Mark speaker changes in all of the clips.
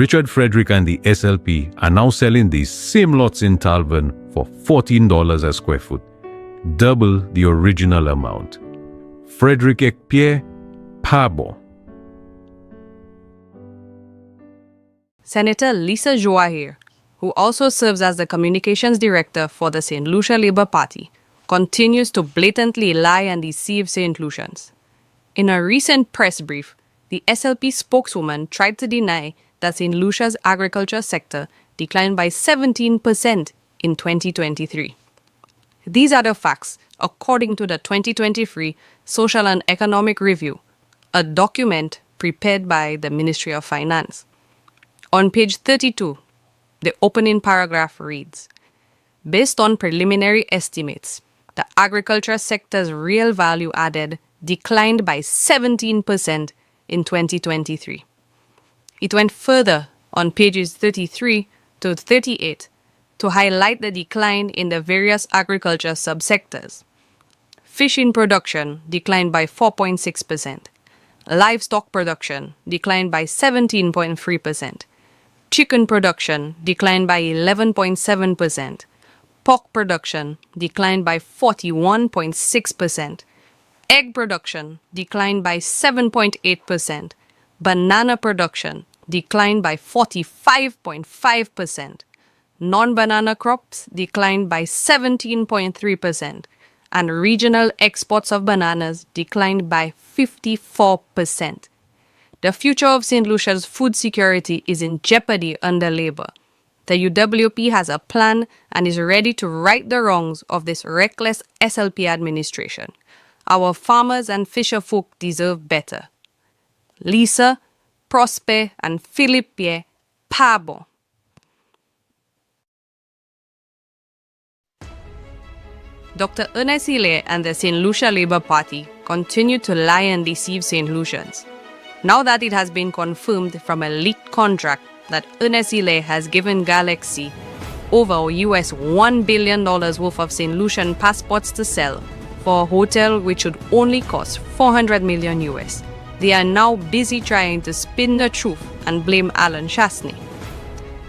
Speaker 1: Richard Frederick and the SLP are now selling these same lots in Talvin for $14 a square foot, double the original amount. Frederick Ekpie, Pabo.
Speaker 2: Senator Lisa Joahir, who also serves as the communications director for the St. Lucia Labour Party, continues to blatantly lie and deceive St. Lucians. In a recent press brief, the SLP spokeswoman tried to deny that St. Lucia's agriculture sector declined by 17% in 2023. These are the facts according to the 2023 Social and Economic Review, a document prepared by the Ministry of Finance. On page 32, the opening paragraph reads, "Based on preliminary estimates, the agriculture sector's real value added declined by 17% in 2023. It went further on pages 33 to 38 to highlight the decline in the various agriculture subsectors. Fishing production declined by 4.6%. Livestock production declined by 17.3%. Chicken production declined by 11.7%. Pork production declined by 41.6%. Egg production declined by 7.8%. Banana production declined by 45.5%. Non-banana crops declined by 17.3%. And regional exports of bananas declined by 54%. The future of St. Lucia's food security is in jeopardy under Labour. The UWP has a plan and is ready to right the wrongs of this reckless SLP administration. Our farmers and fisherfolk deserve better. Lisa, Prosper, and Philippe, Pabo." Dr. Ernest Hilaire and the St. Lucia Labour Party continue to lie and deceive St. Lucians. Now that it has been confirmed from a leaked contract that Ernest Hilaire has given Galaxy over US $1 billion worth of St. Lucian passports to sell for a hotel which should only cost $400 million US, they are now busy trying to spin the truth and blame Alan Chasney.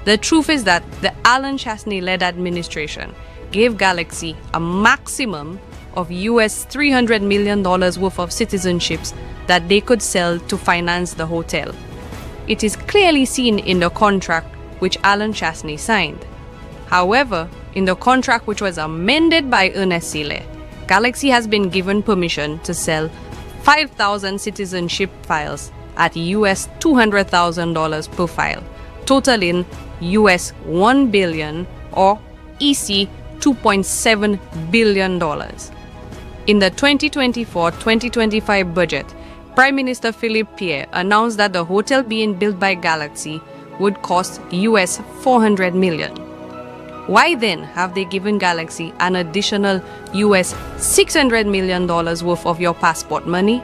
Speaker 2: The truth is that the Alan Chasney-led administration gave Galaxy a maximum of US $300 million worth of citizenships that they could sell to finance the hotel. It is clearly seen in the contract which Alan Chasney signed. However, in the contract which was amended by Ernest Hilaire, Galaxy has been given permission to sell 5,000 citizenship files at US $200,000 per file, totaling US $1 billion or EC $2.7 billion. In the 2024-2025 budget, Prime Minister Philippe Pierre announced that the hotel being built by Galaxy would cost US $400 million. Why then have they given Galaxy an additional US $600 million worth of your passport money?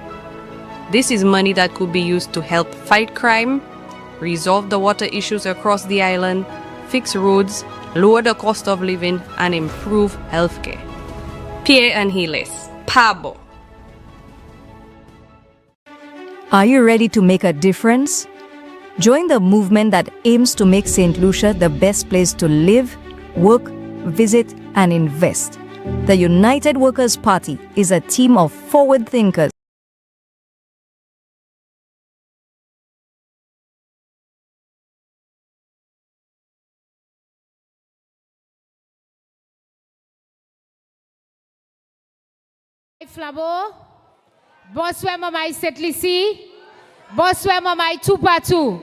Speaker 2: This is money that could be used to help fight crime, resolve the water issues across the island, fix roads, lower the cost of living, and improve healthcare. Pierre and Hiles, Pabo.
Speaker 3: Are you ready to make a difference? Join the movement that aims to make St. Lucia the best place to live, work, visit, and invest. The United Workers' Party is a team of forward thinkers.
Speaker 4: Flabo, bonsoir mamai Setlisi, bonsoir mamai Tupatu.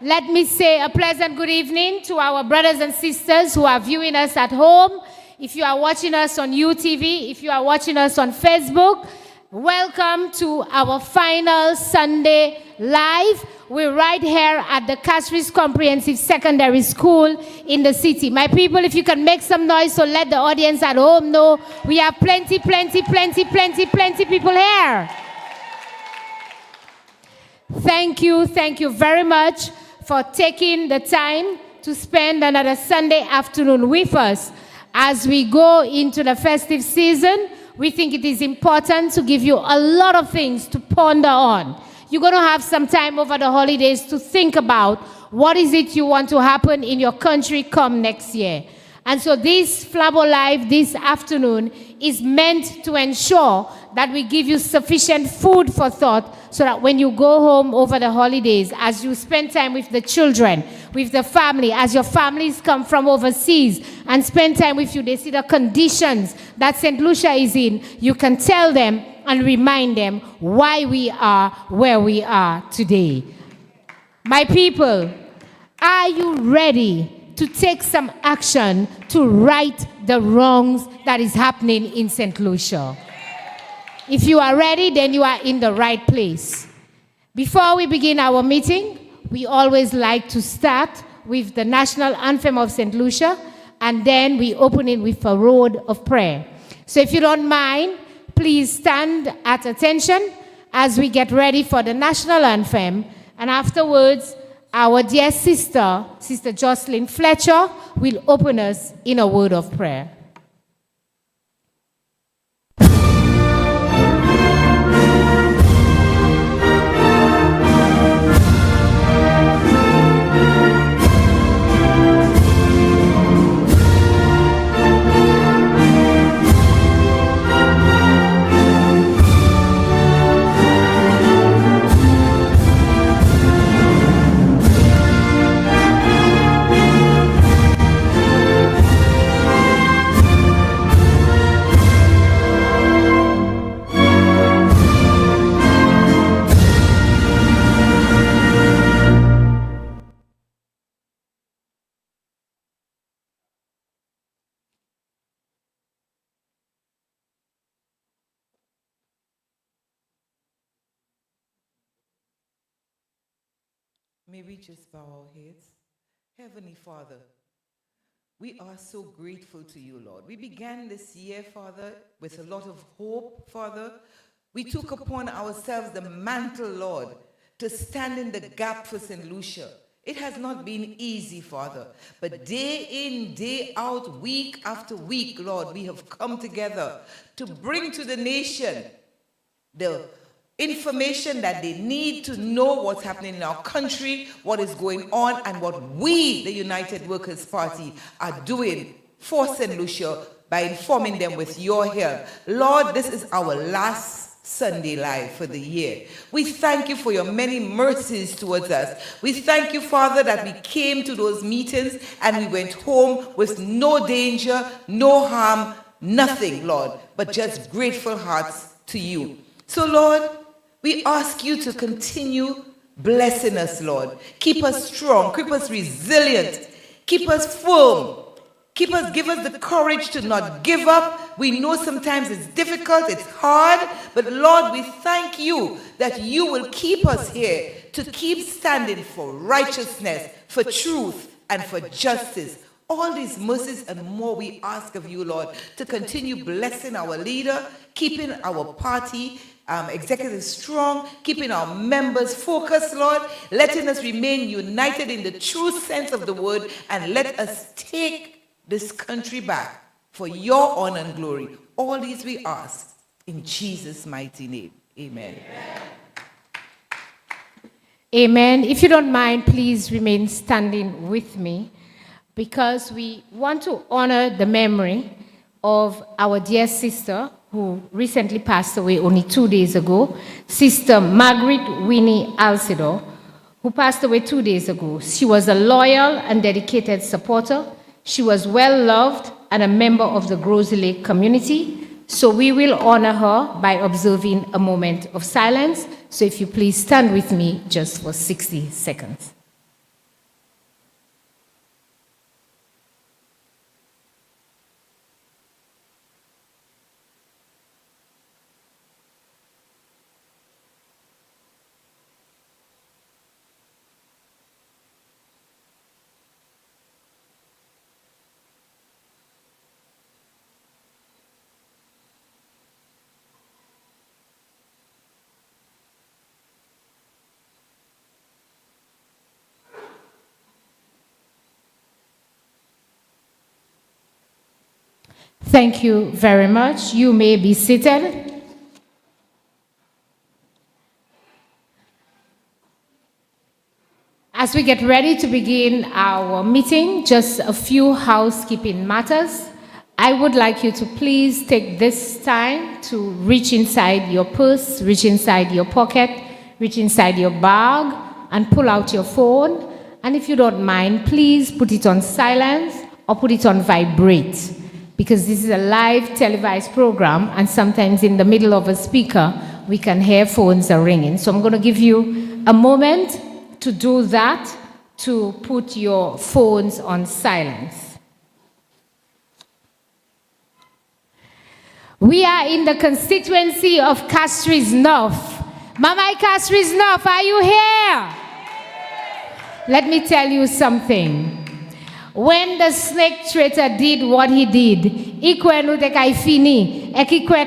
Speaker 4: Let me say a pleasant good evening to our brothers and sisters who are viewing us at home. If you are watching us on UTV, if you are watching us on Facebook, welcome to our final Sunday live. We're right here at the Castries Comprehensive Secondary School in the city. My people, if you can make some noise so let the audience at home know we have plenty people here. Thank you very much for taking the time to spend another Sunday afternoon with us. As we go into the festive season, we think it is important to give you a lot of things to ponder on. You're going to have some time over the holidays to think about what is it you want to happen in your country come next year. And so this Flabo Live this afternoon is meant to ensure that we give you sufficient food for thought so that when you go home over the holidays, as you spend time with the children, with the family, as your families come from overseas and spend time with you, they see the conditions that St. Lucia is in, you can tell them and remind them why we are where we are today. My people, are you ready to take some action to right the wrongs that is happening in St. Lucia? If you are ready, then you are in the right place. Before we begin our meeting, we always like to start with the national anthem of St. Lucia, and then we open it with a word of prayer. So if you don't mind, please stand at attention as we get ready for the national anthem, and afterwards, our dear sister, Sister Jocelyn Fletcher, will open us in a word of prayer.
Speaker 5: May we just bow our heads? Heavenly Father, we are so grateful to you, Lord. We began this year, Father, with a lot of hope, Father. We took upon ourselves the mantle, Lord, to stand in the gap for St. Lucia. It has not been easy, Father, but day in, day out, week after week, Lord, we have come together to bring to the nation the information that they need to know what's happening in our country, what is going on, and what we, the United Workers' Party, are doing for St. Lucia by informing them with your help. Lord, this is our last Sunday Live for the year. We thank you for your many mercies towards us. We thank you, Father, that we came to those meetings and we went home with no danger, no harm, nothing, Lord, but just grateful hearts to you. So, Lord, we ask you to continue blessing us, Lord. Keep us strong, keep us resilient, keep us firm, give us the courage to not give up. We know sometimes it's difficult, it's hard, but Lord, we thank you that you will keep us here to keep standing for righteousness, for truth, and for justice. All these mercies and more we ask of you, Lord, to continue blessing our leader, keeping our party executive strong, keeping our members focused, Lord, letting us remain united in the true sense of the word, and let us take this country back for your honor and glory. All these we ask in Jesus' mighty name. Amen.
Speaker 4: Amen. If you don't mind, please remain standing with me, because we want to honor the memory of our dear sister who recently passed away only 2 days ago, Sister Margaret Winnie Alcidor, who passed away 2 days ago. She was a loyal and dedicated supporter. She was well loved and a member of the Grosse Lake community. So we will honor her by observing a moment of silence. So if you please stand with me just for 60 seconds. Thank you very much. You may be seated. As As we get ready to begin our meeting, just a few housekeeping matters. I would like you to please take this time to reach inside your purse, reach inside your pocket, reach inside your bag, and pull out your phone. And if you don't mind, please put it on silence or put it on vibrate, because this is a live televised program, and sometimes in the middle of a speaker, we can hear phones are ringing. So I'm going to give you a moment to do that, to put your phones on silence. We are in the constituency of Castries North. Mama Castries North, are you here? Let me tell you something. When the snake traitor did what he did,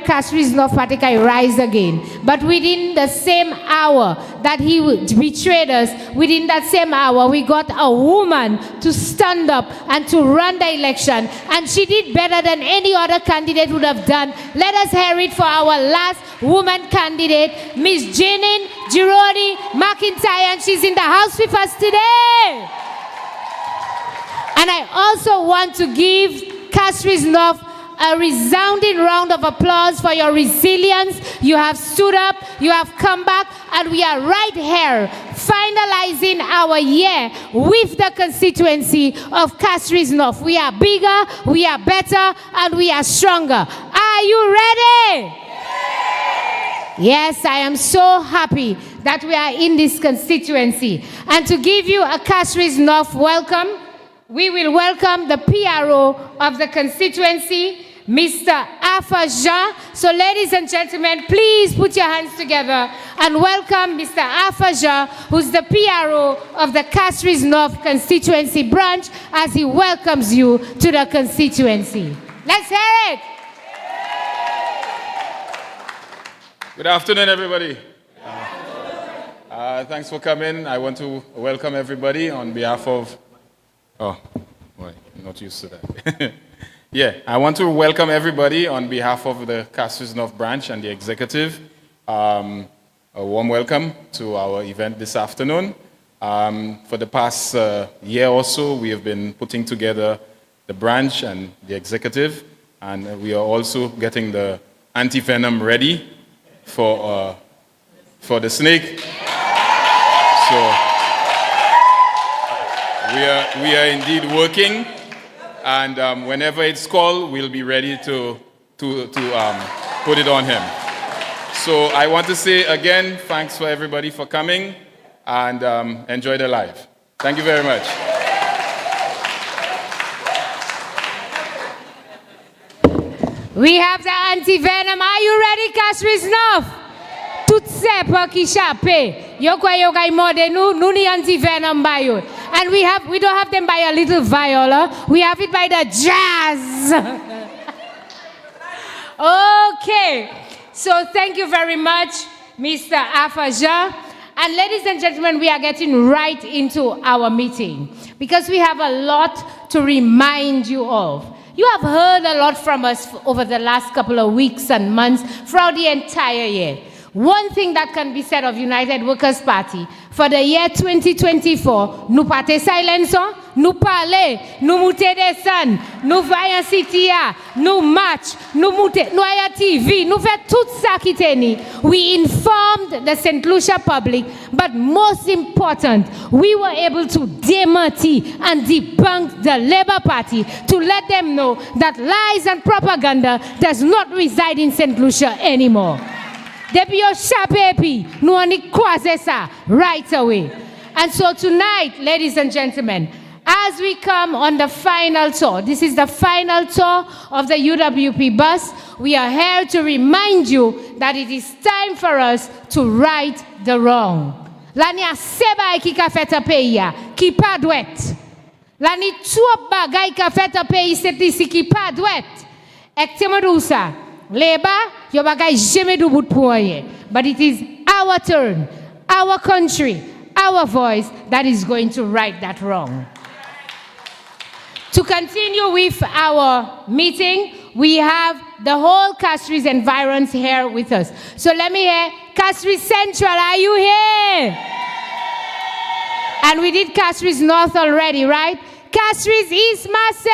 Speaker 4: Castries North rise again. But within the same hour that he betrayed us, within that same hour, we got a woman to stand up and to run the election. And she did better than any other candidate would have done. Let us hear it for our last woman candidate, Miss Janine Gironi McIntyre, and she's in the house with us today. And I also want to give Castries North a resounding round of applause for your resilience. You have stood up, you have come back, and we are right here finalizing our year with the constituency of Castries North. We are bigger, we are better, and we are stronger. Are you ready? Yes, I am so happy that we are in this constituency. And to give you a Castries North welcome, we will welcome the PRO of the constituency, Mr. Afa Jean. So ladies and gentlemen, please put your hands together and welcome Mr. Afa Jean, who's the PRO of the Castries North constituency branch, as he welcomes you to the constituency. Let's hear it.
Speaker 6: Good afternoon, everybody. Thanks for coming. I want to welcome everybody on behalf of... Oh, boy, I'm not used to that. Yeah, I want to welcome everybody on behalf of the Castries North branch and the executive. A warm welcome to our event this afternoon. For the past year or so, we have been putting together the branch and the executive, and we are also getting the anti-venom ready for the snake. So we are indeed working, and whenever it's called, we'll be ready to put it on him. So I want to say again, thanks for everybody for coming, and enjoy the live. Thank you very much.
Speaker 4: We have the anti-venom. Are you ready, Castries North? Tout se pa ki chape. Yo kwa yo kay mode nou ni anti-venom ba yo. And we don't have them by a little viola. We have it by the jazz. Okay. So thank you very much, Mr. Afa Jean. And ladies and gentlemen, we are getting right into our meeting because we have a lot to remind you of. You have heard a lot from us over the last couple of weeks and months throughout the entire year. One thing that can be said of United Workers' Party for the year 2024, nous pas te silence, nous parler, nous monter des scènes, nous voyons CTA, nous match, nous monter, nous aya TV, nous fait tout ça qui tenait. We informed the St. Lucia public, but most important, we were able to démentir and debunk the Labour Party to let them know that lies and propaganda does not reside in St. Lucia anymore. Depuis yo chapepi, nous on croise ça right away. And so tonight, ladies and gentlemen, as we come on the final tour, this is the final tour of the UWP bus, we are here to remind you that it is time for us to right the wrong. Lani a seba ki ka fait a pays ki pa douet. Lani tout bagay ka fait a pays c'est ici ki pa douet. Ek te modou sa. Labour, yo bagay jamais do bout pour rien. But it is our turn, our country, our voice that is going to right that wrong. To continue with our meeting, we have the whole Castries environs here with us. So let me hear, Castries Central, are you here? And we did Castries North already, right? Castries East massive.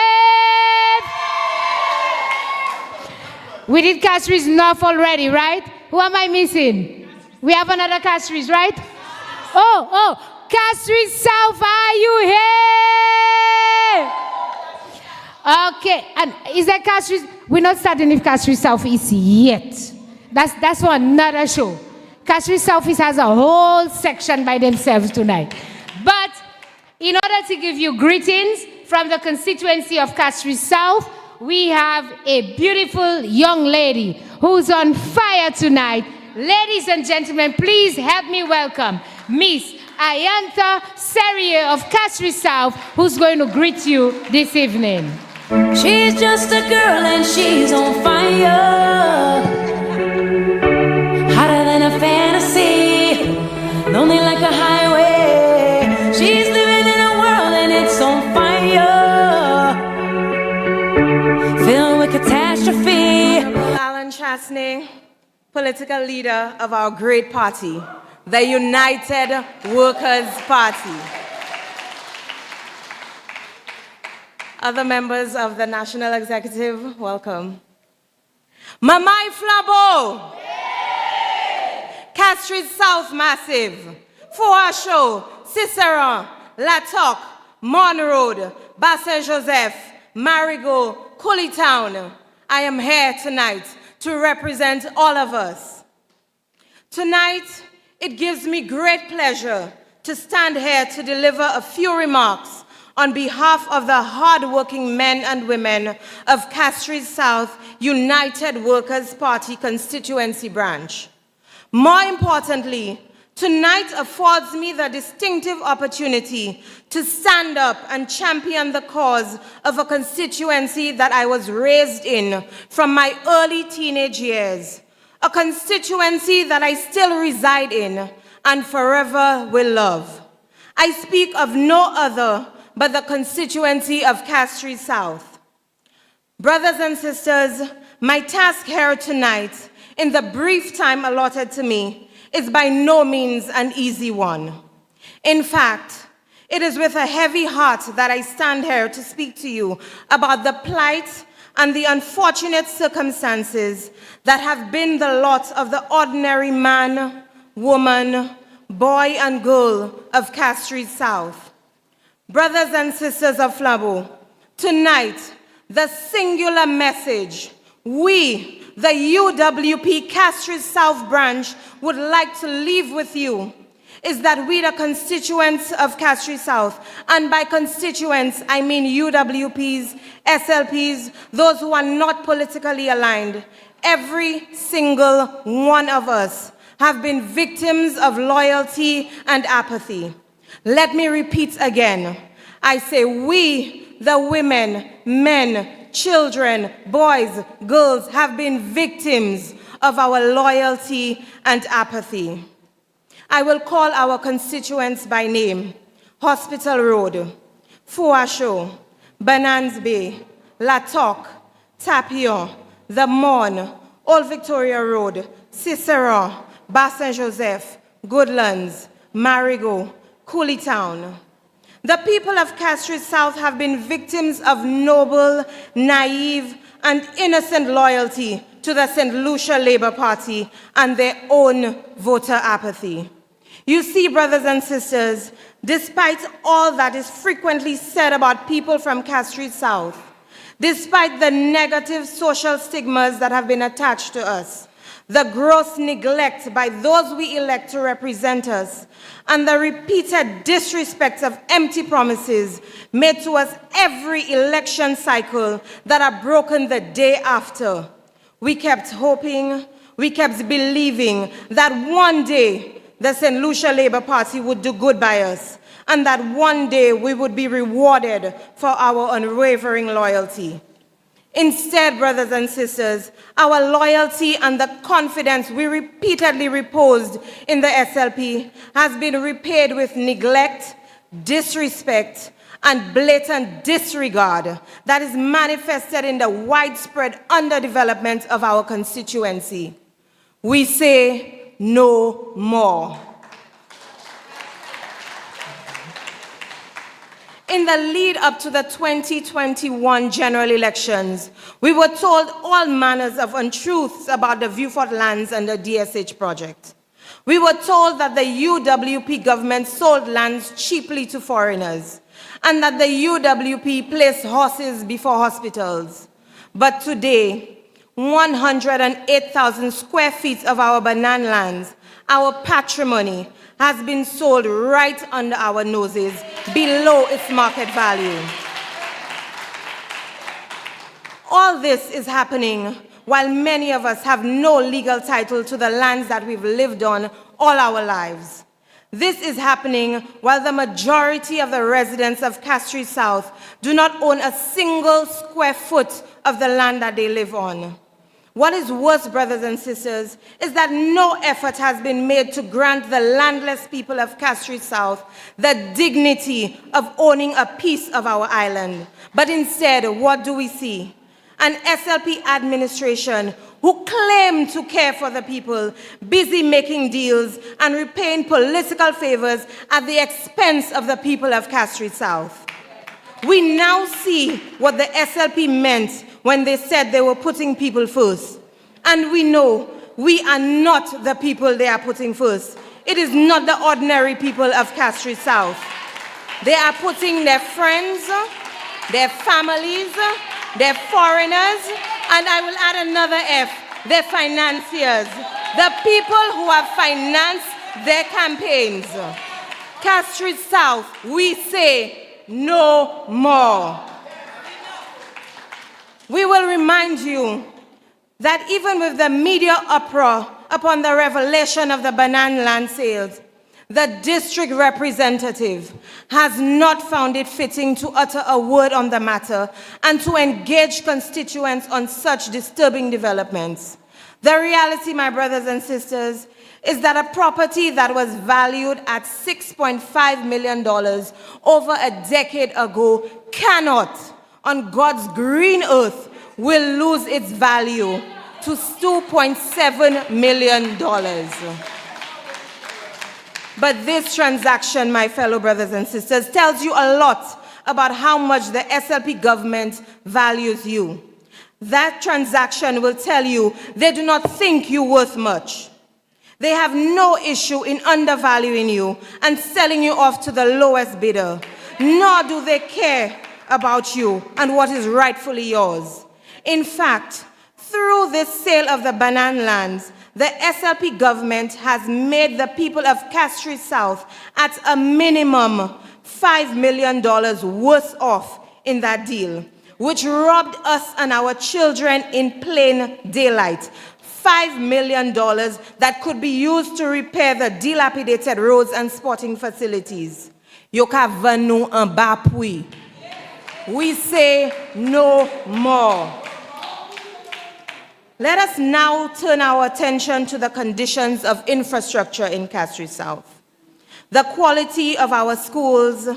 Speaker 4: We did Castries North already, right? Who am I missing? We have another Castries, right? Oh, Castries South, are you here? Okay, and is there Castries? We're not starting with Castries Southeast yet. That's for another show. Castries Southeast has a whole section by themselves tonight. But in order to give you greetings from the constituency of Castries South, we have a beautiful young lady who's on fire tonight. Ladies and gentlemen, please help me welcome Miss Ayantha Serrier of Castries South, who's going to greet you this evening.
Speaker 7: She's just a girl and she's on fire, hotter than a fantasy, lonely like a highway. She's living in a world and it's on fire, filled with catastrophe.
Speaker 5: Alan Chasney, political leader of our great party, the United Workers' Party. Other members of the National Executive, welcome. Mamai Flabo, Castries South Massive, Fouacho, Ciceron, Latoc, Mon Road, Bassin Joseph, Marigot, Cooley Town. I am here tonight to represent all of us. Tonight, it gives me great pleasure to stand here to deliver a few remarks on behalf of the hard-working men and women of Castries South United Workers' Party constituency branch. More importantly, tonight affords me the distinctive opportunity to stand up and champion the cause of a constituency that I was raised in from my early teenage years, a constituency that I still reside in and forever will love. I speak of no other but the constituency of Castries South. Brothers and sisters, my task here tonight, in the brief time allotted to me, is by no means an easy one. In fact, it is with a heavy heart that I stand here to speak to you about the plight and the unfortunate circumstances that have been the lot of the ordinary man, woman, boy, and girl of Castries South. Brothers and sisters of Flabo, tonight, the singular message we, the UWP Castries South branch, would like to leave with you is that we, the constituents of Castries South, and by constituents, I mean UWPs, SLPs, those who are not politically aligned, every single one of us have been victims of loyalty and apathy. Let me repeat again. I say we, the women, men, children, boys, girls, have been victims of our loyalty and apathy. I will call our constituents by name: Hospital Road, Fouacho, Banans Bay, Latoc, Tapion, The Mon, Old Victoria Road, Ciceron, Bassin Joseph, Goodlands, Marigot, Cooley Town. The people of Castries South have been victims of noble, naive, and innocent loyalty to the St. Lucia Labour Party and their own voter apathy. You see, brothers and sisters, despite all that is frequently said about people from Castries South, despite the negative social stigmas that have been attached to us, the gross neglect by those we elect to represent us, and the repeated disrespect of empty promises made to us every election cycle that are broken the day after, we kept hoping, we kept believing that one day the St. Lucia Labour Party would do good by us, and that one day we would be rewarded for our unwavering loyalty. Instead, brothers and sisters, our loyalty and the confidence we repeatedly reposed in the SLP has been repaid with neglect, disrespect, and blatant disregard that is manifested in the widespread underdevelopment of our constituency. We say no more.
Speaker 8: In the lead up to the 2021 general elections, we were told all manners of untruths about the Viewfort lands and the DSH project. We were told that the UWP government sold lands cheaply to foreigners, and that the UWP placed horses before hospitals. But today, 108,000 square feet of our banana lands, our patrimony, has been sold right under our noses, below its market value. All this is happening while many of us have no legal title to the lands that we've lived on all our lives. This is happening while the majority of the residents of Castries South do not own a single square foot of the land that they live on. What is worse, brothers and sisters, is that no effort has been made to grant the landless people of Castries South the dignity of owning a piece of our island. But instead, what do we see? An SLP administration who claim to care for the people, busy making deals and repaying political favors at the expense of the people of Castries South. We now see what the SLP meant when they said they were putting people first. And we know we are not the people they are putting first. It is not the ordinary people of Castries South. They are putting their friends, their families, their foreigners, and I will add another F, their financiers, the people who have financed their campaigns. Castries South, we say no more. We will remind you that even with the media uproar upon the revelation of the banana land sales, the district representative has not found it fitting to utter a word on the matter and to engage constituents on such disturbing developments. The reality, my brothers and sisters, is that a property that was valued at $6.5 million over a decade ago cannot, on God's green earth, will lose its value to $2.7 million. But this transaction, my fellow brothers and sisters, tells you a lot about how much the SLP government values you. That transaction will tell you they do not think you're worth much. They have no issue in undervaluing you and selling you off to the lowest bidder, nor do they care about you and what is rightfully yours. In fact, through this sale of the banana lands, the SLP government has made the people of Castries South at a minimum $5 million worse off in that deal, which robbed us and our children in plain daylight. $5 million that could be used to repair the dilapidated roads and sporting facilities. Yoka vanu en bapui. We say no more. Let us now turn our attention to the conditions of infrastructure in Castries South. The quality of our schools,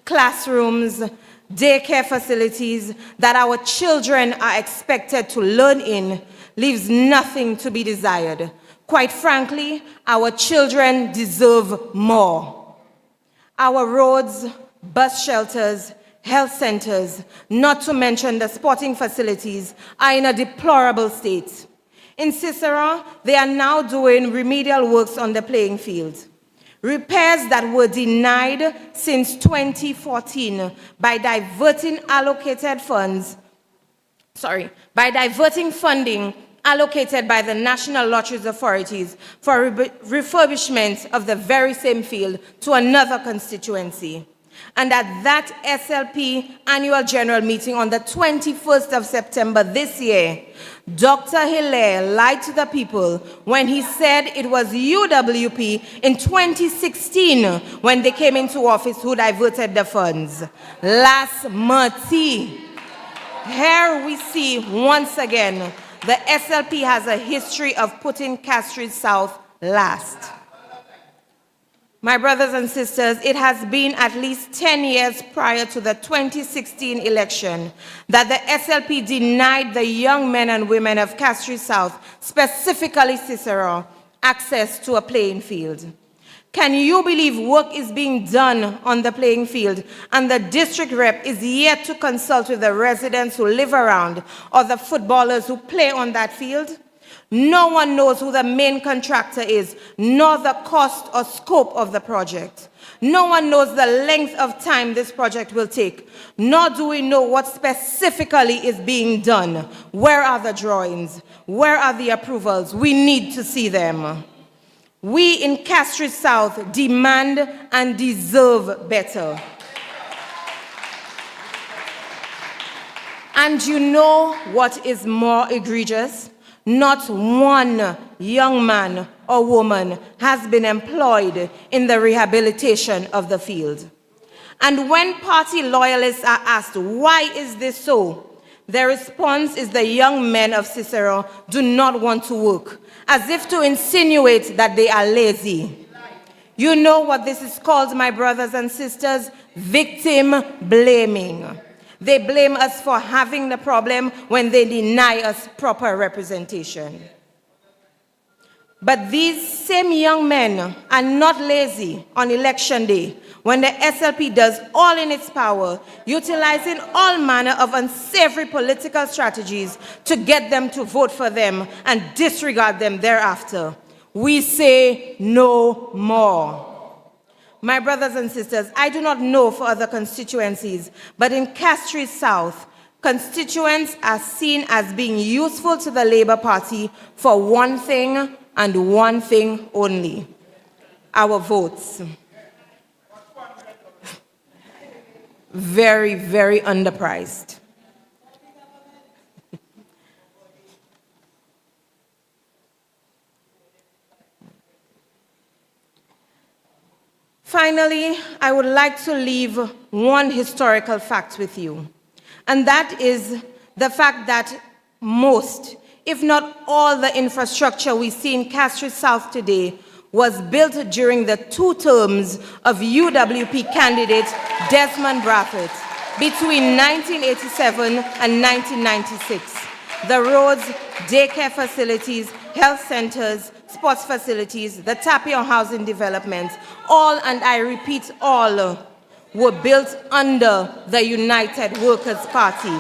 Speaker 8: classrooms, daycare facilities that our children are expected to learn in leaves nothing to be desired. Quite frankly, our children deserve more. Our roads, bus shelters, health centers, not to mention the sporting facilities, are in a deplorable state. In Cicero, they are now doing remedial works on the playing field. Repairs that were denied since 2014 by diverting funding allocated by the National Lotteries Authorities for refurbishment of the very same field to another constituency. And at that SLP annual general meeting on the 21st of September this year, Dr. Hilaire lied to the people when he said it was UWP in 2016 when they came into office who diverted the funds. Last Marty. Here we see once again the SLP has a history of putting Castries South last. My brothers and sisters, it has been at least 10 years prior to the 2016 election that the SLP denied the young men and women of Castries South, specifically Cicero, access to a playing field. Can you believe work is being done on the playing field and the district rep is yet to consult with the residents who live around or the footballers who play on that field? No one knows who the main contractor is, nor the cost or scope of the project. No one knows the length of time this project will take, nor do we know what specifically is being done. Where are the drawings? Where are the approvals? We need to see them. We in Castries South demand and deserve better. And you know what is more egregious? Not one young man or woman has been employed in the rehabilitation of the field. And when party loyalists are asked, why is this so? Their response is the young men of Cicero do not want to work, as if to insinuate that they are lazy. You know what this is called, my brothers and sisters? Victim blaming. They blame us for having the problem when they deny us proper representation. But these same young men are not lazy on election day when the SLP does all in its power, utilizing all manner of unsavory political strategies to get them to vote for them and disregard them thereafter. We say no more. My brothers and sisters, I do not know for other constituencies, but in Castries South, constituents are seen as being useful to the Labour Party for one thing and one thing only: our votes. Very, very underpriced. Finally, I would like to leave one historical fact with you, and that is the fact that most, if not all, the infrastructure we see in Castries South today was built during the 2 terms of UWP candidate Desmond Bradford between 1987 and 1996. The roads, daycare facilities, health centers, sports facilities, the Tapion housing developments, all, and I repeat all, were built under the United Workers' Party.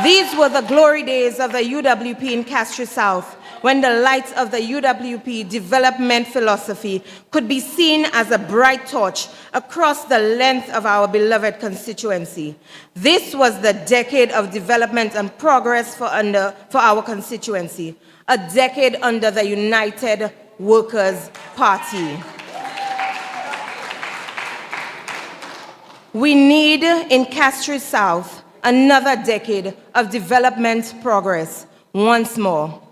Speaker 8: These were the glory days of the UWP in Castries South, when the light of the UWP development philosophy could be seen as a bright torch across the length of our beloved constituency. This was the decade of development and progress for our constituency, a decade under the United Workers' Party. We need in Castries South another decade of development progress once more.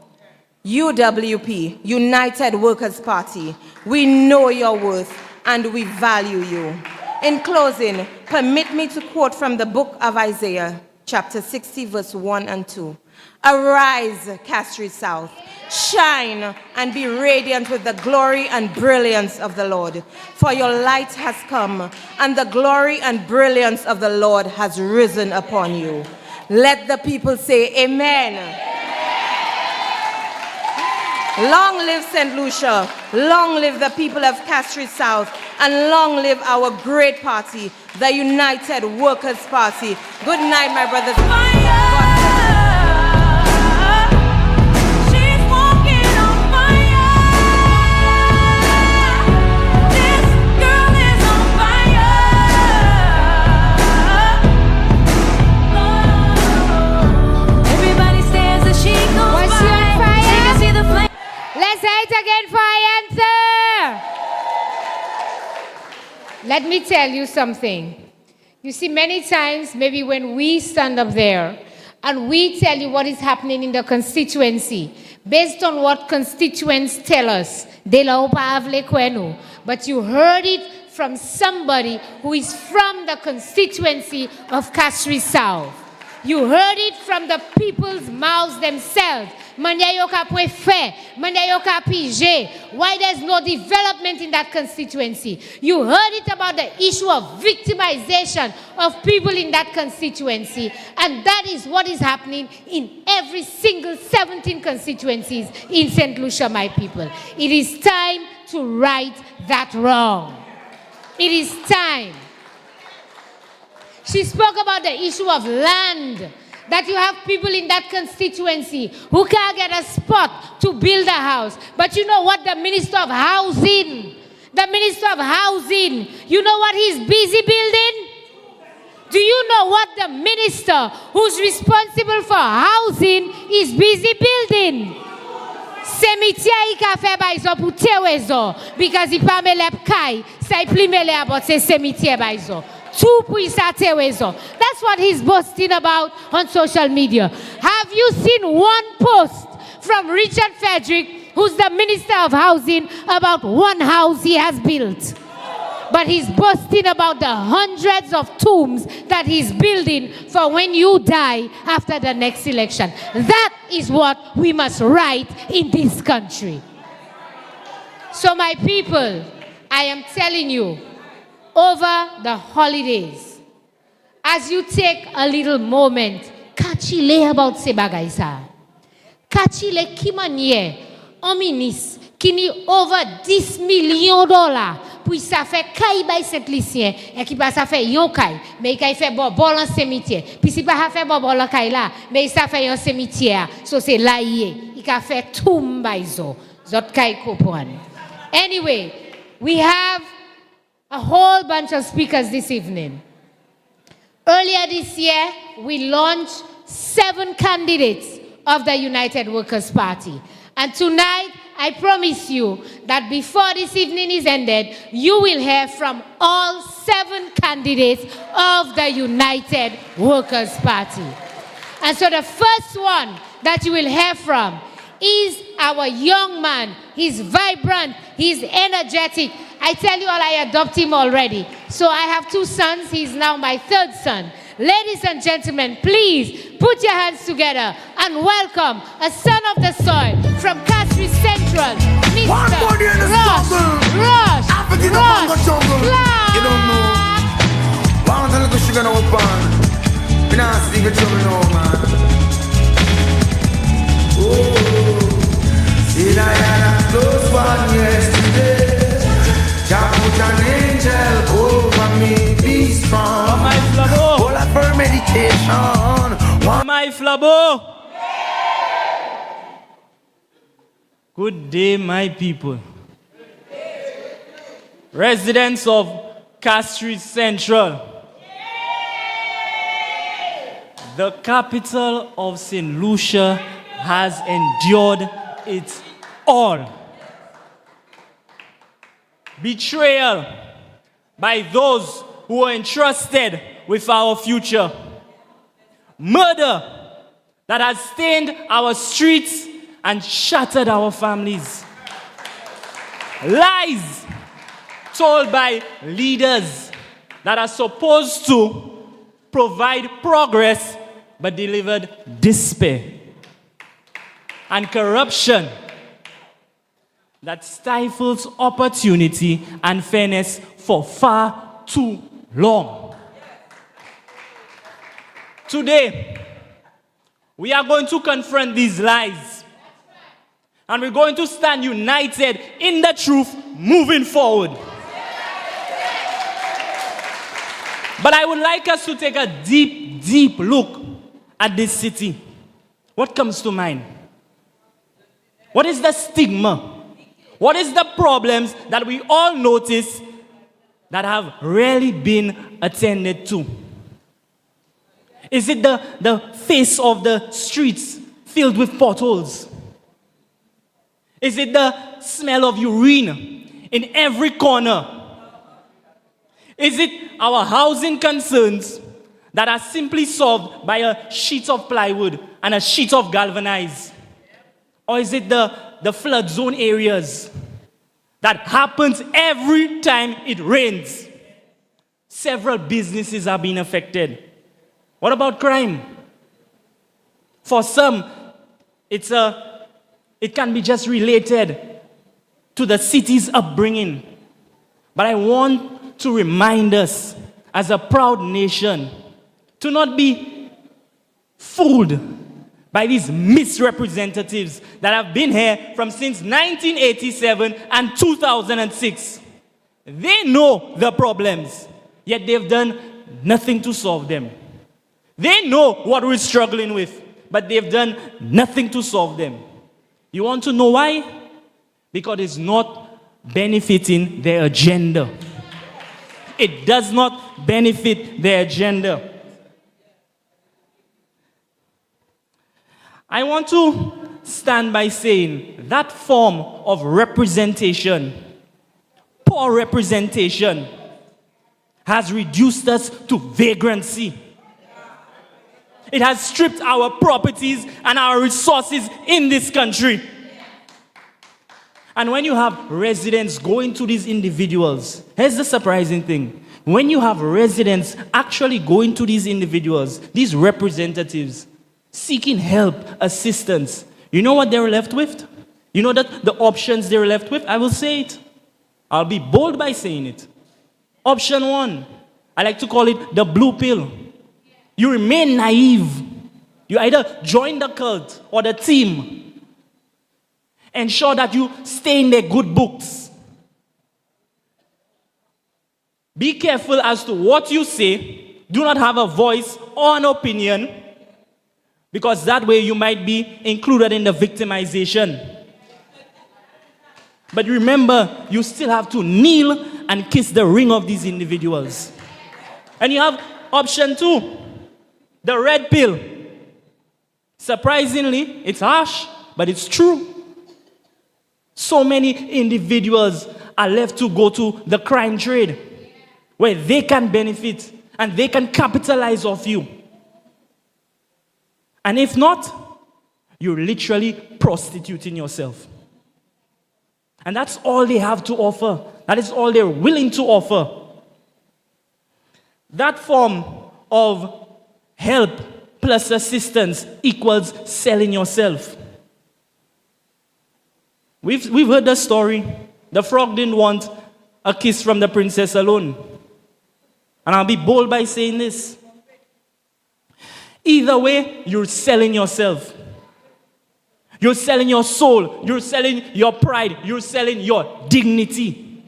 Speaker 8: UWP, United Workers' Party, we know your worth and we value you. In closing, permit me to quote from the book of Isaiah, chapter 60, verse 1 and 2. Arise, Castries South, shine and be radiant with the glory and brilliance of the Lord. For your light has come, and the glory and brilliance of the Lord has risen upon you. Let the people say amen. Long live St. Lucia, long live the people of Castries South, and long live our great party, the United Workers' Party. Good night, my brothers.
Speaker 4: Let's say it again for our answer. Let me tell you something. You see, many times, maybe when we stand up there and we tell you what is happening in the constituency, based on what constituents tell us, but you heard it from somebody who is from the constituency of Castries South. You heard it from the people's mouths themselves. Manya yo ka prefe, manya yo ka pije. Why there's no development in that constituency? You heard it about the issue of victimization of people in that constituency. And that is what is happening in every single 17 constituencies in St. Lucia, my people. It is time to right that wrong. It is time. She spoke about the issue of land, that you have people in that constituency who can't get a spot to build a house. But you know what the Minister of Housing, you know what he's busy building? Do you know what the minister who's responsible for housing is busy building? Cimetière il ka fait by pour tewezo because il pas melep kai, ça il pli mele about se cimetière by zo. That's what he's boasting about on social media. Have you seen one post from Richard Frederick, who's the Minister of Housing, about one house he has built? But he's boasting about the hundreds of tombs that he's building for when you die after the next election. That is what we must write in this country. So my people, I am telling you, over the holidays, as you take a little moment, kachile about se bagay sa. Kachile ki manye, un ministre qui ni over $10 million pour ça fait kay bay Saint Lucien et qui pas ça fait yon kay, mais il fait bon en cimetière. Puis si pas fait bon en kay là, mais ça fait un cimetière. So c'est là il a fait tombe bay zo. Zot kay comprendre. Anyway, we have a whole bunch of speakers this evening. Earlier this year, we launched 7 candidates of the United Workers' Party. And tonight, I promise you that before this evening is ended, you will hear from all 7 candidates of the United Workers' Party. And so the first one that you will hear from is our young man. He's vibrant, he's energetic. I tell you all, I adopt him already. So I have 2 sons. He's now my 3rd son. Ladies and gentlemen, please put your hands together and welcome a son of the soil from Castries Central, Mr. Rush.
Speaker 9: You don't know. Want a little sugar no pan. You not see the trouble no man. Oh, see I had a close one yesterday. Jah put an angel over me, be strong.
Speaker 10: My flabo.
Speaker 9: All of her meditation.
Speaker 10: My flabo. Good day, my people. Residents of Castries Central. The capital of St. Lucia has endured it all. Betrayal by those who are entrusted with our future. Murder that has stained our streets and shattered our families. Lies told by leaders that are supposed to provide progress but delivered despair. And corruption that stifles opportunity and fairness for far too long. Today, we are going to confront these lies. And we're going to stand united in the truth moving forward. But I would like us to take a deep, deep look at this city. What comes to mind? What is the stigma? What is the problems that we all notice that have rarely been attended to? Is it the face of the streets filled with potholes? Is it the smell of urine in every corner? Is it our housing concerns that are simply solved by a sheet of plywood and a sheet of galvanized? Or is it the flood zone areas that happens every time it rains? Several businesses are being affected. What about crime? For some, it can be just related to the city's upbringing. But I want to remind us, as a proud nation, to not be fooled by these misrepresentatives that have been here from since 1987 and 2006. They know the problems, yet they've done nothing to solve them. They know what we're struggling with, but they've done nothing to solve them. You want to know why? Because it's not benefiting their agenda. It does not benefit their agenda. I want to stand by saying that form of representation, poor representation, has reduced us to vagrancy. It has stripped our properties and our resources in this country. And when you have residents going to these individuals, here's the surprising thing. When you have residents actually going to these individuals, these representatives, seeking help, assistance, you know what they're left with? You know that the options they're left with? I will say it. I'll be bold by saying it. Option 1, I like to call it the blue pill. You remain naive. You either join the cult or the team. Ensure that you stay in their good books. Be careful as to what you say. Do not have a voice or an opinion, because that way you might be included in the victimization. But remember, you still have to kneel and kiss the ring of these individuals. And you have option 2, the red pill. Surprisingly, it's harsh, but it's true. So many individuals are left to go to the crime trade, where they can benefit and they can capitalize off you. And if not, you're literally prostituting yourself. And that's all they have to offer. That is all they're willing to offer. That form of help plus assistance equals selling yourself. We've heard the story. The frog didn't want a kiss from the princess alone. And I'll be bold by saying this. Either way, you're selling yourself. You're selling your soul. You're selling your pride. You're selling your dignity.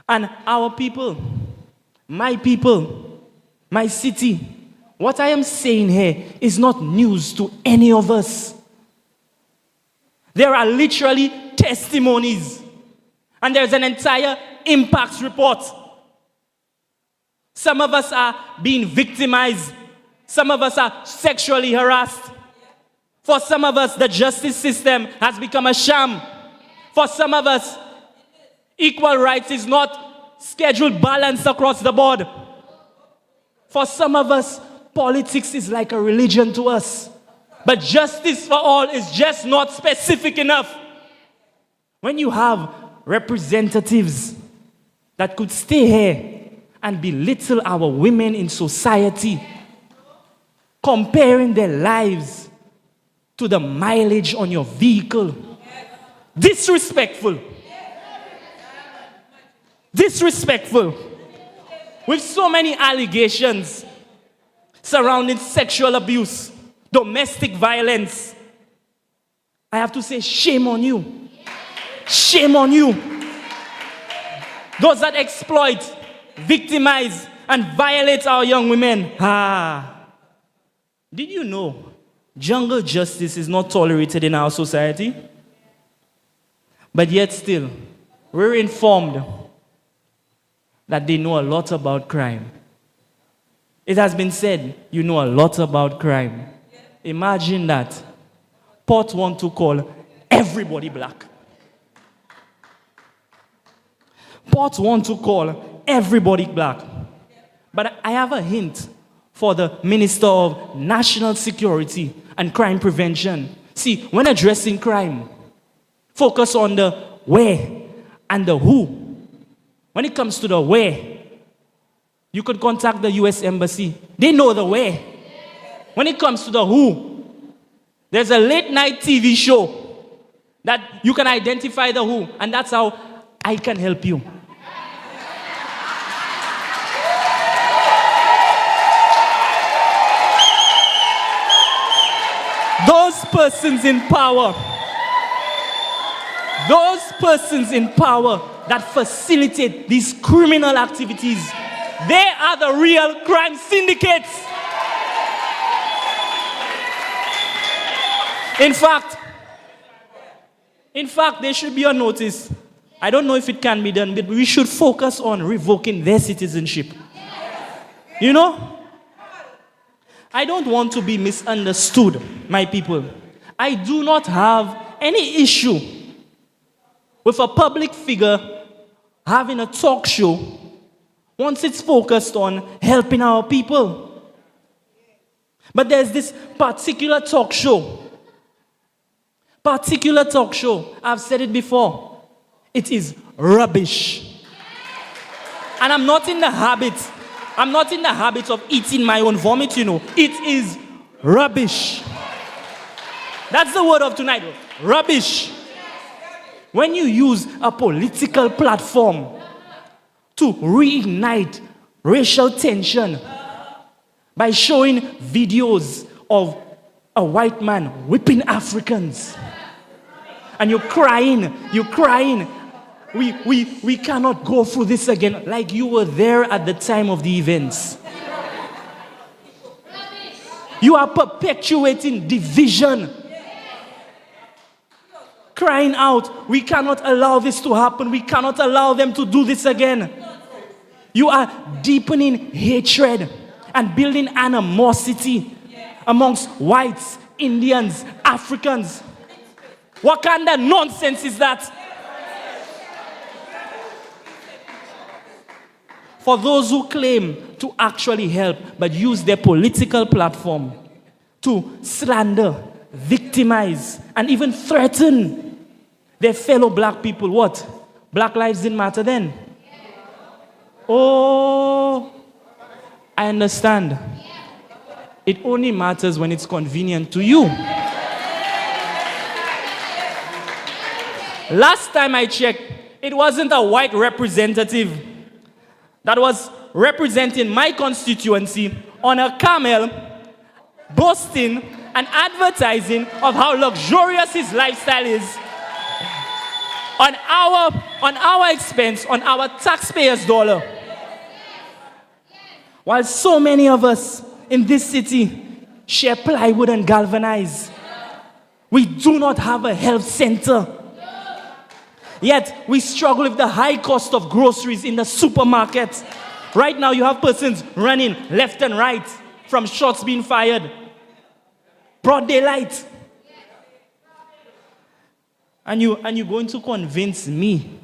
Speaker 10: And our people, my city, what I am saying here is not news to any of us. There are literally testimonies. And there's an entire impact report. Some of us are being victimized. Some of us are sexually harassed. For some of us, the justice system has become a sham. For some of us, equal rights is not scheduled balance across the board. For some of us, politics is like a religion to us. But justice for all is just not specific enough. When you have representatives that could stay here and belittle our women in society, comparing their lives to the mileage on your vehicle. Disrespectful. Disrespectful. With so many allegations surrounding sexual abuse, domestic violence, I have to say, shame on you. Shame on you. Those that exploit, victimize, and violate our young women. Did you know jungle justice is not tolerated in our society? But yet still, we're informed that they know a lot about crime. It has been said, you know a lot about crime. Imagine that. Port want to call everybody black. Port want to call everybody black. But I have a hint for the Minister of National Security and Crime Prevention. See, when addressing crime, focus on the where and the who. When it comes to the where, you could contact the US Embassy. They know the where. When it comes to the who, there's a late night TV show that you can identify the who, and that's how I can help you. Those persons in power that facilitate these criminal activities, they are the real crime syndicates. In fact, they should be on notice. I don't know if it can be done, but we should focus on revoking their citizenship. You know? I don't want to be misunderstood, my people. I do not have any issue with a public figure having a talk show once it's focused on helping our people. But there's this particular talk show, I've said it before, it is rubbish. And I'm not in the habit of eating my own vomit, you know. It is rubbish. That's the word of tonight, rubbish. When you use a political platform to reignite racial tension by showing videos of a white man whipping Africans, and you're crying, we cannot go through this again, like you were there at the time of the events. You are perpetuating division. Crying out, we cannot allow this to happen. We cannot allow them to do this again. You are deepening hatred and building animosity amongst whites, Indians, Africans. What kind of nonsense is that? For those who claim to actually help but use their political platform to slander, victimize, and even threaten their fellow black people, what? Black lives didn't matter then? Oh, I understand. It only matters when it's convenient to you. Last time I checked, it wasn't a white representative that was representing my constituency on a camel, boasting and advertising of how luxurious his lifestyle is on our expense, on our taxpayers' dollar. While so many of us in this city share plywood and galvanize, we do not have a health center. Yet we struggle with the high cost of groceries in the supermarket. Right now you have persons running left and right from shots being fired. Broad daylight. And you're going to convince me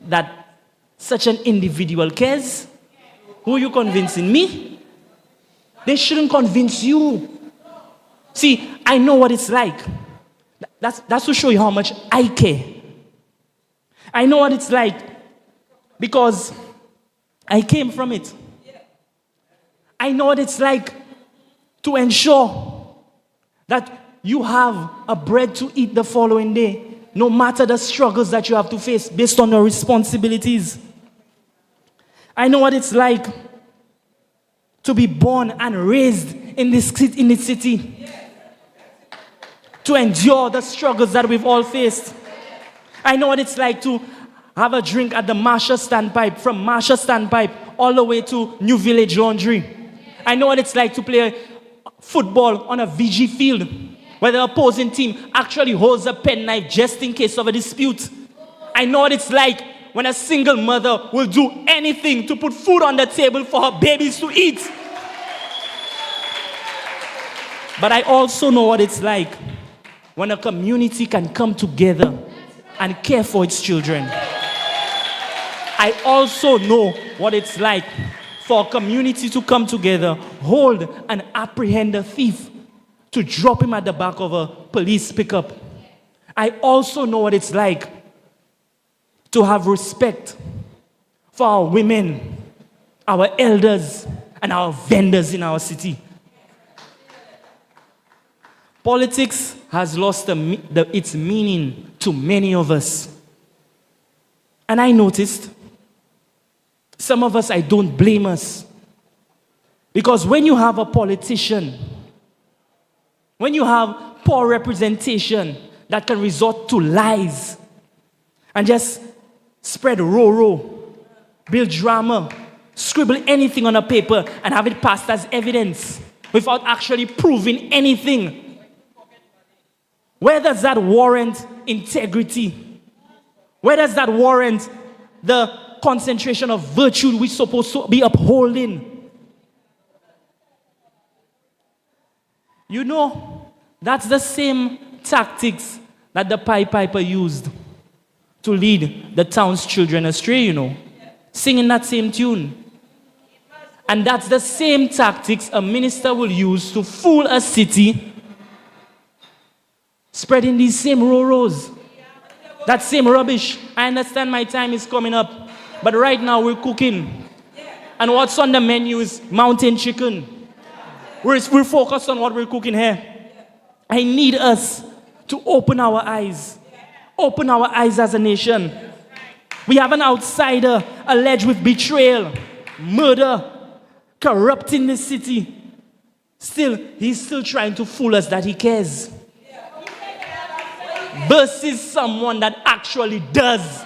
Speaker 10: that such an individual cares? Who are you convincing? Me? They shouldn't convince you. See, I know what it's like. That's to show you how much I care. I know what it's like because I came from it. I know what it's like to ensure that you have a bread to eat the following day, no matter the struggles that you have to face based on your responsibilities. I know what it's like to be born and raised in this city, to endure the struggles that we've all faced. I know what it's like to have a drink at the Marsha Standpipe, from Marsha Standpipe all the way to New Village Laundry. I know what it's like to play football on a VG field where the opposing team actually holds a penknife just in case of a dispute. I know what it's like when a single mother will do anything to put food on the table for her babies to eat. But I also know what it's like when a community can come together and care for its children. I also know what it's like for a community to come together, hold and apprehend a thief, to drop him at the back of a police pickup. I also know what it's like to have respect for our women, our elders, and our vendors in our city. Politics has lost its meaning to many of us. And I noticed, some of us, I don't blame us. Because when you have a politician, when you have poor representation that can resort to lies and just spread roro, build drama, scribble anything on a paper and have it passed as evidence without actually proving anything, where does that warrant integrity? Where does that warrant the concentration of virtue we're supposed to be upholding? You know, that's the same tactics that the Pied Piper used to lead the town's children astray, you know, singing that same tune. And that's the same tactics a minister will use to fool a city, spreading these same roros, that same rubbish. I understand my time is coming up, but right now we're cooking. And what's on the menu is mountain chicken. We're focused on what we're cooking here. I need us to open our eyes as a nation. We have an outsider alleged with betrayal, murder, corrupting the city. Still, he's still trying to fool us that he cares. Versus someone that actually does.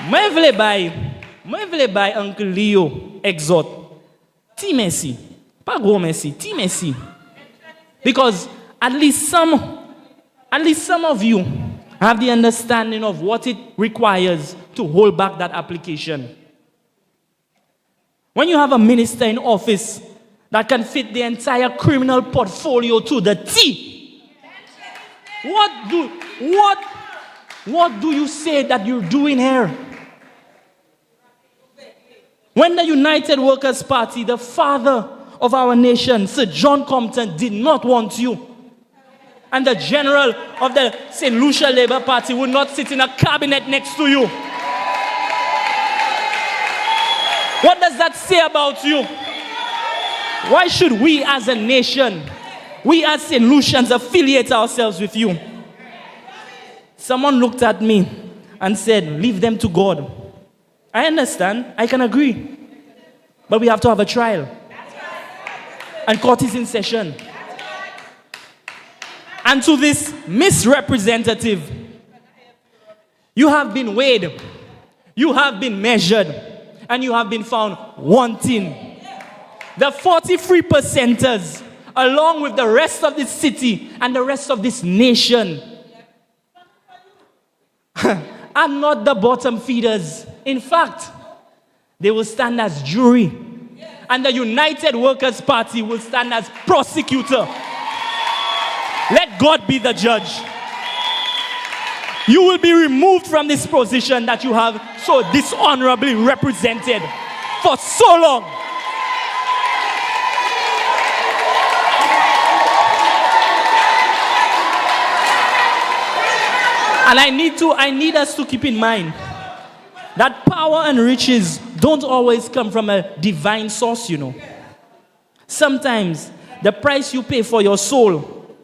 Speaker 10: Moi vle bay Uncle Leo exhort. Ti merci. Pas gros merci. Ti merci. Because at least some of you have the understanding of what it requires to hold back that application. When you have a minister in office that can fit the entire criminal portfolio to the T, what do you say that you're doing here? When the United Workers' Party, the father of our nation, Sir John Compton, did not want you, and the general of the St. Lucia Labour Party would not sit in a cabinet next to you, what does that say about you? Why should we as a nation, we as St. Lucians, affiliate ourselves with you? Someone looked at me and said, leave them to God. I understand, I can agree. But we have to have a trial. And court is in session. And to this misrepresentative, you have been weighed, you have been measured, and you have been found wanting. The 43%ers, along with the rest of this city and the rest of this nation, are not the bottom feeders. In fact, they will stand as jury. And the United Workers' Party will stand as prosecutor. Let God be the judge. You will be removed from this position that you have so dishonorably represented for so long. And I need us to keep in mind that power and riches don't always come from a divine source, you know. Sometimes the price you pay for your soul,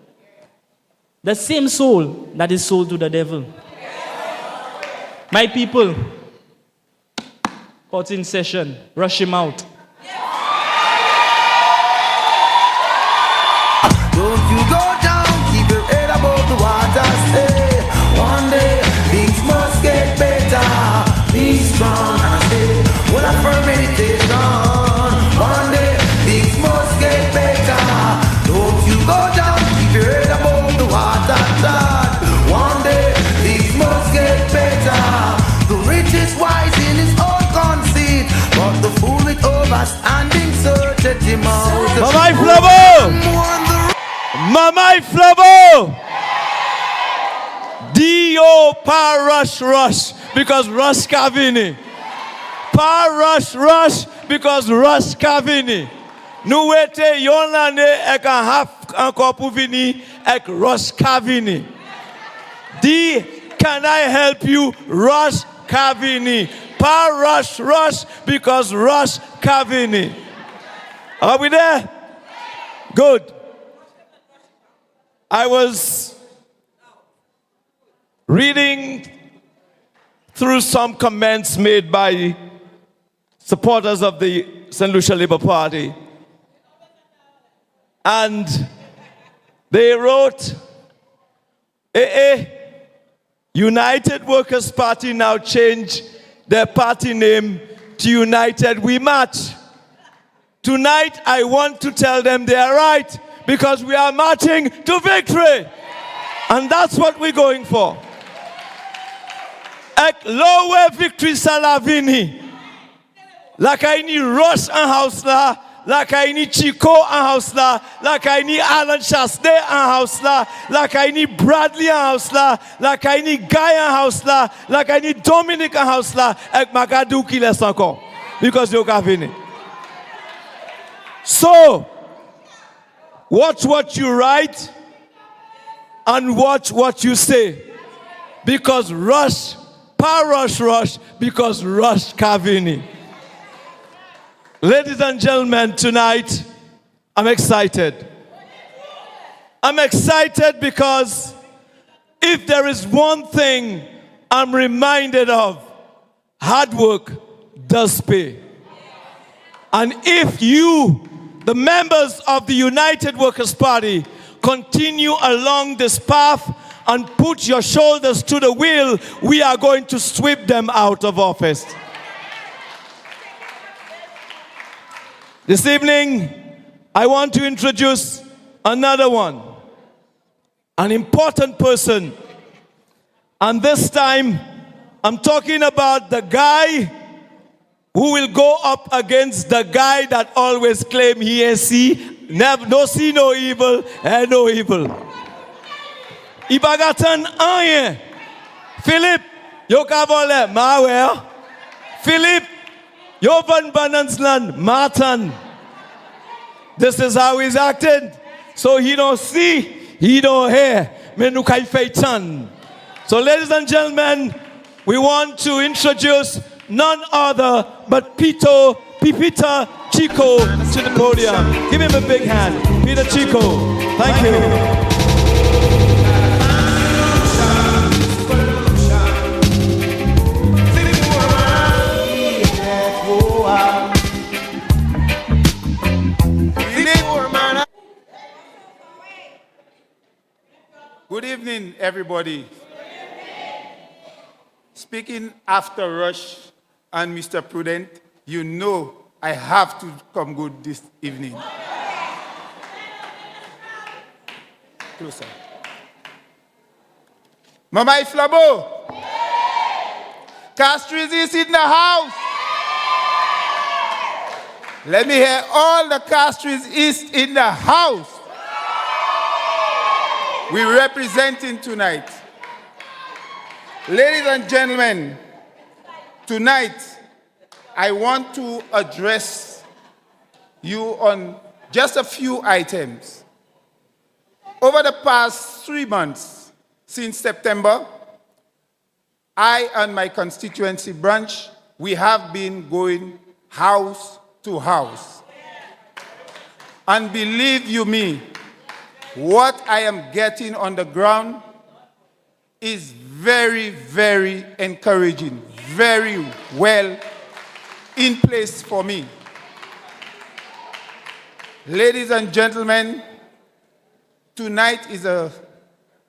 Speaker 10: the same soul that is sold to the devil. My people, court in session, rush him out.
Speaker 9: Don't you go down, keep your head above the water, stay. One day, things must get better. Be strong and stay. With a firm meditation. One day, things must get better. Don't you go down, keep your head above the water, Dad. One day, things must get better. The rich is wise in his own conceit, but the fool with overstanding searcheth him out.
Speaker 11: Mama Flavo! Mama Flavo! Dio pa rush because rush kavini. Pa rush because rush kavini. Nou wete yon lane ek an haf anko pou vini ek rush kavini. Di, can I help you? Rush kavini. Pa rush because rush kavini. Are we there? Good. I was reading through some comments made by supporters of the St. Lucia Labour Party. And they wrote, United Workers' Party now change their party name to United We March. Tonight, I want to tell them they are right because we are marching to victory. And that's what we're going for. Ek lowe victory salavini. Lakaini Ross and Hausla, Lakaini Chico and Hausla, Lakaini Alan Shasde and Hausla, Lakaini Bradley and Hausla, Lakaini Guy and Hausla, Lakaini Dominic and Hausla, Ek Magaduki Lesanko. Because you're gavini. So, watch what you write and watch what you say. Because rush, rush, because rush Kavini. Ladies and gentlemen, tonight, I'm excited. I'm excited because if there is one thing I'm reminded of, hard work does pay. And if you, the members of the United Workers' Party, continue along this path and put your shoulders to the wheel, we are going to sweep them out of office. This evening, I want to introduce another one, an important person. And this time, I'm talking about the guy who will go up against the guy that always claim he ain't see, no see no evil, and no evil. Ibagatan anye. Philip, yo kavole, mawe. Philip, yo van Banansland, Martin. This is how he's acting. So he don't see, he don't hear. Menukai feitan. So ladies and gentlemen, we want to introduce none other but Pipita Chico to the podium. Give him a big hand. Peter Chico. Thank you.
Speaker 12: Good evening, everybody. Speaking after Rush and Mr. Prudent, you know I have to come good this evening. Closer. Mama Iflabo. Castries is in the house. Let me hear all the Castries East in the house. We're representing tonight. Ladies and gentlemen, tonight I want to address you on just a few items. Over the past 3 months, since September, I and my constituency branch, we have been going house to house. And believe you me, what I am getting on the ground is very, very encouraging, very well in place for me. Ladies and gentlemen, tonight is a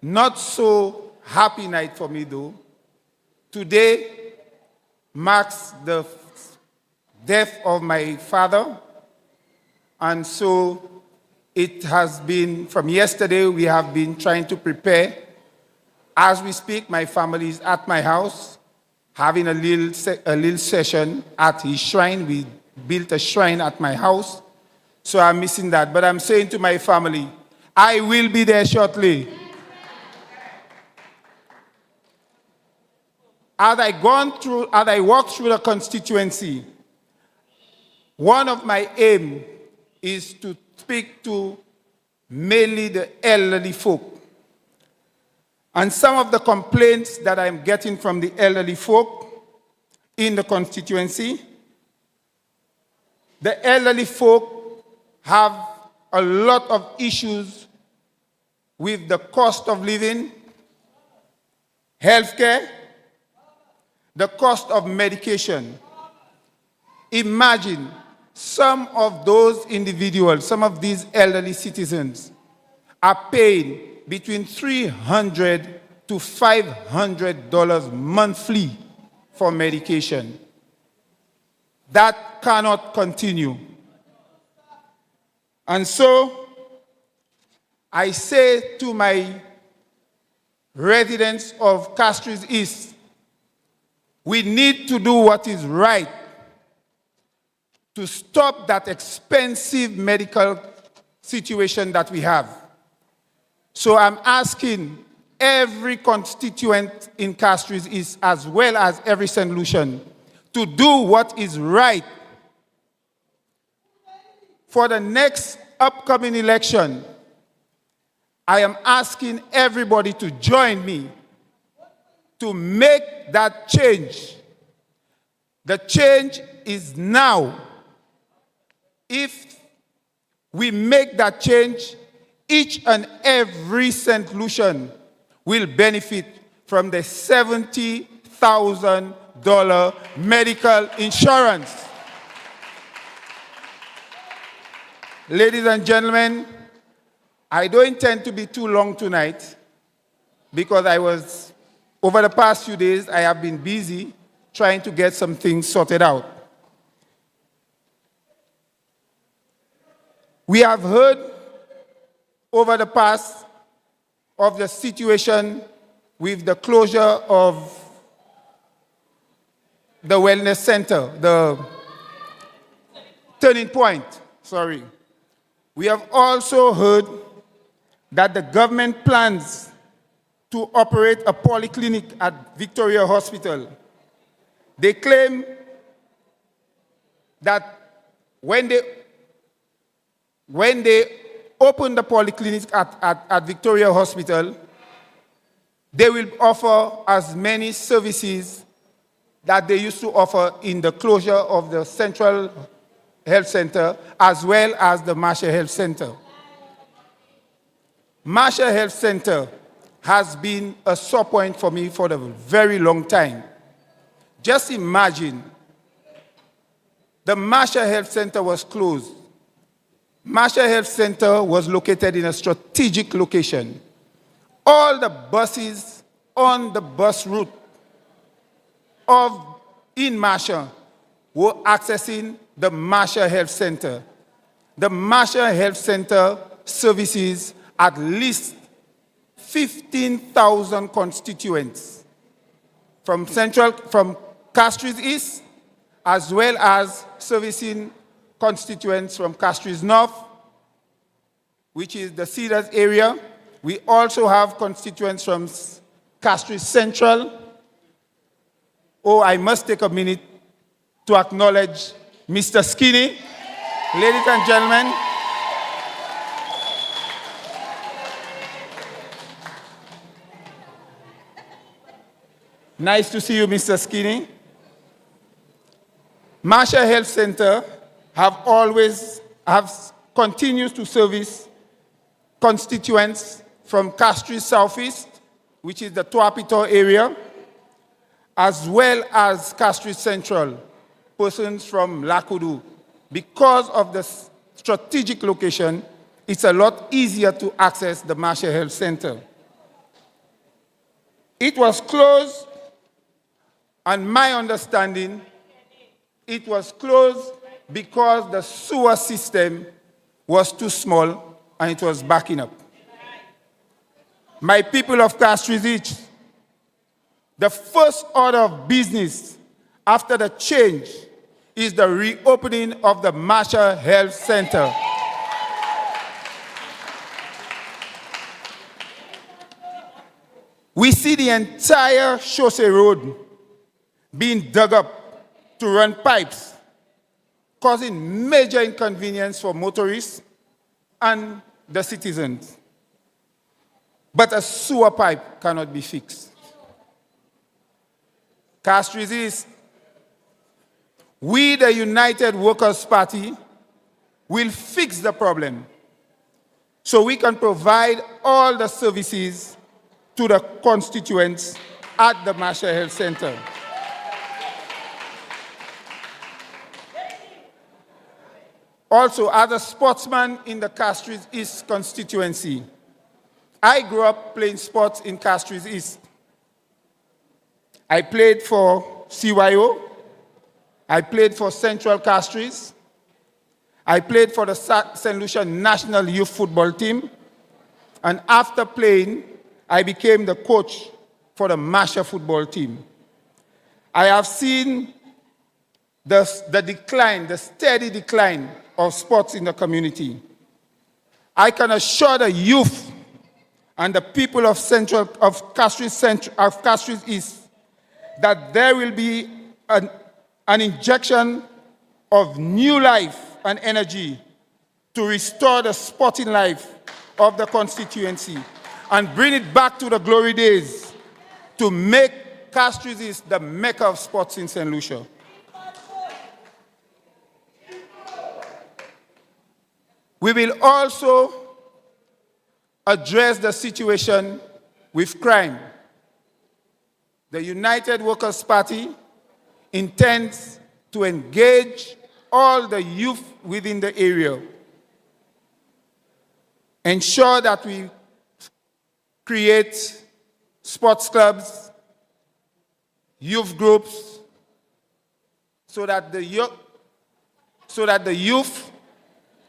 Speaker 12: not so happy night for me though. Today marks the death of my father, and so it has been, from yesterday, we have been trying to prepare. As we speak, my family is at my house, having a little session at his shrine. We built a shrine at my house, so I'm missing that. But I'm saying to my family, I will be there shortly. As I walk through the constituency, one of my aims is to speak to mainly the elderly folk. And some of the complaints that I'm getting from the elderly folk in the constituency, the elderly folk have a lot of issues with the cost of living, healthcare, the cost of medication. Imagine some of those individuals, some of these elderly citizens, are paying between $300 to $500 monthly for medication. That cannot continue. And so, I say to my residents of Castries East, we need to do what is right to stop that expensive medical situation that we have. So I'm asking every constituent in Castries East, as well as every St. Lucian, to do what is right. For the next upcoming election, I am asking everybody to join me to make that change. The change is now. If we make that change, each and every St. Lucian will benefit from the $70,000 medical insurance. Ladies and gentlemen, I don't intend to be too long tonight because over the past few days, I have been busy trying to get some things sorted out. We have heard over the past of the situation with the closure of the wellness center, the Turning Point, sorry. We have also heard that the government plans to operate a polyclinic at Victoria Hospital. They claim that when they open the polyclinic at Victoria Hospital, they will offer as many services that they used to offer in the closure of the Central Health Center as well as the Marshall Health Center. Marshall Health Center has been a sore point for me for a very long time. Just imagine, the Marshall Health Center was closed. Marshall Health Center was located in a strategic location. All the buses on the bus route in Marshall were accessing the Marshall Health Center. The Marshall Health Center services at least 15,000 constituents from Castries East, as well as servicing constituents from Castries North, which is the Cedars area. We also have constituents from Castries Central. Oh, I must take a minute to acknowledge Mr. Skinny. Ladies and gentlemen, nice to see you, Mr. Skinny. Marshall Health Center continues to service constituents from Castries Southeast, which is the Tuapito area, as well as Castries Central, persons from Lakudu. Because of the strategic location, it's a lot easier to access the Marshall Health Center. It was closed, and my understanding, it was closed because the sewer system was too small and it was backing up. My people of Castries East, the first order of business after the change is the reopening of the Marshall Health Center. We see the entire Chaussee Road being dug up to run pipes, causing major inconvenience for motorists and the citizens. But a sewer pipe cannot be fixed. Castries East, we, the United Workers' Party, will fix the problem so we can provide all the services to the constituents at the Marshall Health Center. Also, as a sportsman in the Castries East constituency, I grew up playing sports in Castries East. I played for CYO, I played for Central Castries, I played for the St. Lucia National Youth Football Team, and after playing, I became the coach for the Marshall football team. I have seen the decline, the steady decline of sports in the community. I can assure the youth and the people of Castries East that there will be an injection of new life and energy to restore the sporting life of the constituency and bring it back to the glory days to make Castries East the mecca of sports in St. Lucia. We will also address the situation with crime. The United Workers' Party intends to engage all the youth within the area, ensure that we create sports clubs, youth groups, so that the youth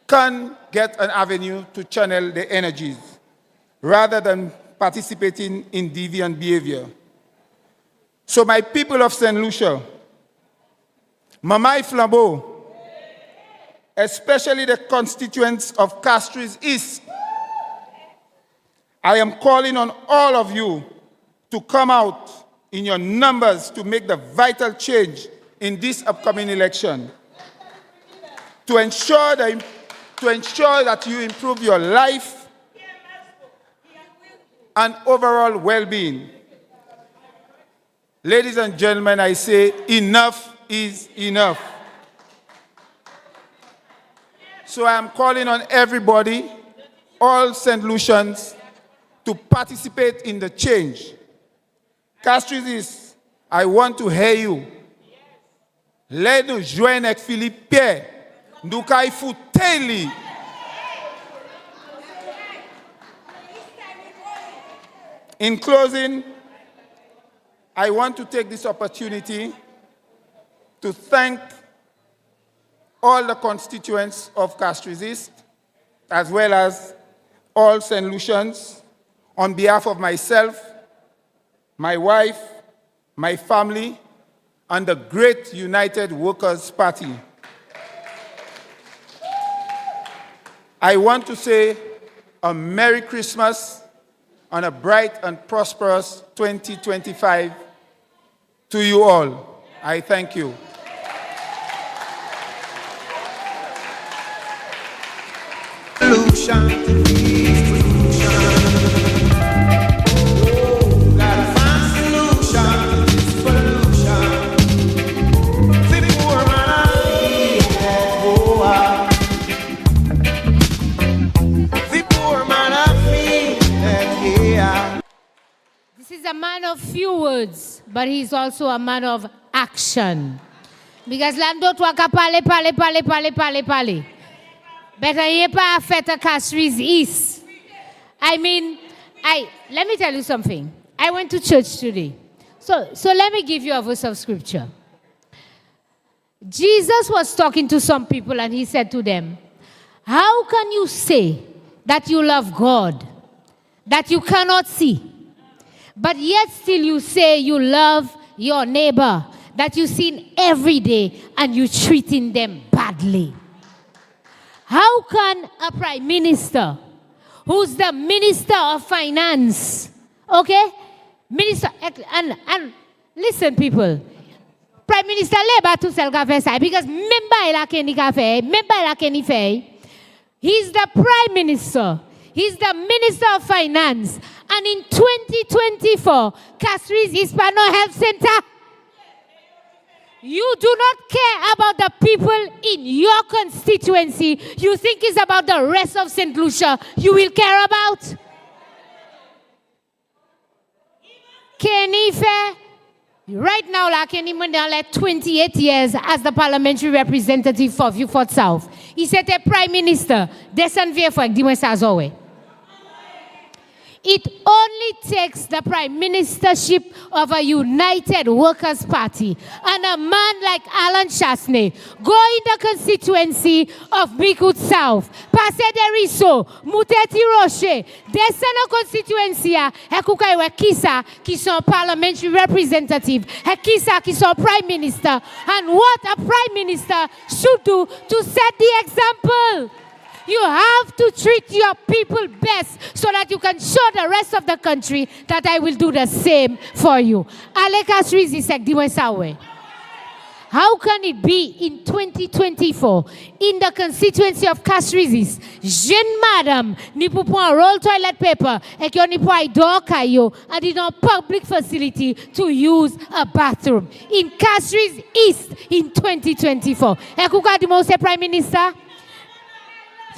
Speaker 12: can get an avenue to channel their energies rather than participating in deviant behavior. So my people of St. Lucia, Mamai Flambeau, especially the constituents of Castries East, I am calling on all of you to come out in your numbers to make the vital change in this upcoming election, to ensure that you improve your life and overall well-being. Ladies and gentlemen, I say enough is enough. So I am calling on everybody, all St. Lucians, to participate in the change. Castries East, I want to hear you. Let nous joindre avec Philippe Pierre. Nous kay fouteli. In closing, I want to take this opportunity to thank all the constituents of Castries East, as well as all St. Lucians, on behalf of myself, my wife, my family, and the great United Workers' Party. I want to say a Merry Christmas and a bright and prosperous 2025 to you all. I thank you.
Speaker 4: This is a man of few words, but he's also a man of action. Because l'ando toi ka parler. Better ye pas fait a Castries East. Let me tell you something. I went to church today. So let me give you a verse of scripture. Jesus was talking to some people and he said to them, how can you say that you love God, that you cannot see, but yet still you say you love your neighbor, that you see every day and you treating them badly? How can a prime minister, who's the minister of finance, okay? Minister, and listen people, prime minister leba tout seul ka fait ça, because memba il a keni ka fait, memba il a keni fait. He's the prime minister. He's the minister of finance. And in 2024, Castries Hispano Health Center, You do not care about the people in your constituency. You think it's about the rest of St. Lucia you will care about? Kenny Fair, right now, like Kenny Mandela, 28 years as the parliamentary representative for Vieux-Fort South. He said a prime minister, descend vieux for Diwen Sazowe. It only takes the prime ministership of a united workers' party and a man like Alan Chasney go in the constituency of Bicout South, Passe de Risso, Mouteti Rocher, descend a constituency, Hekuka ewe kisa qui sont parliamentary representative, Hekisa qui sont prime minister, and what a prime minister should do to set the example. You have to treat your people best so that you can show the rest of the country that I will do the same for you. Ale Castries is like Diwen. How can it be in 2024 in the constituency of Castries, jeune madame ni pou pon roll toilet paper et ki ni pou ay do kayo and in a public facility to use a bathroom in Castries East in 2024? Ekuka di mo se Prime Minister?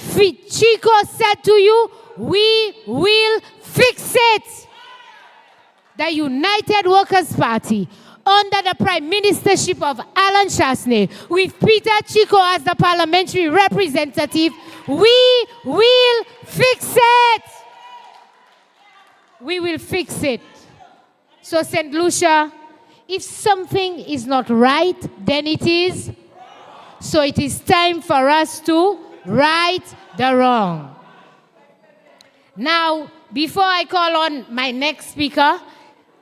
Speaker 4: Chico said to you, we will fix it. The United Workers' Party, under the Prime Ministership of Alan Chasney, with Peter Chico as the parliamentary representative, we will fix it. We will fix it. So, St. Lucia, if something is not right, then it is. So it is time for us to right the wrong. Now, before I call on my next speaker,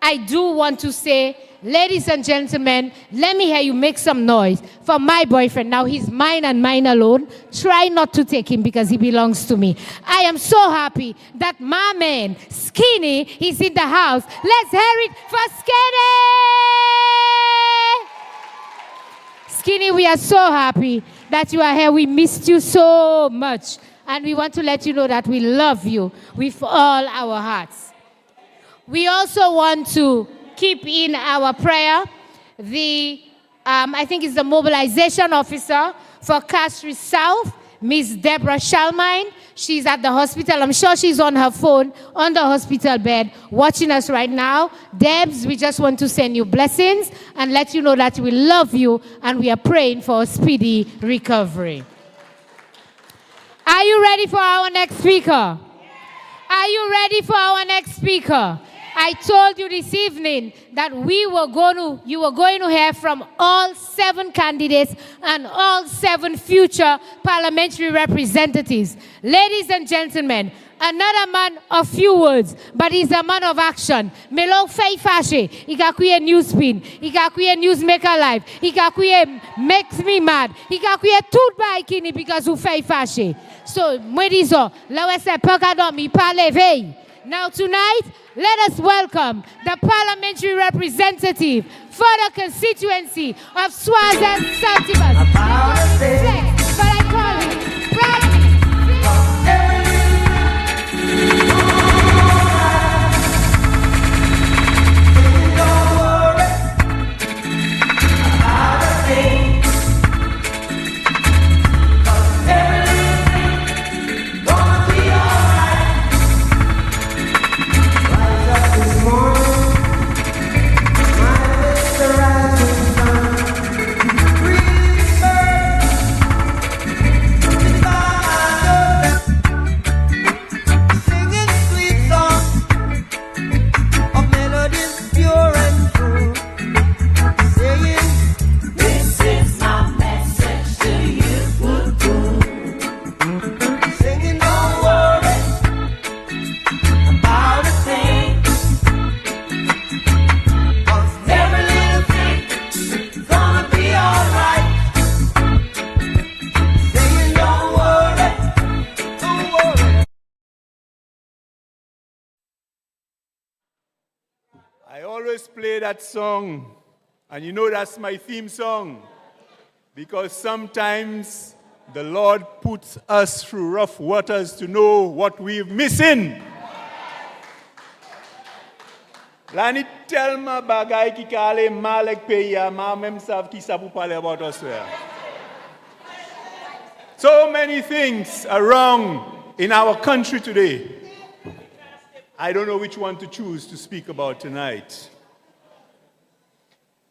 Speaker 4: I do want to say, ladies and gentlemen, let me hear you make some noise for my boyfriend. Now, he's mine and mine alone. Try not to take him because he belongs to me. I am so happy that my man, Skinny, is in the house. Let's hear it for Skinny! Skinny, we are so happy that you are here. We missed you so much. And we want to let you know that we love you with all our hearts. We also want to keep in our prayer the, I think it's the mobilization officer for Castries South, Miss Deborah Shalmine. She's at the hospital. I'm sure she's on her phone, on the hospital bed, watching us right now. Debs, we just want to send you blessings and let you know that we love you and we are praying for a speedy recovery. Are you ready for our next speaker? Are you ready for our next speaker? I told you this evening that you were going to hear from all 7 candidates and all 7 future parliamentary representatives. Ladies and gentlemen, another man of few words, but he's a man of action. Melo fay fâché, il a créé Newspin, il a créé Newsmaker Live, il a créé Makes Me Mad, il a créé tout ba kini because of fay fâché. So, moi disons, là où c'est pas qu'à dormir, pas lever. Now tonight, let us welcome the parliamentary representative for the constituency of Swaziland Saltibus. But I call him Bradley.
Speaker 11: I always play that song, and you know that's my theme song, because sometimes the Lord puts us through rough waters to know what we're missing. La ni tellement bagay ki ka ale mal ek peyi a, ma même sav ki sa pou pale about Australia. So many things are wrong in our country today. I don't know which one to choose to speak about tonight.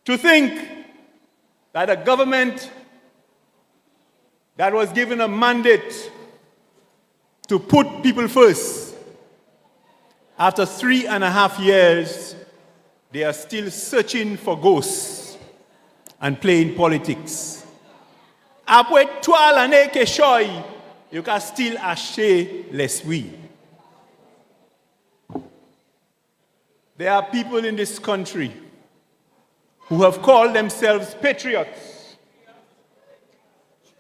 Speaker 11: To think that a government that was given a mandate to put people first, after 3.5 years, they are still searching for ghosts and playing politics. Après 3 années que choy, you can still acheter les oui. There are people in this country who have called themselves patriots.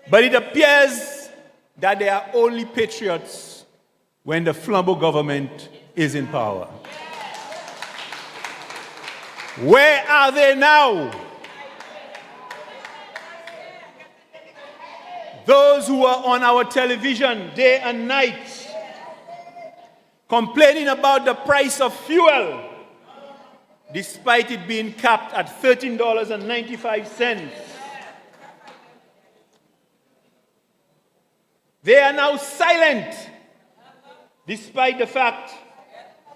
Speaker 11: But it appears that they are only patriots when the flambeau government is in power. Where are they now? Those who are on our television day and night complaining about the price of fuel, despite it being capped at $13.95. They are now silent, despite the fact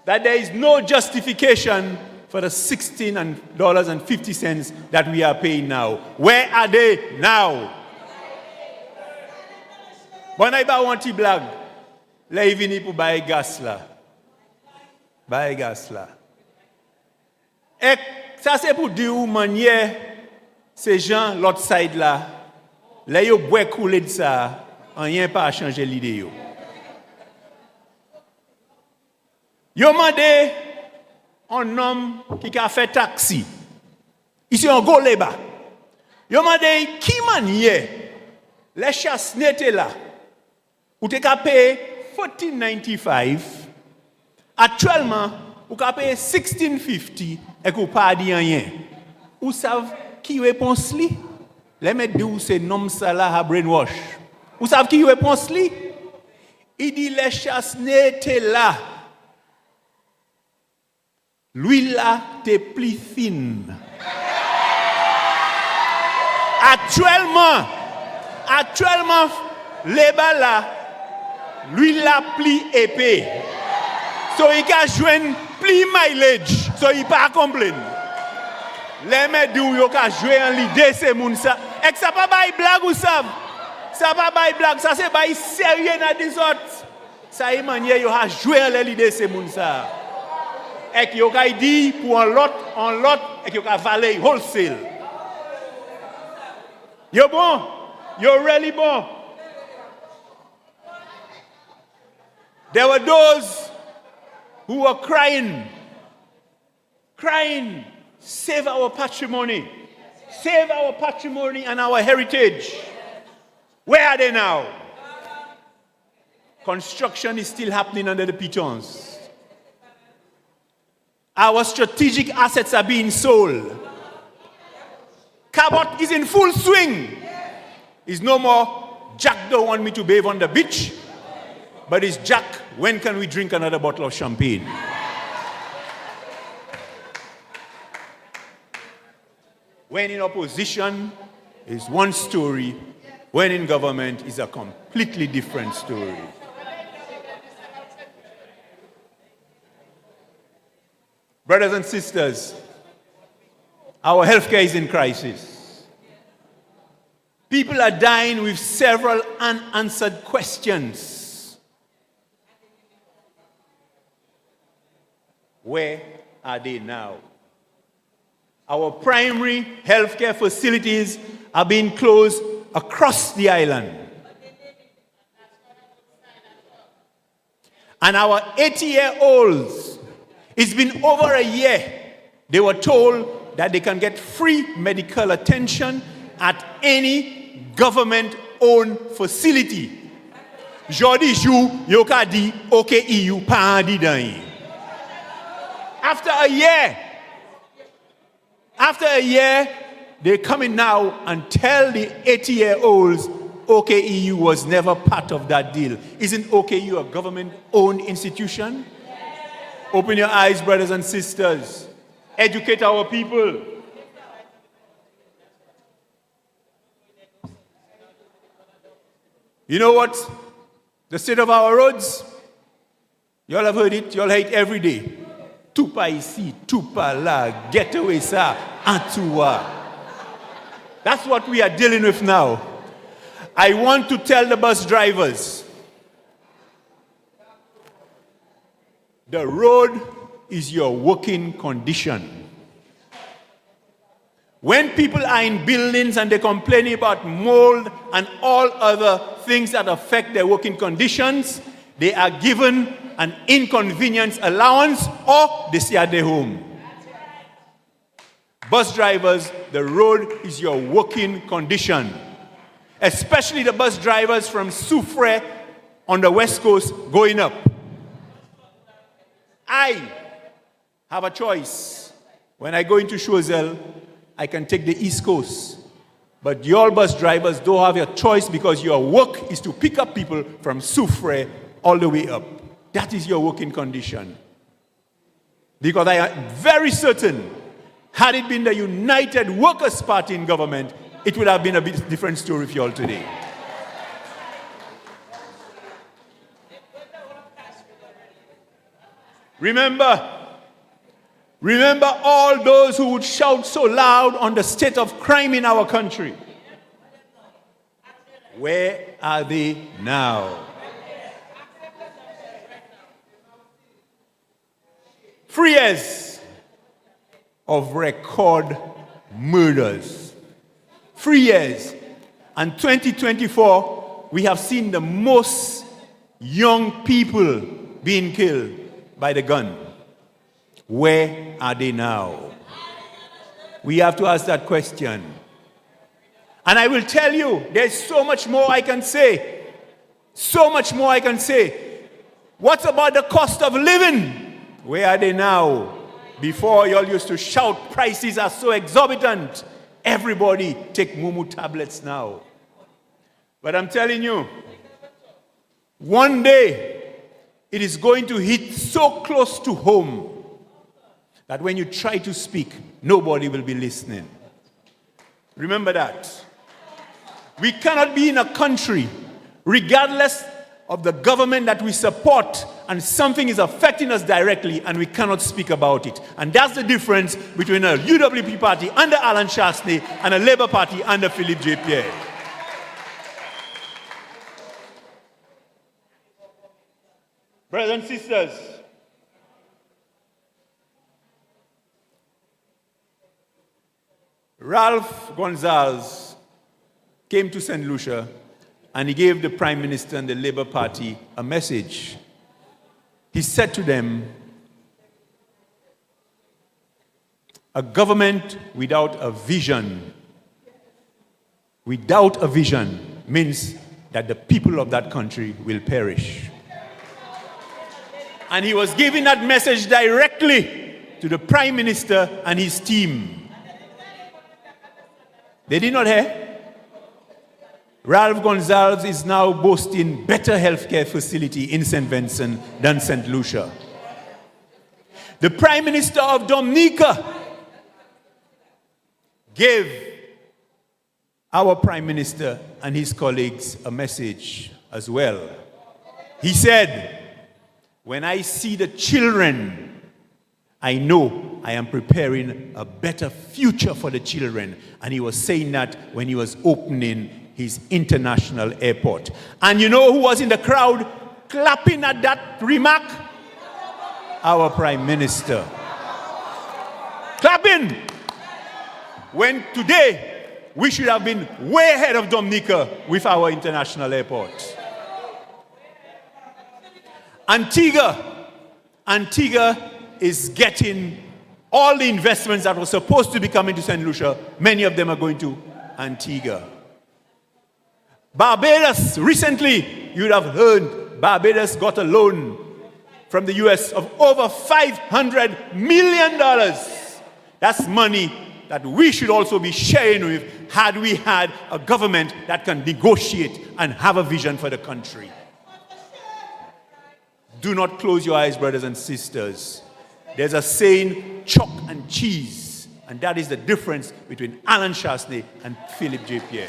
Speaker 11: that there is no justification for the $16.50 that we are paying now. Where are they now? When I buy one tea blag, la yi vini pou buy gas la. Buy gas la. Et ça c'est pour dire ou manière ces gens l'autre side là, là yo boit couler de ça, rien pas changer l'idée yo. Yo mandé un homme qui a fait taxi. Ici en Goleba. Yo mandé qui manière les chasses n'étaient là. Ou te ka paye $14.95. Actuellement, ou ka paye $16.50 et ou pas dit rien. Ou savent qui réponse li? Les mettre dit ou c'est nom ça là à brainwash. Ou savent qui réponse li? Il dit les chasses n'étaient là. L'huile là t'es plus fine. Actuellement, les bas là, l'huile là plus épais. So il a joué plus mileage. So il pas complain. Les mecs disent yo ka jouer en l'idée c'est moun ça. Et ça pas bail blague ou ça. Ça pas bail blague, ça c'est bail sérieux dans des autres. Ça y manière yo a jouer en l'idée c'est moun ça. Et yo ka dit pour un lot et yo ka valer wholesale. Yo bon, yo really bon. There were those who were crying, save our patrimony and our heritage. Where are they now? Construction is still happening under the pitons. Our strategic assets are being sold. Cabot is in full swing. It's no more, Jack don't want me to bathe on the beach, but it's Jack, when can we drink another bottle of champagne? When in opposition is one story, when in government is a completely different story. Brothers and sisters, our healthcare is in crisis. People are dying with several unanswered questions. Where are they now? Our primary healthcare facilities are being closed across the island. And our 80-year-olds, it's been over a year, they were told that they can get free medical attention at any government-owned facility. Jodi jou, yo ka di, OK EU, pa di dan. After a year, they're coming now and tell the 80-year-olds OKEU was never part of that deal. Isn't OKEU a government-owned institution? Open your eyes, brothers and sisters.
Speaker 13: educate our people. You know what? The state of our roads, you all have heard it, you all hear it every day. Tupa ici, tupa là, getaway ça, Antua. That's what we are dealing with now. I want to tell the bus drivers, the road is your working condition. When people are in buildings and they're complaining about mold and all other things that affect their working conditions, they are given an inconvenience allowance or they stay at their home. Bus drivers, the road is your working condition. Especially the bus drivers from Soufrière on the west coast going up. I have a choice. When I go into Choiseul, I can take the East Coast. But your bus drivers don't have your choice because your work is to pick up people from Soufrière all the way up. That is your working condition. Because I am very certain, had it been the United Workers' Party in government, it would have been a bit different story for you all today. Remember all those who would shout so loud on the state of crime in our country. Where are they now? 3 years of record murders. 3 years. And 2024, we have seen the most young people being killed by the gun. Where are they now? We have to ask that question. And I will tell you, there's so much more I can say. So much more I can say. What about the cost of living? Where are they now? Before, you all used to shout, prices are so exorbitant. Everybody take Mumu tablets now. But I'm telling you, one day, it is going to hit so close to home that when you try to speak, nobody will be listening. Remember that. We cannot be in a country, regardless of the government that we support, and something is affecting us directly, and we cannot speak about it. And that's the difference between a UWP party under Alan Chastanet and a Labour party under Philippe J. Pierre. Brothers and sisters, Ralph Gonsalves came to St. Lucia and he gave the Prime Minister and the Labour Party a message. He said to them, a government without a vision means that the people of that country will perish. And he was giving that message directly to the Prime Minister and his team. They did not hear. Ralph Gonsalves is now boasting better healthcare facility in St. Vincent than St. Lucia. The Prime Minister of Dominica gave our Prime Minister and his colleagues a message as well. He said, when I see the children, I know I am preparing a better future for the children. And he was saying that when he was opening his international airport. And you know who was in the crowd clapping at that remark? Our Prime Minister. Clapping! When today, we should have been way ahead of Dominica with our international airport. Antigua is getting all the investments that were supposed to be coming to St. Lucia. Many of them are going to Antigua. Barbados, recently, you would have heard Barbados got a loan from the US of over $500 million. That's money that we should also be sharing with had we had a government that can negotiate and have a vision for the country. Do not close your eyes, brothers and sisters. There's a saying, chalk and cheese. And that is the difference between Alan Chasney and Philip J. Pierre.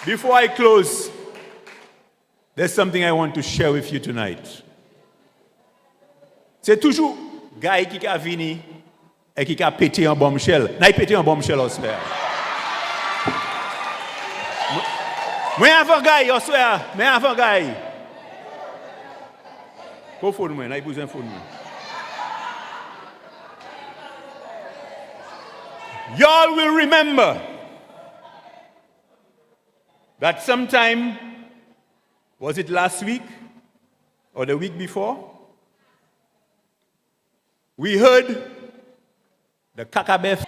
Speaker 13: Before I close, there's something I want to share with you tonight. C'est toujours gars qui a vini et qui a pété un bombshell. N'a pété un bombshell au soir. Moi avant gars au soir, mais avant gars. Ko phone moi, n'a besoin phone moi. Y'all will remember that sometime, was it last week or the week before? We heard the Kakabef.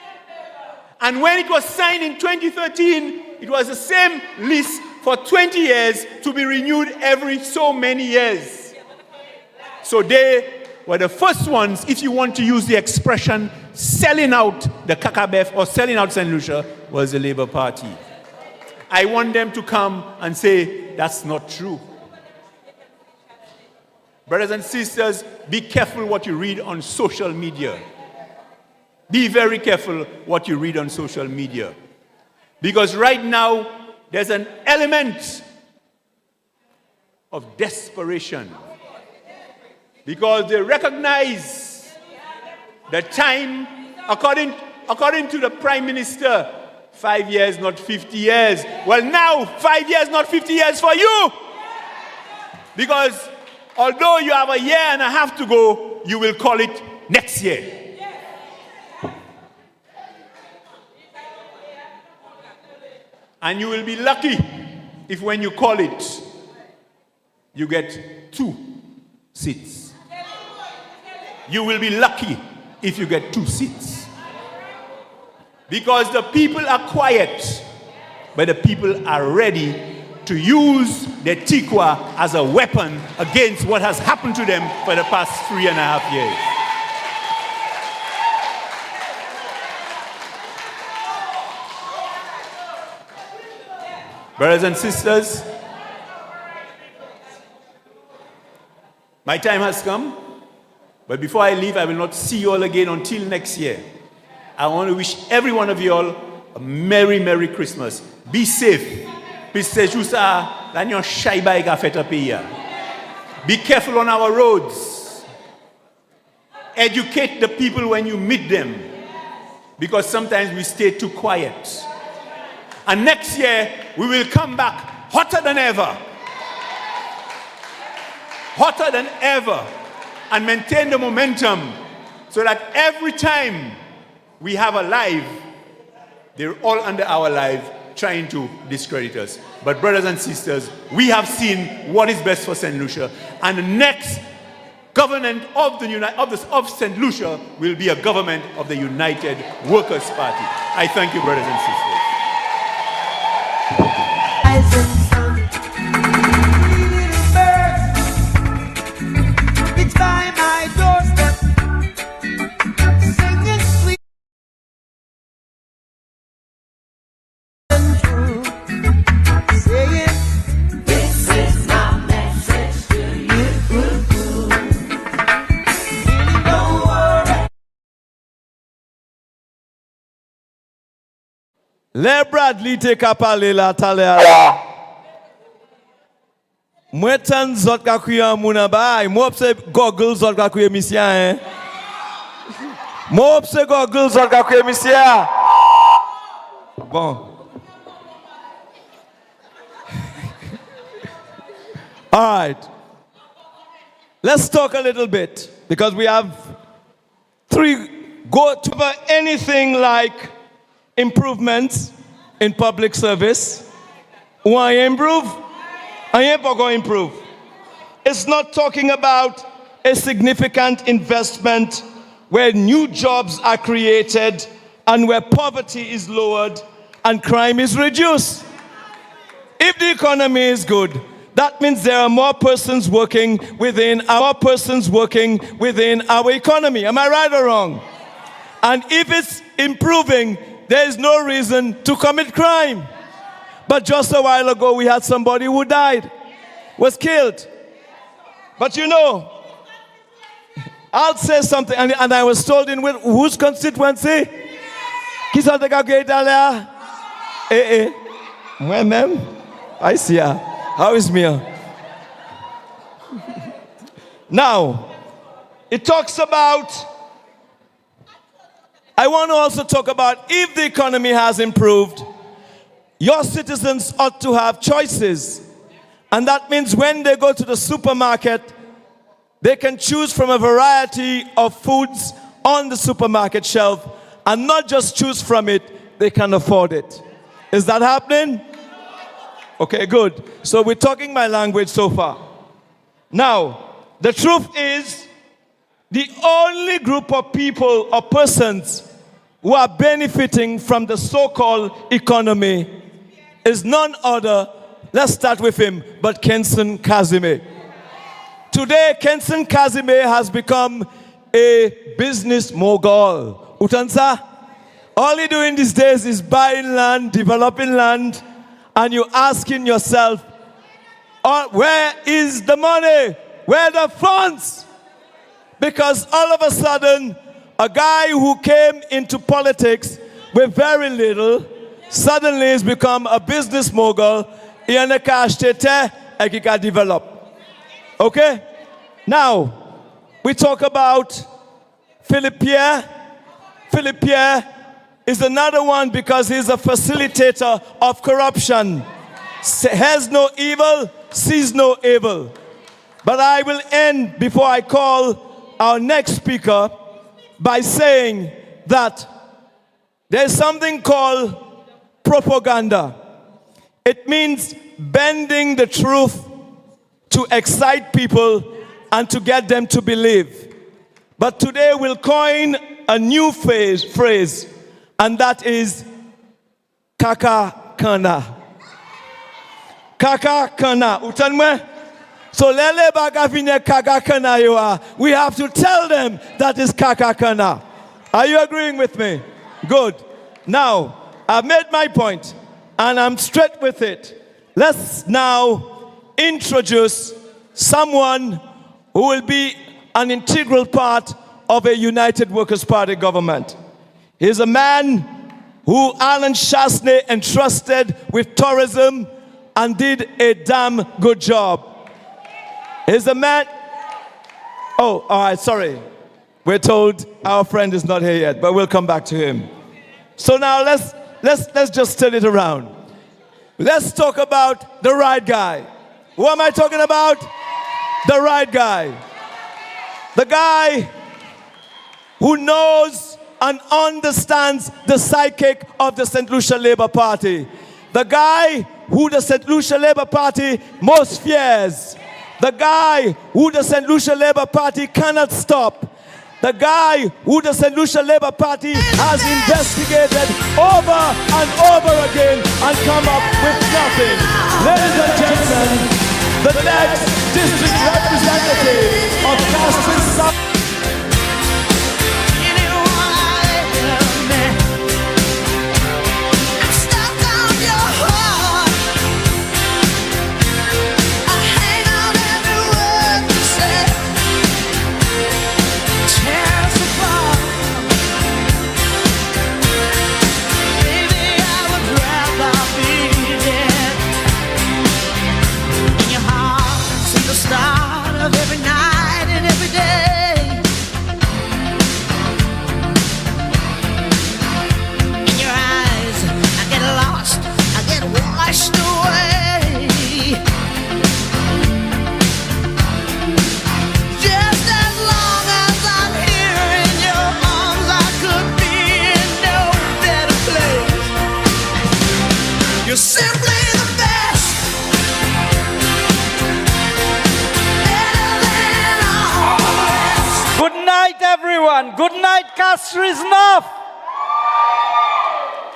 Speaker 13: And when it was signed in 2013, it was the same list for 20 years to be renewed every so many years. So they were the first ones, if you want to use the expression, selling out the Kakabef or selling out St. Lucia, was the Labour Party. I want them to come and say, that's not true. Brothers and sisters, be careful what you read on social media. Be very careful what you read on social media. Because right now, there's an element of desperation. Because they recognize the time, according to the Prime Minister, 5 years, not 50 years. Well, now, 5 years, not 50 years for you. Because although you have a year and a half to go, you will call it next year. And you will be lucky if when you call it, you get 2 seats. You will be lucky if you get 2 seats. Because the people are quiet, but the people are ready to use their tikwa as a weapon against what has happened to them for the past 3.5 years. Brothers and sisters, my time has come, but before I leave, I will not see you all again until next year. I want to wish every one of you all a Merry, Merry Christmas. Be safe. Be careful on our roads. Educate the people when you meet them, because sometimes we stay too quiet. And next year, we will come back hotter than ever. Hotter than ever. And maintain the momentum so that every time we have a live, they're all under our live trying to discredit us. But brothers and sisters, we have seen what is best for St. Lucia. And the next government of St. Lucia will be a government of the United Workers' Party. I thank you, brothers and sisters.
Speaker 9: It's by my doorstep, singing sweet and true, saying, this is my message to you. Really don't worry.
Speaker 11: Le Bradley te kapale la tale ala. Moi tan zot ka kriye moun an bay, moi pse goggle zot ka kriye misya hein. Moi pse goggle zot ka kriye misya. Bon. All right. Let's talk a little bit because we have 3 go to anything like improvements in public service. Why improve? I ain't going to improve. It's not talking about a significant investment where new jobs are created and where poverty is lowered and crime is reduced. If the economy is good, that means there are more persons working within our economy. Am I right or wrong? And if it's improving, there is no reason to commit crime. But just a while ago, we had somebody who died, was killed. But you know, I'll say something, and I was told in whose constituency? Qui sont les gars qui est allé? Moi-même. I see ya. How is Mia? Now, it talks about, I want to also talk about if the economy has improved, your citizens ought to have choices. And that means when they go to the supermarket, they can choose from a variety of foods on the supermarket shelf and not just choose from it, they can afford it. Is that happening? Okay, good. So we're talking my language so far. Now, the truth is, the only group of people or persons who are benefiting from the so-called economy is none other, let's start with him, but Kenson Kazime. Today, Kenson Kazime has become a business mogul. Utansa? All he doing these days is buying land, developing land, and you're asking yourself, where is the money? Where are the funds? Because all of a sudden, a guy who came into politics with very little suddenly has become a business mogul. He can develop. Okay? Now, we talk about Philip Pierre. Philip Pierre is another one because he's a facilitator of corruption. Has no evil, sees no evil. But I will end before I call our next speaker by saying that there's something called propaganda. It means bending the truth to excite people and to get them to believe. But today we'll coin a new phrase, and that is kaka kana. Kaka kana. Utanwe? So lele bagavine kaka kana you are. We have to tell them that is kaka kana. Are you agreeing with me? Good. Now, I've made my point, and I'm straight with it. Let's now introduce someone who will be an integral part of a United Workers' Party government. He's a man who Alan Shasney entrusted with tourism and did a damn good job. He's a man... Oh, all right, sorry. We're told our friend is not here yet, but we'll come back to him. So now let's just turn it around. Let's talk about the right guy. Who am I talking about? The right guy. The guy who knows and understands the psychic of the St. Lucia Labour Party. The guy who the St. Lucia Labour Party most fears. The guy who the St. Lucia Labour Party cannot stop. The guy who the St. Lucia Labour Party has investigated over and over again and come up with nothing. Ladies and gentlemen, the next district representative of Castries South.
Speaker 14: Everyone, good night, Castries North.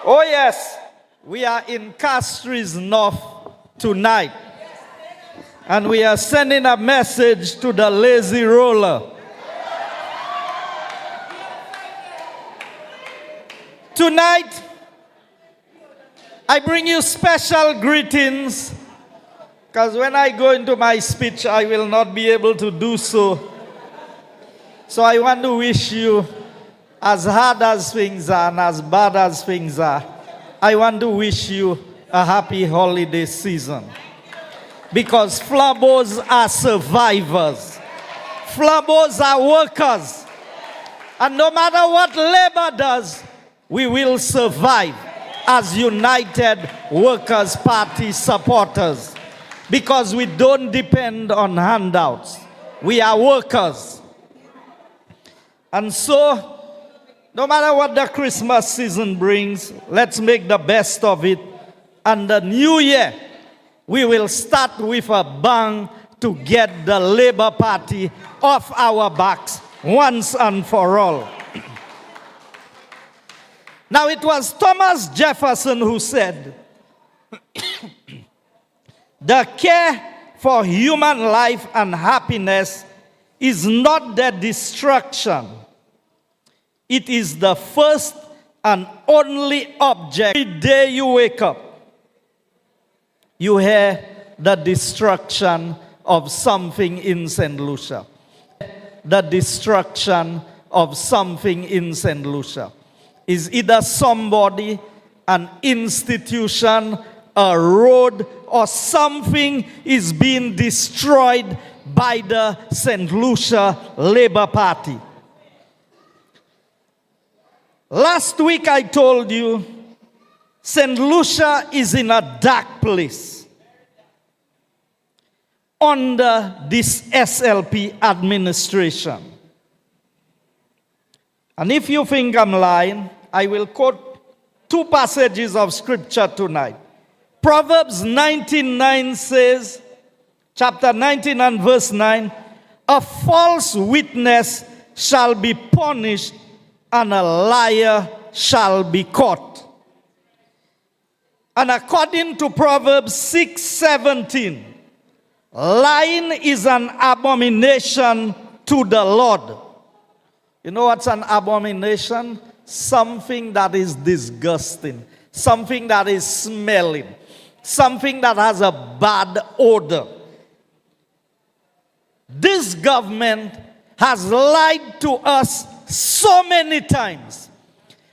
Speaker 14: Oh yes, we are in Castries North tonight, and we are sending a message to the lazy roller. Tonight, I bring you special greetings Because when I go into my speech, I will not be able to do so. So I want to wish you, as hard as things are and as bad as things are, I want to wish you a happy holiday season. Because Flabos are survivors. Flabos are workers. And no matter what labor does, we will survive as United Workers' Party supporters. Because we don't depend on handouts. We are workers. And so, no matter what the Christmas season brings, let's make the best of it. And the new year, we will start with a bang to get the Labour Party off our backs once and for all. Now, it was Thomas Jefferson who said, the care for human life and happiness is not their destruction. It is the first and only object. Every day you wake up, you hear the destruction of something in St. Lucia. The destruction of something in St. Lucia is either somebody, an institution, a road, or something is being destroyed by the St. Lucia Labour Party. Last week I told you St. Lucia is in a dark place under this SLP administration. And if you think I'm lying, I will quote two passages of scripture tonight. Proverbs 19:9 says, chapter 19 and verse 9, a false witness shall be punished and a liar shall be caught. And according to Proverbs 6:17, lying is an abomination to the Lord. You know what's an abomination? Something that is disgusting, something that is smelling, something that has a bad odor. This government has lied to us so many times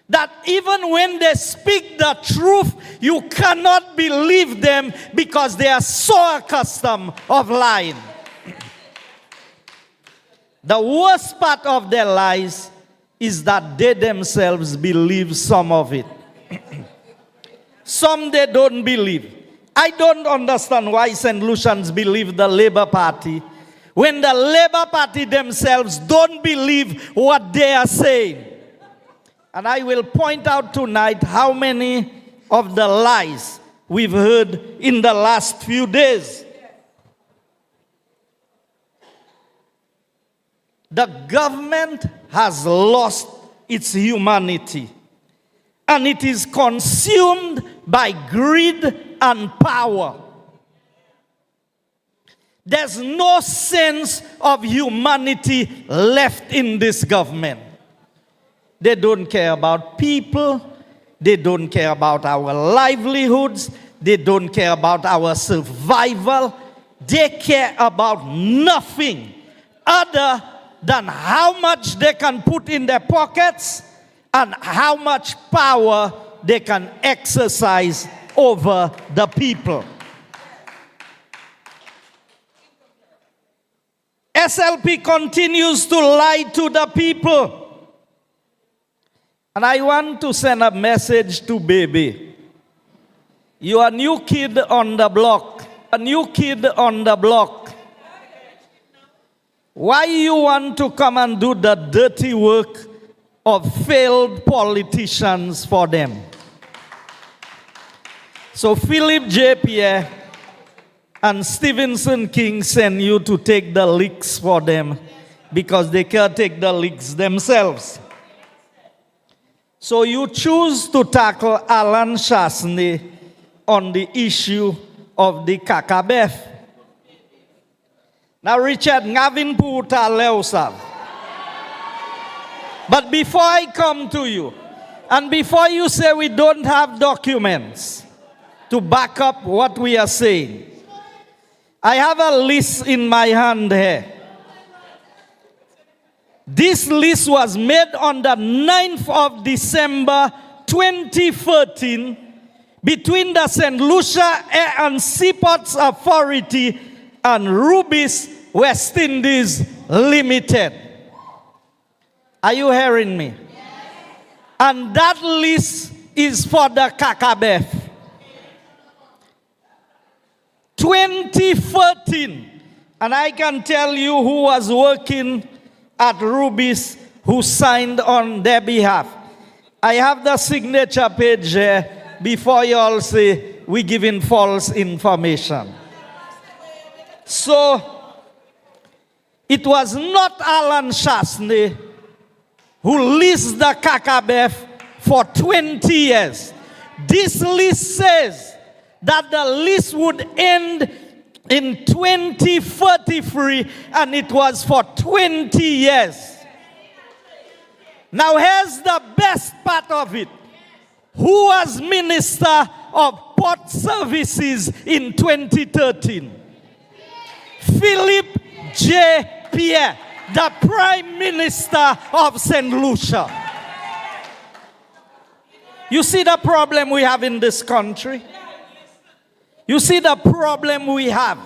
Speaker 14: that even when they speak the truth, you cannot believe them because they are so accustomed of lying. The worst part of their lies is that they themselves believe some of it. Some they don't believe. I don't understand why St. Lucians believe the Labour Party when the Labour Party themselves don't believe what they are saying. And I will point out tonight how many of the lies we've heard in the last few days. The government has lost its humanity, and it is consumed by greed and power. There's no sense of humanity left in this government. They don't care about people. They don't care about our livelihoods. They don't care about our survival. They care about nothing other than how much they can put in their pockets and how much power they can exercise over the people. SLP continues to lie to the people. And I want to send a message to Baby. You are a new kid on the block. A new kid on the block. Why you want to come and do the dirty work of failed politicians for them? So Philip J. Pierre and Stevenson King send you to take the licks for them because they can't take the licks themselves. So you choose to tackle Alan Chasney on the issue of the Kakabeth. Now, Richard, ngavin puta leusal. But before I come to you, and before you say we don't have documents to back up what we are saying, I have a list in my hand here. This list was made on the 9th of December 2013 between the St. Lucia Air and Seaports Authority and Rubis West Indies Limited. Are you hearing me? And that list is for the Kakabeth. 2013, and I can tell you who was working at Rubis who signed on their behalf. I have the signature page here before you all say we giving false information. So, it was not Alan Chasney who leased the Kakabeth for 20 years. This list says that the list would end in 2033, and it was for 20 years. Now here's the best part of it. Who was Minister of Port Services in 2013? Philip J. Pierre, the Prime Minister of St. Lucia. You see the problem we have in this country? You see the problem we have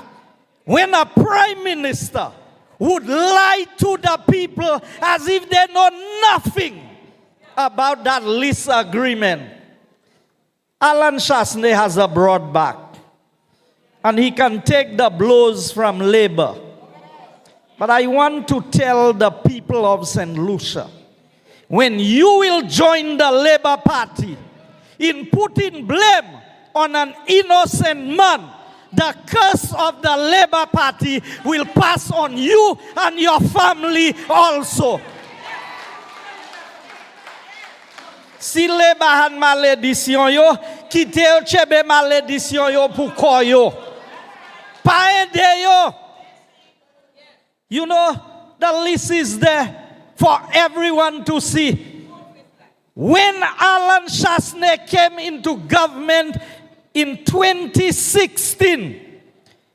Speaker 14: when a prime minister would lie to the people as if they know nothing about that lease agreement. Alan Chasney has a broad back, and he can take the blows from labor. But I want to tell the people of St. Lucia, when you will join the Labour Party in putting blame on an innocent man, the curse of the Labour Party will pass on you and your family also. Si Labour han malédiction yo, kite yo chebe malédiction yo pou ko yo. Pa ede yo. You know, the list is there for everyone to see. When Alan Chasney came into government in 2016,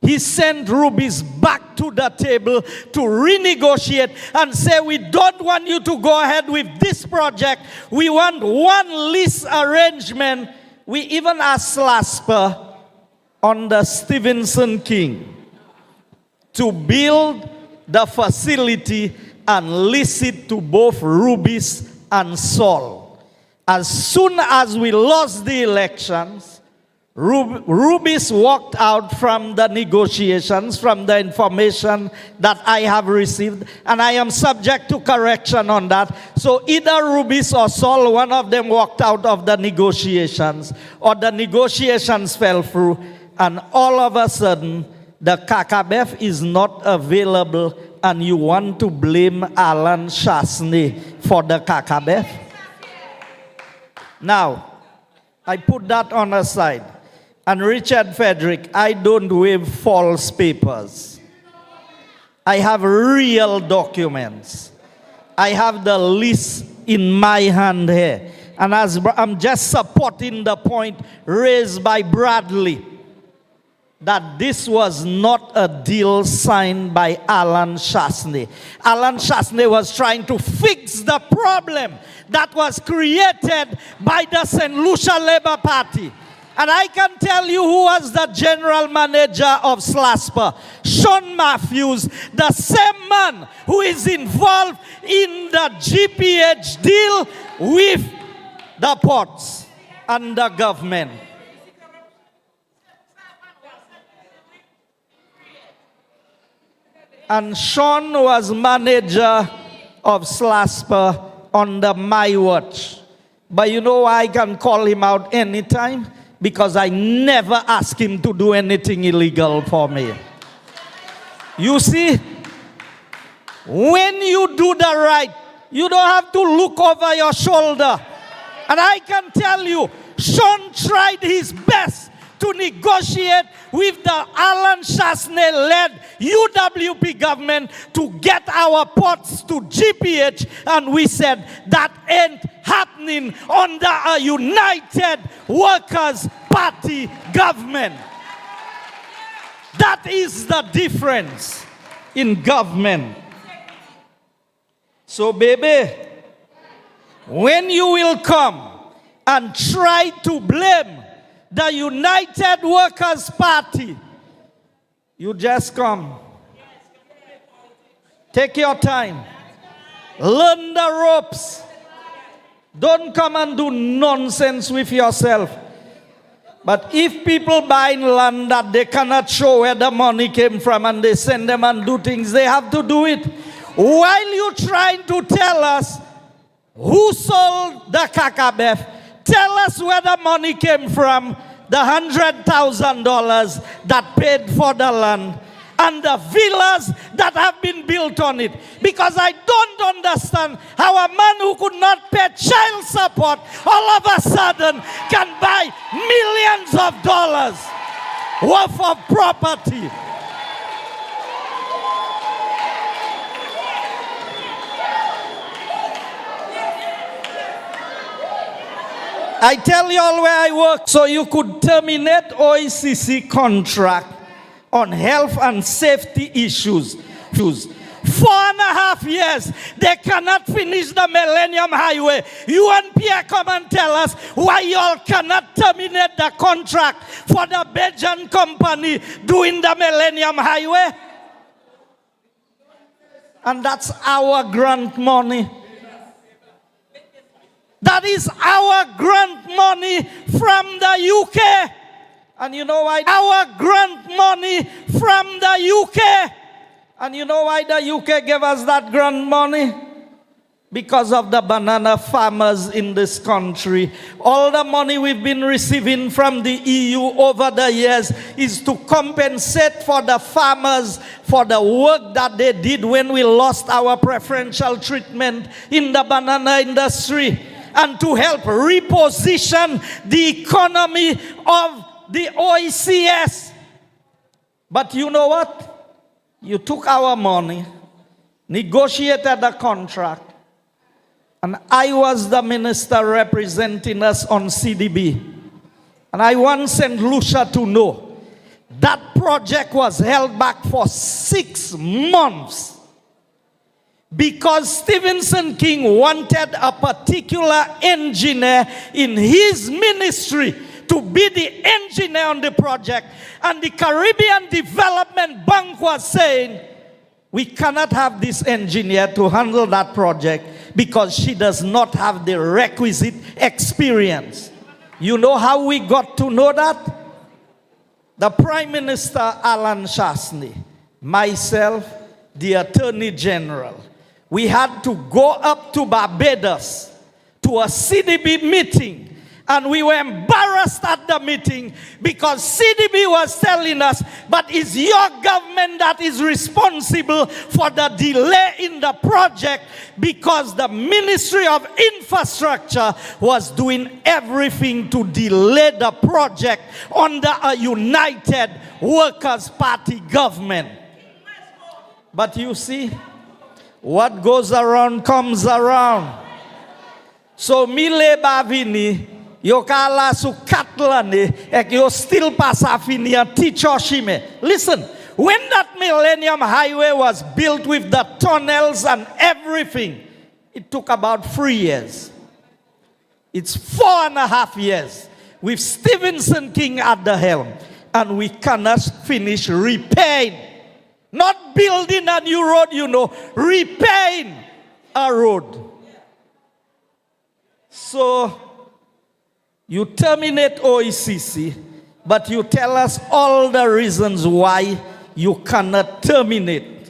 Speaker 14: he sent Rubis back to the table to renegotiate and say, we don't want you to go ahead with this project. We want one lease arrangement. We even asked Slasper on the Stevenson King to build the facility and lease it to both Rubis and Sol. As soon as we lost the elections, Rubis walked out from the negotiations, from the information that I have received, and I am subject to correction on that. So either Rubis or Sol, one of them walked out of the negotiations, or the negotiations fell through, and all of a sudden, the Kakabeth is not available, and you want to blame Alan Chasney for the Kakabeth? Now, I put that on a side. And Richard Frederick, I don't wave false papers. I have real documents. I have the list in my hand here. And as I'm just supporting the point raised by Bradley, that this was not a deal signed by Alan Chasney. Alan Chasney was trying to fix the problem that was created by the St. Lucia Labour Party. And I can tell you who was the general manager of Slasper. Sean Matthews, the same man who is involved in the GPH deal with the ports and the government. And Sean was manager of Slasper under my watch. But you know why I can call him out anytime? Because I never ask him to do anything illegal for me. You see, when you do the right, you don't have to look over your shoulder. And I can tell you, Sean tried his best to negotiate with the Alan Chasney-led UWP government to get our ports to GPH, and we said that ain't happening under a United Workers' Party government. That is the difference in government. So, baby, when you will come and try to blame the United Workers' Party, you just come. Take your time. Learn the ropes. Don't come and do nonsense with yourself. But if people buy land that they cannot show where the money came from and they send them and do things, they have to do it. While you're trying to tell us who sold the kakabef, tell us where the money came from, the $100,000 that paid for the land and the villas that have been built on it. Because I don't understand how a man who could not pay child support all of a sudden can buy millions of dollars worth of property. I tell you all where I work, so you could terminate OECC contract on health and safety issues. 4.5 years, they cannot finish the Millennium Highway. You and Pierre come and tell us why y'all cannot terminate the contract for the Belgian company doing the Millennium Highway. And that's our grant money. That is our grant money from the UK. And you know why? Our grant money from the UK. And you know why the UK gave us that grant money? Because of the banana farmers in this country. All the money we've been receiving from the EU over the years is to compensate for the farmers for the work that they did when we lost our preferential treatment in the banana industry, and to help reposition the economy of the OECS. But you know what? You took our money, negotiated a contract, and I was the minister representing us on CDB. And I want St. Lucia to know that project was held back for 6 months. Because Stevenson King wanted a particular engineer in his ministry to be the engineer on the project. And the Caribbean Development Bank was saying, we cannot have this engineer to handle that project because she does not have the requisite experience. You know how we got to know that? The Prime Minister, Alan Shastney, myself, the Attorney General, we had to go up to Barbados to a CDB meeting, and we were embarrassed at the meeting because CDB was telling us, but it's your government that is responsible for the delay in the project because the Ministry of Infrastructure was doing everything to delay the project under a United Workers' Party government. But you see, what goes around comes around. So mile bavini yo kala su katlane ek yo still pasafini teacher shime. Listen, when that Millennium Highway was built with the tunnels and everything, it took about 3 years. It's 4.5 years with Stevenson King at the helm, and we cannot finish repaying. Not building a new road, you know, repaying a road. So, you terminate OECC, but you tell us all the reasons why you cannot terminate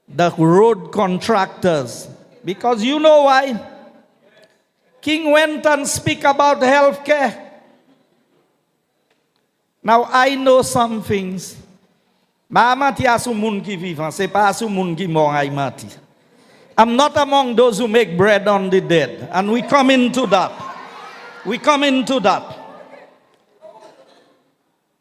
Speaker 14: the road contractors. Because you know why? King went and speak about health care. Now, I know some things. I'm not among those who make bread on the dead. And we come into that. We come into that.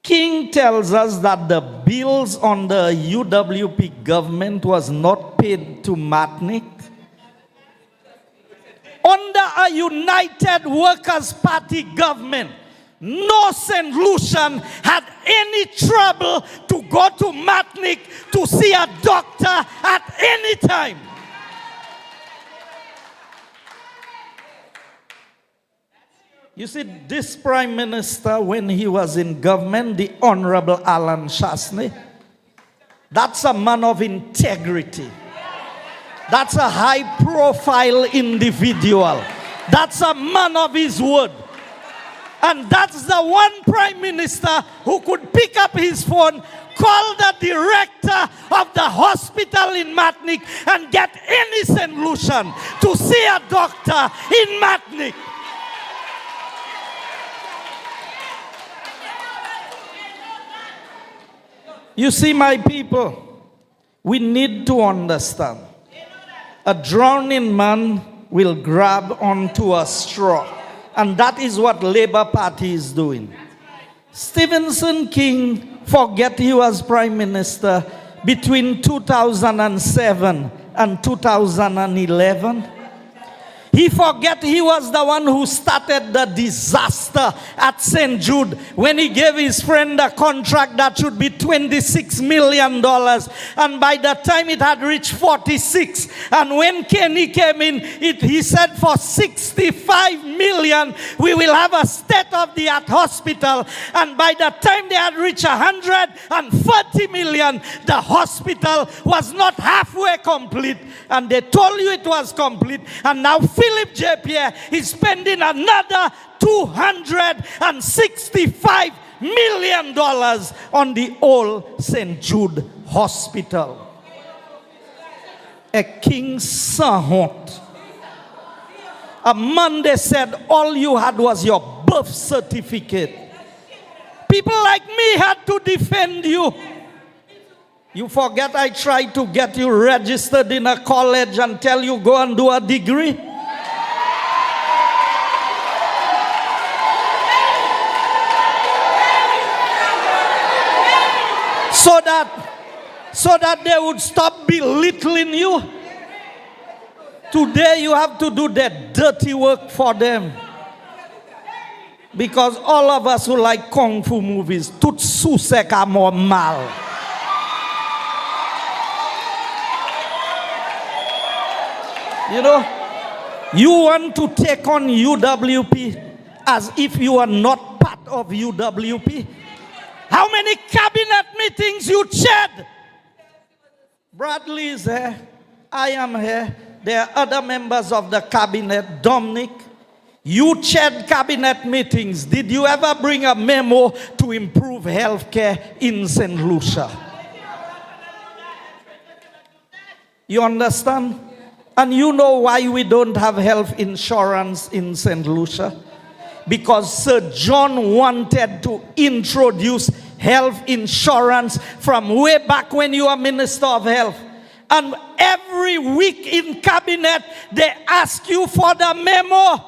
Speaker 14: King tells us that the bills on the UWP government was not paid to Matnik. Under a United Workers' Party government, no St. Lucian had any trouble to go to Matnik to see a doctor at any time. You see, this Prime Minister, when he was in government, the Honorable Alan Chasney, that's a man of integrity. That's a high-profile individual. That's a man of his word. And that's the one Prime Minister who could pick up his phone, call the director of the hospital in Matnik, and get any St. Lucian to see a doctor in Matnik. You see, my people, we need to understand. A drowning man will grab onto a straw. And that is what Labour Party is doing. Stephenson King forget he was Prime Minister between 2007 and 2011. He forget he was the one who started the disaster at St. Jude when he gave his friend a contract that should be $26 million. And by the time it had reached 46, and when Kenny came in, he said for 65 million, we will have a state-of-the-art hospital. And by the time they had reached 140 million, the hospital was not halfway complete. And they told you it was complete. And now Philip J. Pierre is spending another $265 million on the old St. Jude Hospital. A king's son. A man, they said all you had was your birth certificate. People like me had to defend you. You forget I tried to get you registered in a college and tell you go and do a degree? So that they would stop belittling you. Today you have to do that dirty work for them. Because all of us who like kung fu movies, tout susek a more mal. You know, you want to take on UWP as if you are not part of UWP. How many cabinet meetings you chaired? Bradley is here. I am here. There are other members of the cabinet. Dominic, you chaired cabinet meetings. Did you ever bring a memo to improve healthcare in St. Lucia? You understand? And you know why we don't have health insurance in St. Lucia? Because Sir John wanted to introduce health insurance from way back when you were Minister of Health. And every week in cabinet, they ask you for the memo.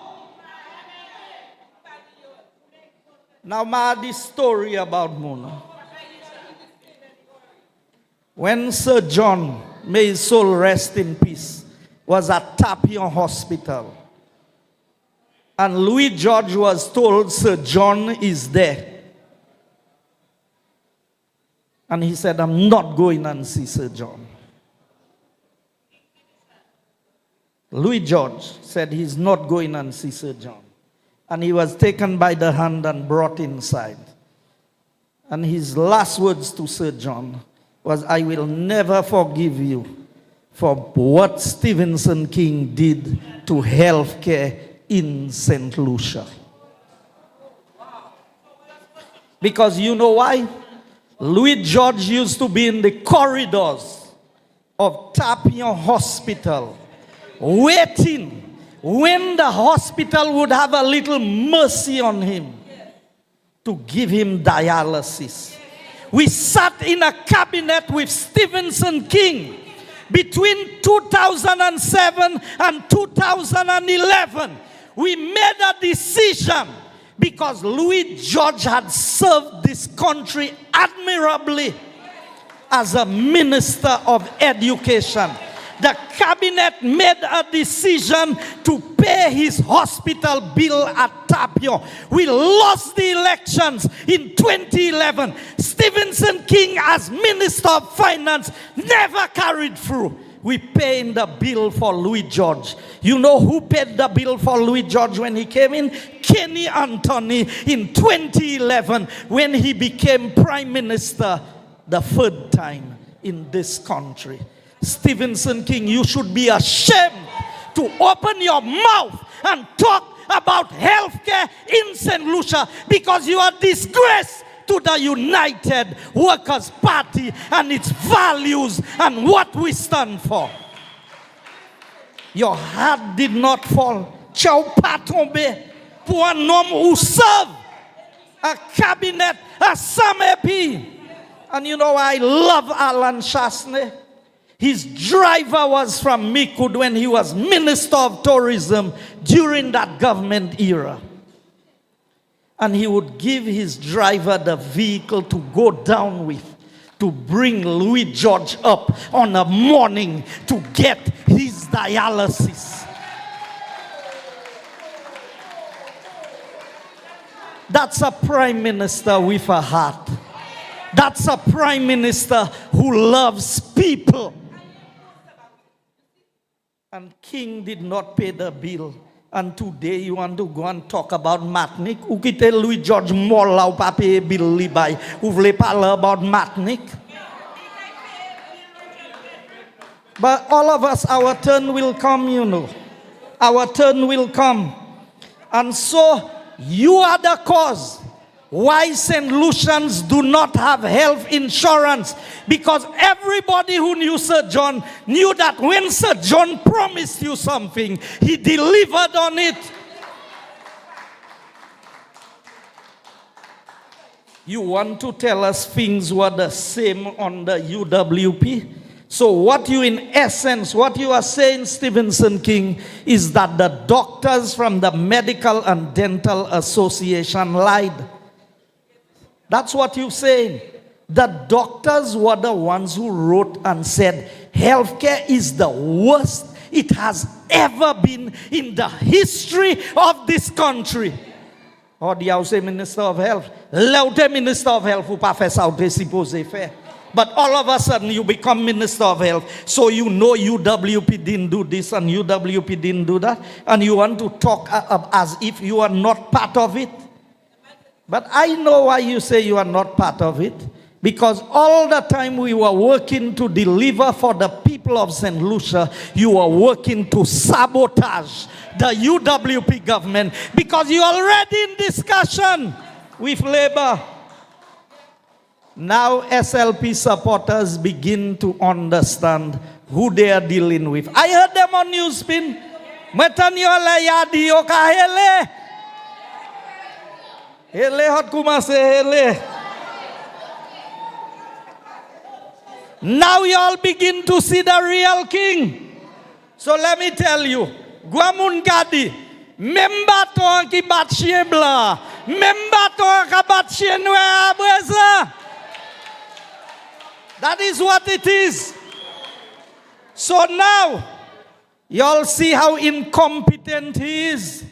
Speaker 14: Now, the story about Mona. When Sir John, may his soul rest in peace, was at Tapion Hospital, and Louis George was told Sir John is there. And he said, I'm not going and see Sir John. Louis George said he's not going and see Sir John. And he was taken by the hand and brought inside. And his last words to Sir John was, I will never forgive you for what Stephenson King did to healthcare in St. Lucia. Because you know why? Louis George used to be in the corridors of Tapion Hospital, waiting when the hospital would have a little mercy on him to give him dialysis. We sat in a cabinet with Stephenson King between 2007 and 2011. We made a decision because Louis George had served this country admirably as a minister of education. The cabinet made a decision to pay his hospital bill at Tapio. We lost the elections in 2011. Stephenson King, as Minister of Finance, never carried through. We paid the bill for Louis George. You know who paid the bill for Louis George when he came in? Kenny Anthony in 2011 when he became Prime Minister the third time in this country. Stephenson King, you should be ashamed to open your mouth and talk about healthcare in St. Lucia because you are disgraced to the United Workers' Party and its values and what we stand for. Your heart did not fall. Ciao pas tombé pour un homme who served a cabinet, a SAMEP. And you know, I love Alan Chasney. His driver was from Mikud when he was Minister of Tourism during that government era. And he would give his driver the vehicle to go down with to bring Louis George up on a morning to get his dialysis. That's a prime minister with a heart. That's a prime minister who loves people. And King did not pay the bill. And today you want to go and talk about Matnik? Ou kite Louis George Mola ou pa paye bill li bay? Ou vle parle about Matnik? But all of us, our turn will come, you know. Our turn will come. And so, you are the cause why St. Lucians do not have health insurance. Because everybody who knew Sir John knew that when Sir John promised you something, he delivered on it. You want to tell us things were the same on the UWP? So what you in essence, what you are saying, Stephenson King, is that the doctors from the Medical and Dental Association lied. That's what you're saying. The doctors were the ones who wrote and said, healthcare is the worst it has ever been in the history of this country. Or the House Minister of Health. L'autre Minister of Health, who pas fait ça, ou supposé faire. But all of a sudden you become Minister of Health. So you know UWP didn't do this and UWP didn't do that. And you want to talk as if you are not part of it. But I know why you say you are not part of it. Because all the time we were working to deliver for the people of St. Lucia, you were working to sabotage the UWP government. Because you're already in discussion with Labour. Now SLP supporters begin to understand who they are dealing with. I heard them on Newspin. Now you all begin to see the real king. So let me tell you, Guamun Gadi, memba to ki bat chien blanc, memba to ka bat chien noir abreza. That is what it is. So now, y'all see how incompetent he is.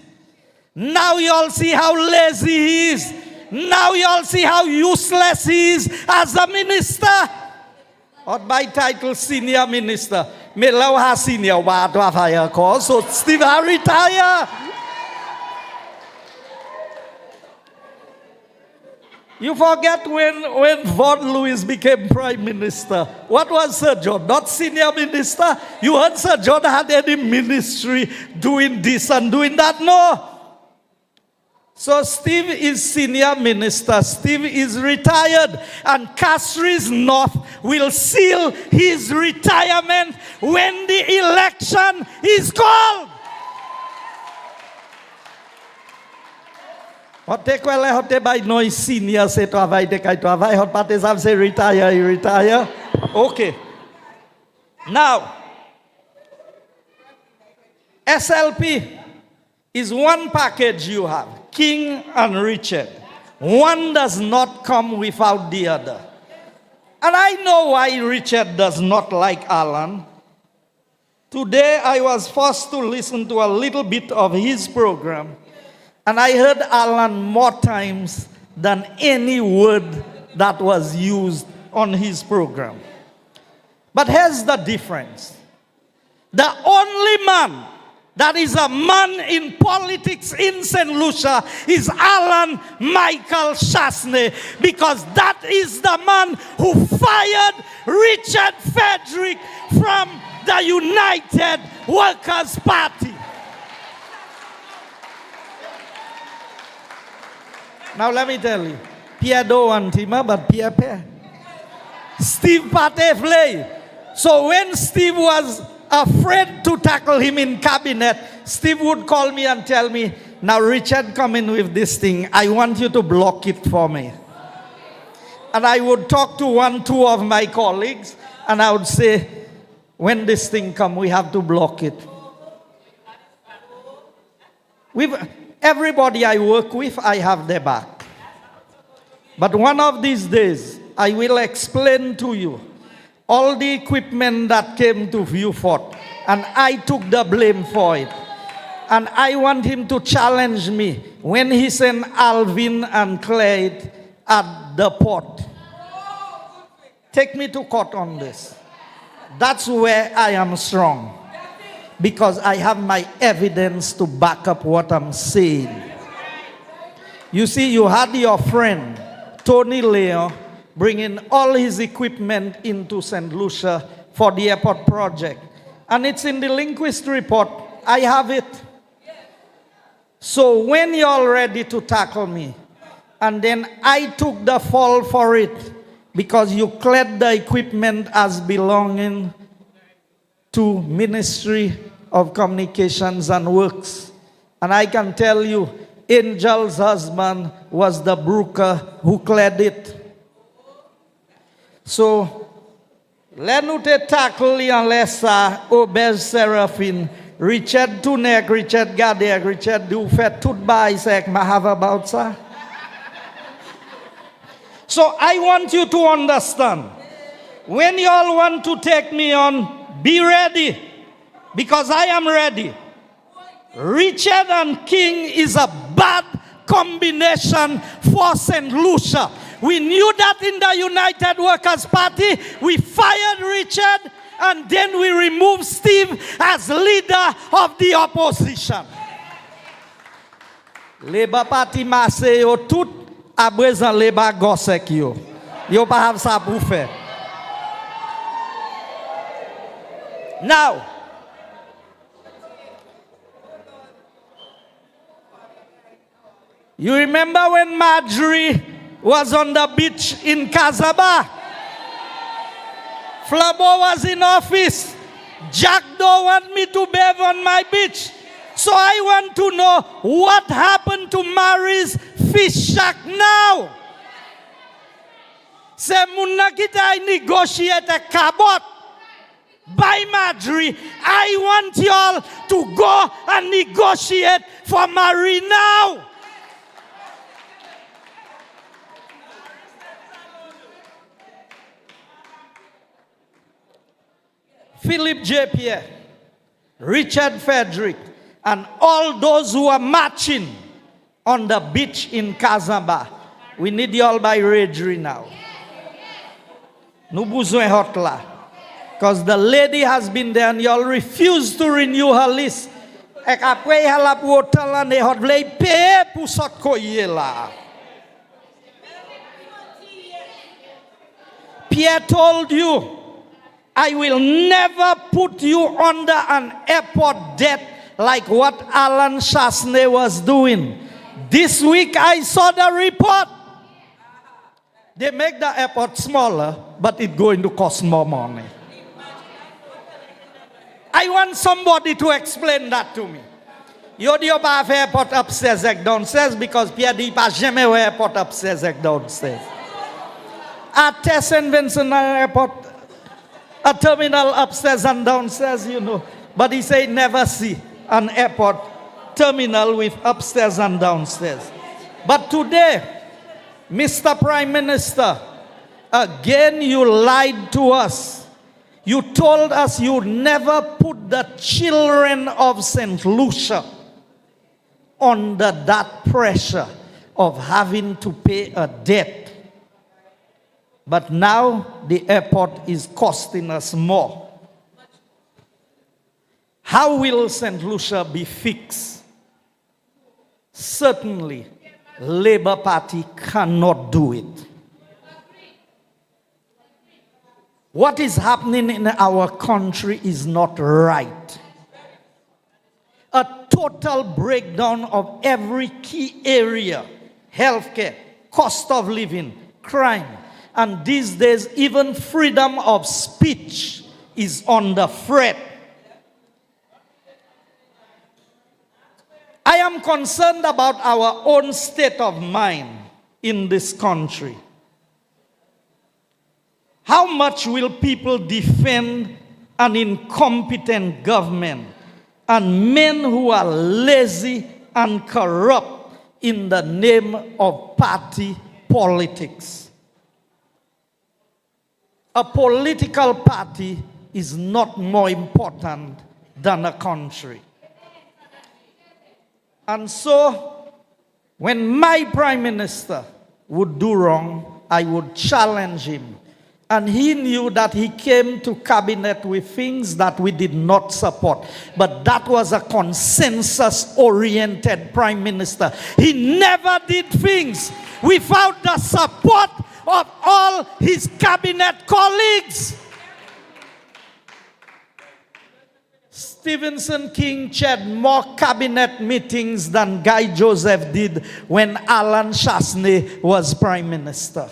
Speaker 14: Now y'all see how lazy he is. Now y'all see how useless he is as a minister. Or by title, senior minister. Me lau ha senior wa to fire call. So Steve ha retire. You forget when Vaughan Lewis became prime minister. What was Sir John? Not senior minister. You heard Sir John had any ministry doing this and doing that? No. So Steve is senior minister. Steve is retired. And Castries North will seal his retirement when the election is called. Hote kwele hote by no senior se travail de kai travail hot pate sav se retire, he retire. Okay. Now, SLP is one package you have. King and Richard. One does not come without the other. And I know why Richard does not like Alan. Today I was forced to listen to a little bit of his program, and I heard Alan more times than any word that was used on his program. But here's the difference. The only man that is a man in politics in St. Lucia is Alan Michael Chasney, because that is the man who fired Richard Frederick from the United Workers' Party. Now let me tell you, Pierre don't want him, but Pierre pay. Steve Pate play. So when Steve was afraid to tackle him in cabinet, Steve would call me and tell me, now Richard, come in with this thing. I want you to block it for me. And I would talk to two of my colleagues, and I would say, when this thing come, we have to block it. With everybody I work with, I have their back. But one of these days, I will explain to you all the equipment that came to Viewfort, and I took the blame for it. And I want him to challenge me when he sent Alvin and Clyde at the port. Take me to court on this. That's where I am strong, because I have my evidence to back up what I'm saying. You see, you had your friend, Tony Leo, bringing all his equipment into St. Lucia for the airport project. And it's in the linguist report. I have it. So when you're ready to tackle me, and then I took the fall for it, because you clad the equipment as belonging to Ministry of Communications and Works. And I can tell you, Angel's husband was the broker who clad it. So, let nous te tackle en laissa, Obej Seraphine, Richard Tunek, Richard Gadek, Richard Dufet, tout ba isek mahava about ça. So I want you to understand, when you all want to take me on, be ready, because I am ready. Richard and King is a bad combination for St. Lucia. We knew that in the United Workers' Party. We fired Richard, and then we removed Steve as leader of the opposition. Labour Party masse yo tout a besoin Labour gosek yo. Yo pa have sa pou fè. Now, you remember when Marjorie was on the beach in Casaba? Flabo was in office. Jack don't want me to bathe on my beach. So I want to know what happened to Marie's fish shack now. Se moun na kita negotiate a cabot by Marjorie. I want y'all to go and negotiate for Marie now. Philip J. Pierre, Richard Frederick, and all those who are marching on the beach in Kazamba. We need you all by Redri now. Nous besoin hot là. Because the lady has been there and you all refuse to renew her list. Ek apre hala pou hotel la ne hot vlei paye pou sot koye la. Pierre told you, I will never put you under an airport debt like what Alan Chasney was doing. This week I saw the report. They make the airport smaller, but it's going to cost more money. I want somebody to explain that to me. You do pas faire airport upstairs and downstairs because Pierre dit pas jamais ouais airport upstairs and downstairs. At St. Vincent Airport, a terminal upstairs and downstairs, you know. But he said never see an airport terminal with upstairs and downstairs. But today, Mr. Prime Minister, again you lied to us. You told us you never put the children of St. Lucia under that pressure of having to pay a debt. But now the airport is costing us more. How will St. Lucia be fixed? Certainly, Labour Party cannot do it. What is happening in our country is not right. A total breakdown of every key area: healthcare, cost of living, crime, and these days even freedom of speech is on the fret. I am concerned about our own state of mind in this country. How much will people defend an incompetent government and men who are lazy and corrupt in the name of party politics? A political party is not more important than a country. And so, when my prime minister would do wrong, I would challenge him. And he knew that he came to cabinet with things that we did not support. But that was a consensus-oriented prime minister. He never did things without the support of all his cabinet colleagues. Stevenson King chaired more cabinet meetings than Guy Joseph did when Alan Chasney was prime minister.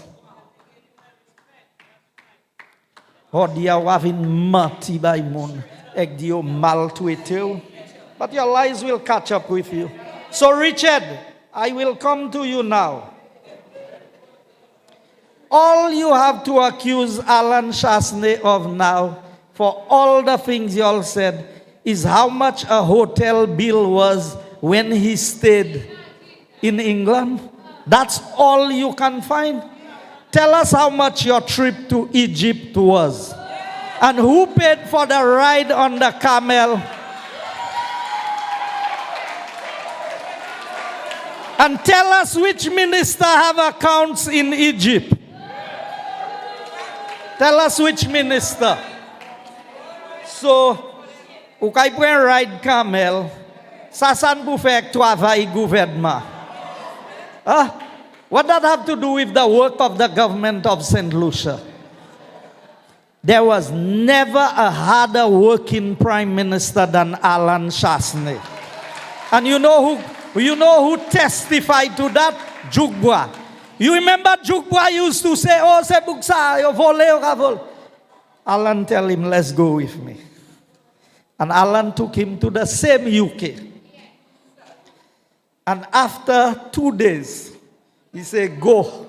Speaker 14: Oh, dia wavin mati by moon. Ek dio mal tueteu. But your lies will catch up with you. So Richard, I will come to you now. All you have to accuse Alan Chasney of now, for all the things you all said, is how much a hotel bill was when he stayed in England. That's all you can find. Tell us how much your trip to Egypt was. And who paid for the ride on the camel? And tell us which minister have accounts in Egypt. Tell us which minister. So, ukay po yung ride camel, sasan po fek travail gouvernement? What does that have to do with the work of the government of St. Lucia? There was never a harder working prime minister than Alan Chasney. And you know who testified to that? Jugwa. You remember Jugwa used to say, oh, se buksa, yo vole, yo kavol. Alan tell him, let's go with me. And Alan took him to the same UK. And after 2 days, he said, go.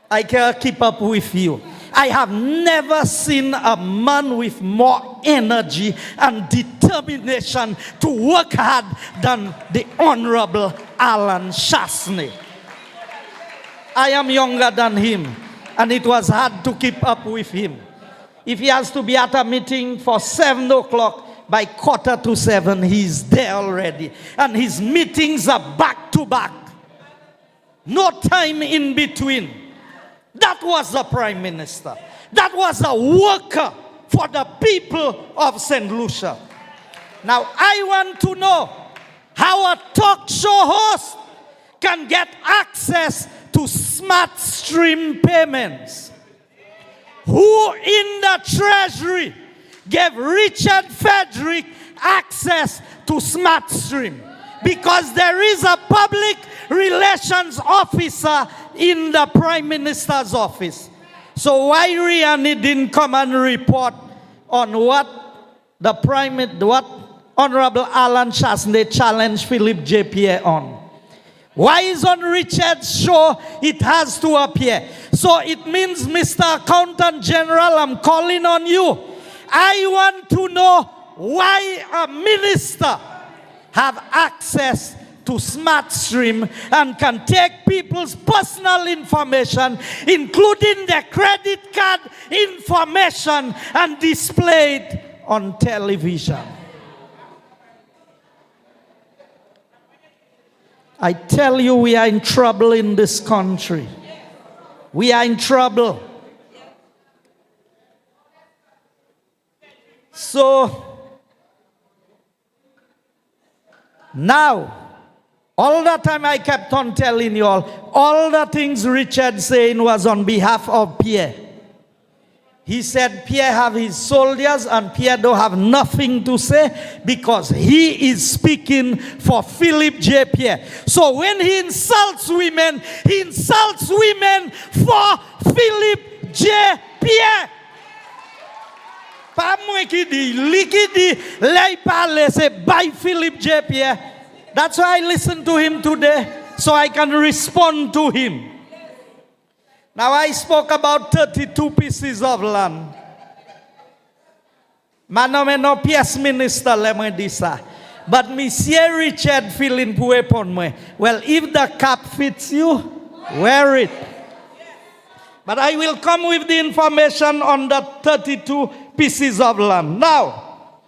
Speaker 14: I can't keep up with you. I have never seen a man with more energy and determination to work hard than the Honorable Alan Chasney. I am younger than him, and it was hard to keep up with him. If he has to be at a meeting for 7 o'clock, by 6:45, he's there already. And his meetings are back to back. No time in between. That was the prime minister. That was a worker for the people of St. Lucia. Now, I want to know how a talk show host can get access to smart stream payments. Who in the treasury gave Richard Frederick access to smart stream? Because there is a public relations officer in the prime minister's office. So why Riani didn't come and report on what Honorable Alan Chasney challenged Philip J. Pierre on? Why is on Richard's show it has to appear? So it means, Mr. Accountant General, I'm calling on you. I want to know why a minister have access to SmartStream and can take people's personal information, including their credit card information, and display it on television. I tell you, we are in trouble in this country. We are in trouble. So, now, all the time I kept on telling you all the things Richard saying was on behalf of Pierre. He said Pierre have his soldiers and Pierre don't have nothing to say because he is speaking for Philip J. Pierre. So when he insults women for Philip J. Pierre. Pas moi qui dit, lui qui dit, là il parle, c'est by Philip J. Pierre. That's why I listen to him today, so I can respond to him. Now I spoke about 32 pieces of land. Manomeno pièce minister le mwen di sa. But Monsieur Richard feeling pou epon mwen. Well, if the cap fits you, wear it. But I will come with the information on the 32 pieces of land. Now,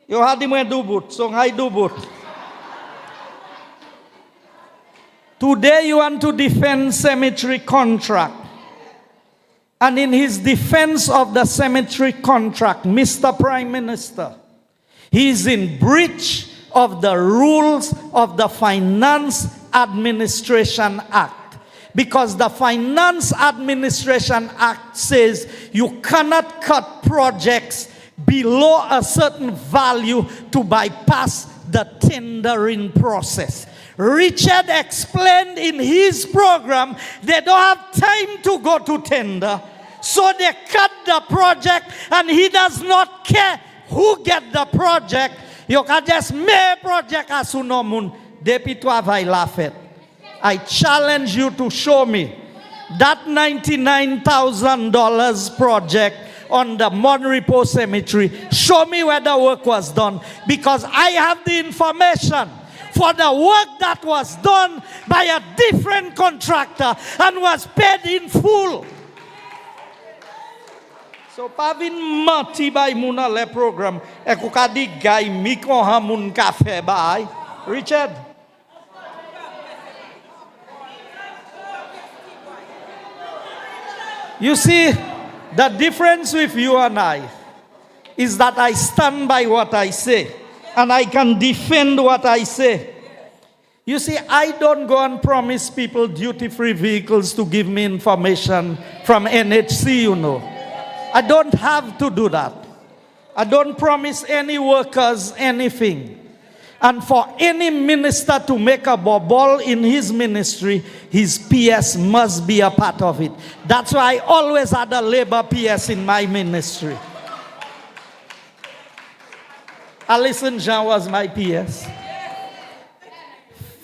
Speaker 14: you had him do boot, so I do boot. Today you want to defend cemetery contract. And in his defense of the cemetery contract, Mr. Prime Minister, he is in breach of the rules of the Finance Administration Act. Because the Finance Administration Act says you cannot cut projects below a certain value to bypass the tendering process. Richard explained in his program they don't have time to go to tender. So they cut the project and he does not care who get the project. You can just make project as unomun. Depuis toi vai la fête. I challenge you to show me that $99,000 project on the Monrepo Cemetery. Show me where the work was done, because I have the information for the work that was done by a different contractor and was paid in full. So pavin mati by muna le program ekukadi gai miko hamun cafe by Richard. You see, the difference with you and I is that I stand by what I say and I can defend what I say. You see, I don't go and promise people duty-free vehicles to give me information from NHC, you know. I don't have to do that. I don't promise any workers anything. And for any minister to make a bubble in his ministry, his PS must be a part of it. That's why I always had a labor PS in my ministry. Alison Jean was my PS.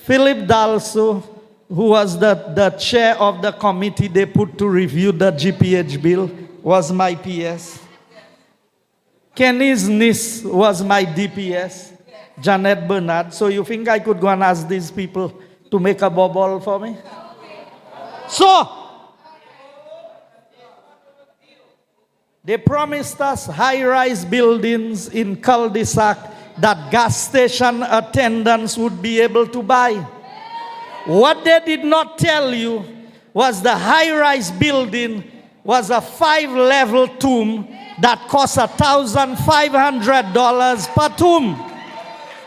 Speaker 14: Philip Dalso, who was the chair of the committee they put to review the GPH bill, was my PS. Kenny's niece was my DPS, Janet Bernard. So you think I could go and ask these people to make a bubble for me? So, they promised us high-rise buildings in cul-de-sac that gas station attendants would be able to buy. What they did not tell you was the high-rise building was a 5-level tomb that cost $1,500 per tomb.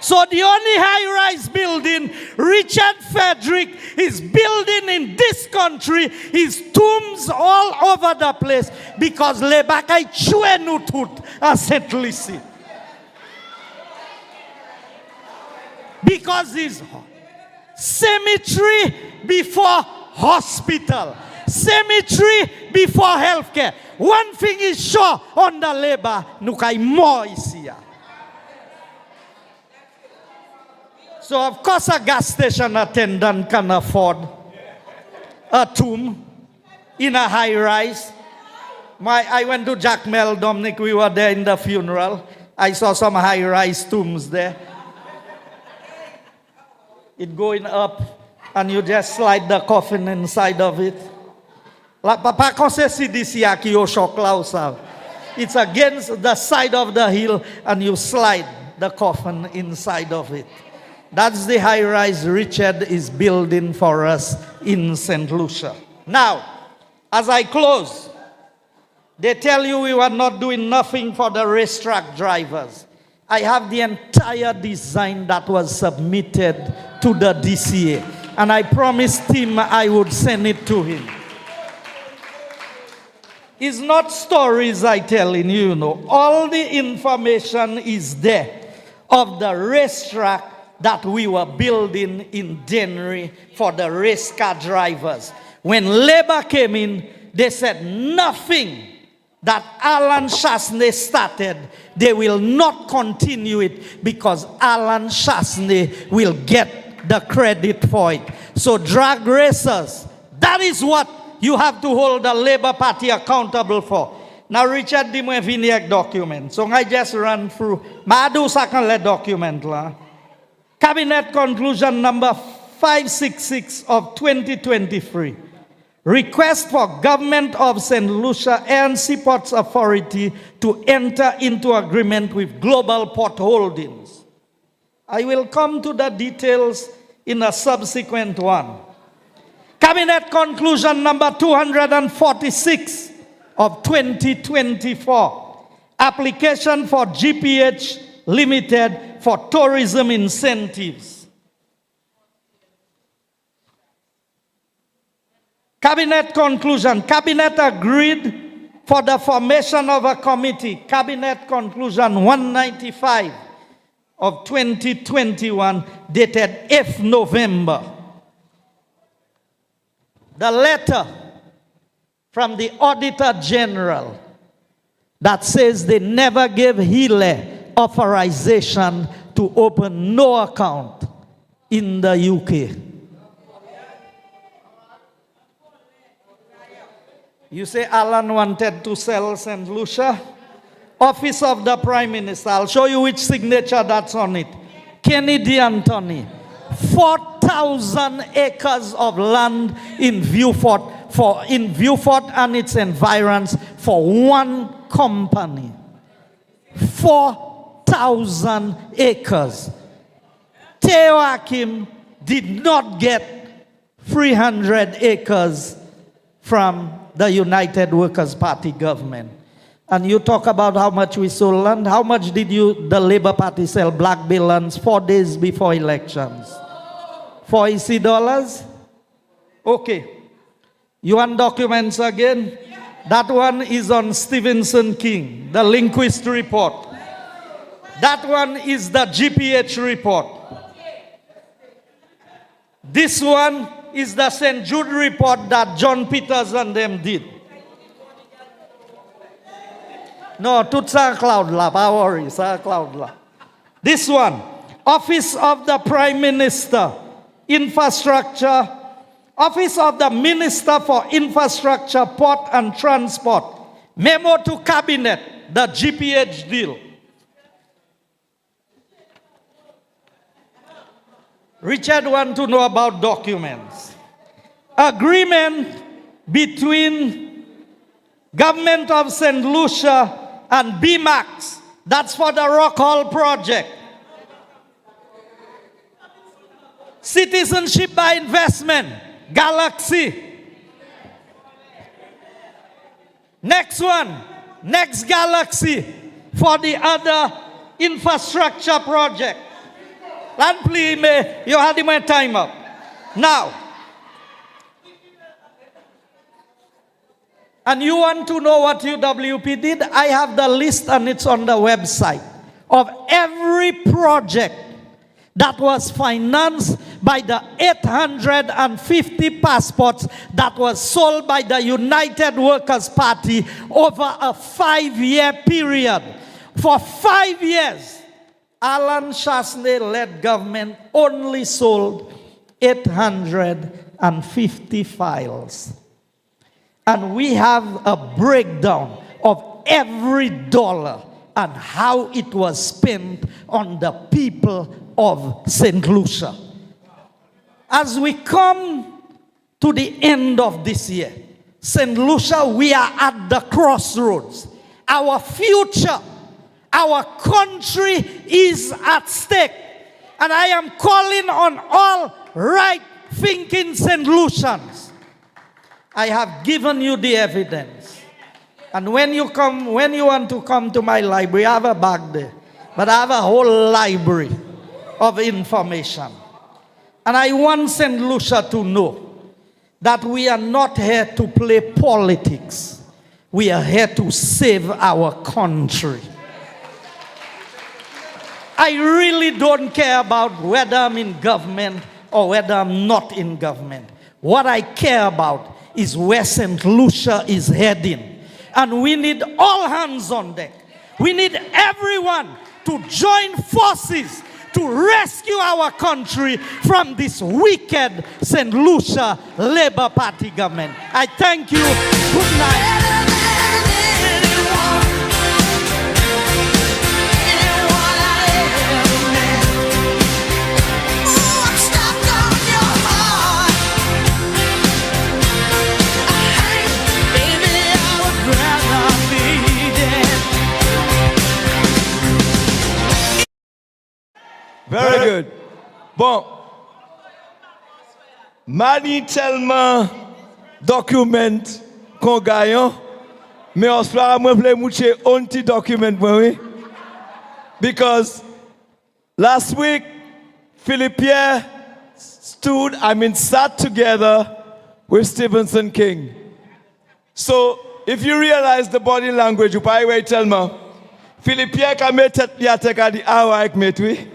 Speaker 14: So the only high-rise building Richard Frederick is building in this country is tombs all over the place because le bakay chue nou tout a St. Lucie. Because it's cemetery before hospital. Cemetery before healthcare. One thing is sure on the labor, nou kay more isi ya. So of course a gas station attendant can afford a tomb in a high rise. I went to Jack Mel, Dominic, we were there in the funeral. I saw some high rise tombs there. It going up, and you just slide the coffin inside of it. La papa konsesi disi aki yo shock lausa. It's against the side of the hill, and you slide the coffin inside of it. That's the high-rise Richard is building for us in St. Lucia. Now, as I close, they tell you we were not doing nothing for the racetrack drivers. I have the entire design that was submitted to the DCA, and I promised him I would send it to him. It's not stories I telling you, you know. All the information is there of the racetrack that we were building in Dennery for the race car drivers. When Labour came in, they said nothing that Alan Chasney started, they will not continue it because Alan Chasney will get the credit for it. So drag racers, that is what you have to hold the Labour Party accountable for. Now Richard di mo viniak document. So I just run through. Madu sakang le document la. Cabinet conclusion number 566 of 2023. Request for Government of St. Lucia and Seaports Authority to enter into agreement with Global Port Holdings. I will come to the details in a subsequent one. Cabinet conclusion number 246 of 2024. Application for GPH Limited for tourism incentives. Cabinet conclusion. Cabinet agreed for the formation of a committee. Cabinet conclusion 195 of 2021 dated 8th November. The letter from the Auditor General that says they never gave Hele authorization to open no account in the UK. You say Alan wanted to sell St. Lucia? Office of the Prime Minister. I'll show you which signature that's on it. Kennedy Anthony. 4,000 acres of land in Viewfort and its environs for one company. 4,000 acres. Theo Hakim did not get 300 acres from the United Workers' Party government. And you talk about how much we sold land. How much did the Labour Party sell Black Bay lands 4 days before elections? $40? Okay. You want documents again? That one is on Stevenson King, the linguist report. That one is the GPH report. This one is the St. Jude report that John Peters and them did. No, tutsa cloud la, worry, sa cloud la. This one, Office of the Prime Minister, Infrastructure, Office of the Minister for Infrastructure, Port and Transport, memo to Cabinet, the GPH deal. Richard wants to know about documents. Agreement between Government of St. Lucia and BMAX. That's for the Rock Hall project. Citizenship by investment. Galaxy. Next one. Next Galaxy for the other infrastructure project. And please, you had my time up. Now, and you want to know what UWP did? I have the list and it's on the website of every project that was financed by the 850 passports that was sold by the United Workers' Party over a 5-year period. For 5 years, Alan Chasney-led government only sold 850 files. And we have a breakdown of every dollar and how it was spent on the people of St. Lucia. as we come to the end of this year, St. Lucia, we are at the crossroads. Our future, our country is at stake. And I am calling on all right-thinking St. Lucians. I have given you the evidence. And when you want to come to my library, I have a bag there. But I have a whole library of information. And I want St. Lucia to know that we are not here to play politics. We are here to save our country. I really don't care about whether I'm in government or whether I'm not in government. What I care about is where St. Lucia is heading. And we need all hands on deck. We need everyone to join forces to rescue our country from this wicked St. Lucia Labour Party government. I thank you. Good night.
Speaker 11: Very good. Bon. Mani tellement document qu'on gagne, mais on se fera moi vle mouche onti document oui. Because last week Philippe sat together with Stephenson King. So if you realize the body language, you probably tell me Philippe ka met tête li attaque a di awa ek met oui.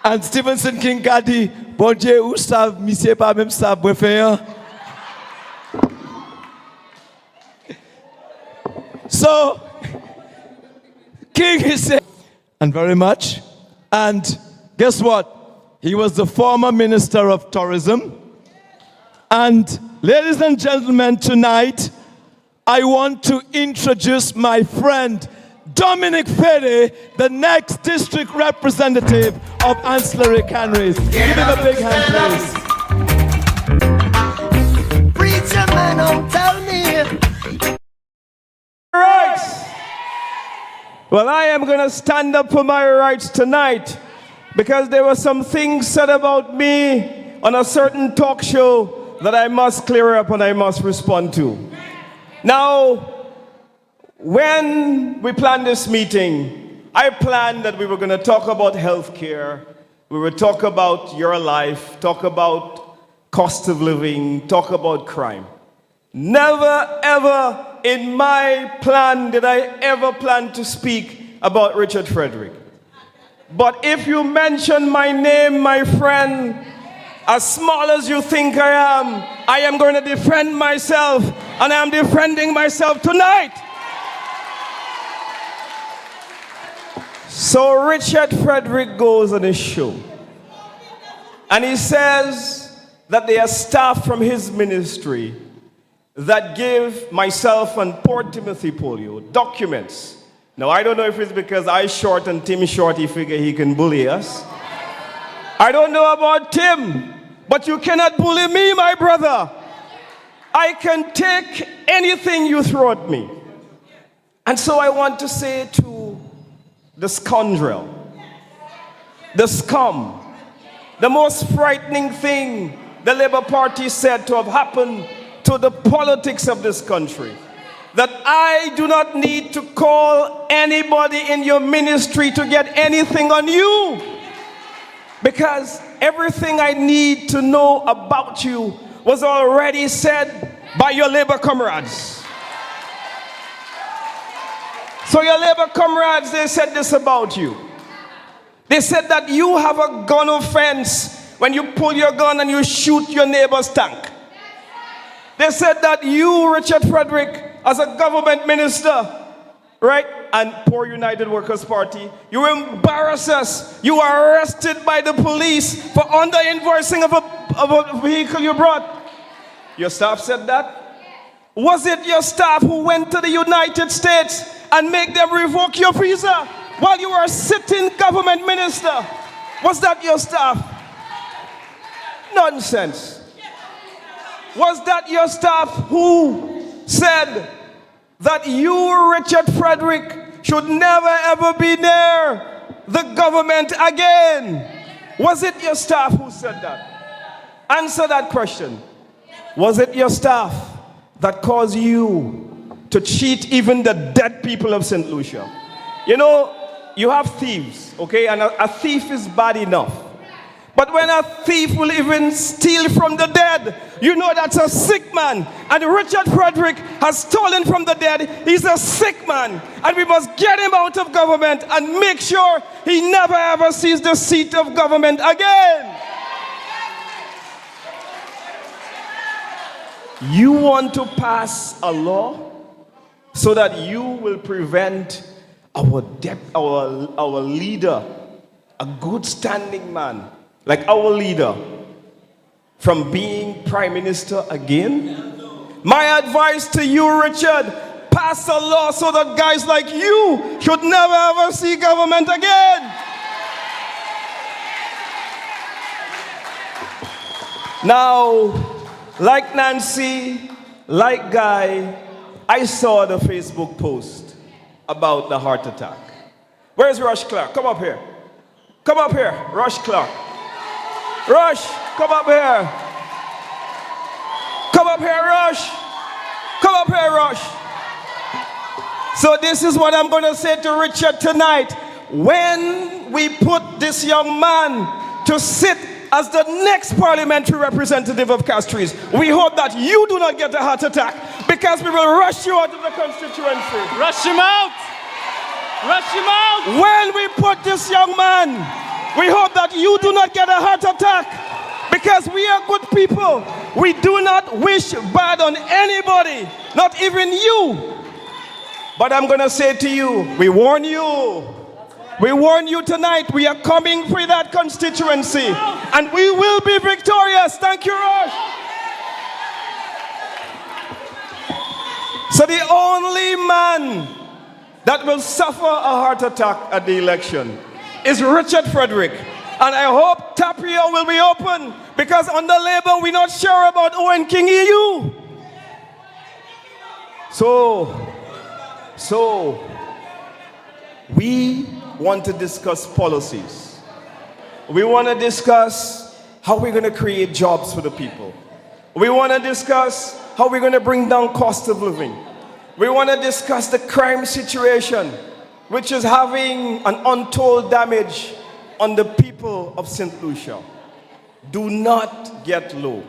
Speaker 11: And Stephenson King a dit, bon Dieu, où savent, monsieur pas même ça, faire. So, King he said, and very much. And guess what? He was the former Minister of Tourism. And ladies and gentlemen, tonight, I want to introduce my friend, Dominic Ferry, the next district representative of Ancillary Canaries. Give him a big hand, please.
Speaker 9: Preacher man, don't tell me.
Speaker 11: Rights. Well, I am going to stand up for my rights tonight because there were some things said about me on a certain talk show that I must clear up and I must respond to. Now, when we planned this meeting, I planned that we were going to talk about healthcare, we would talk about your life, talk about cost of living, talk about crime. Never ever in my plan did I ever plan to speak about Richard Frederick. But if you mention my name, my friend, as small as you think I am going to defend myself, and I am defending myself tonight. So Richard Frederick goes on his show, and he says that there are staff from his ministry that give myself and poor Timothy Polio documents. Now, I don't know if it's because I short and Tim short, he figure he can bully us. I don't know about Tim, but you cannot bully me, my brother. I can take anything you throw at me. And so I want to say to the scoundrel, the scum, the most frightening thing the Labour Party said to have happened to the politics of this country, that I do not need to call anybody in your ministry to get anything on you, because everything I need to know about you was already said by your Labour comrades. So your Labour comrades, they said this about you. They said that you have a gun offense when you pull your gun and you shoot your neighbor's tank. They said that you, Richard Frederick, as a government minister, right, and poor United Workers' Party, you embarrass us. You were arrested by the police for under-invoicing of a vehicle you brought. Your staff said that? Was it your staff who went to the United States and make them revoke your visa while you were a sitting government minister? Was that your staff?
Speaker 15: nonsense? Was that your staff who said that you, Richard Frederick, should never ever be near the government again? Was it your staff who said that? Answer that question. Was it your staff that caused you to cheat even the dead people of St. Lucia? You know, you have thieves, okay? And a thief is bad enough. But when a thief will even steal from the dead, you know that's a sick man. And Richard Frederick has stolen from the dead. He's a sick man. And we must get him out of government and make sure he never ever sees the seat of government again. You want to pass a law so that you will prevent our leader, a good standing man, like our leader, from being prime minister again? My advice to you, Richard, pass a law so that guys like you should never ever see government again. Now, like Nancy, like Guy, I saw the Facebook post about the heart attack. Where's Rush Clark? Come up here. Come up here, Rush Clark. Rush, come up here. Come up here, Rush. Come up here, Rush. So this is what I'm going to say to Richard tonight. When we put this young man to sit as the next parliamentary representative of Castries, we hope that you do not get a heart attack, because we will rush you out of the constituency.
Speaker 10: Rush him out! Rush him out!
Speaker 15: When we put this young man, we hope that you do not get a heart attack, because we are good people. We do not wish bad on anybody, not even you. But I'm going to say to you, we warn you. We warn you tonight, we are coming for that constituency, and we will be victorious. Thank you, Rush. So the only man that will suffer a heart attack at the election is Richard Frederick. And I hope Tapio will be open, because under Labour we're not sure about Owen King EU. So we want to discuss policies. We want to discuss how we're going to create jobs for the people. We want to discuss how we're going to bring down cost of living. We want to discuss the crime situation, which is having an untold damage on the people of St. Lucia. Do not get low,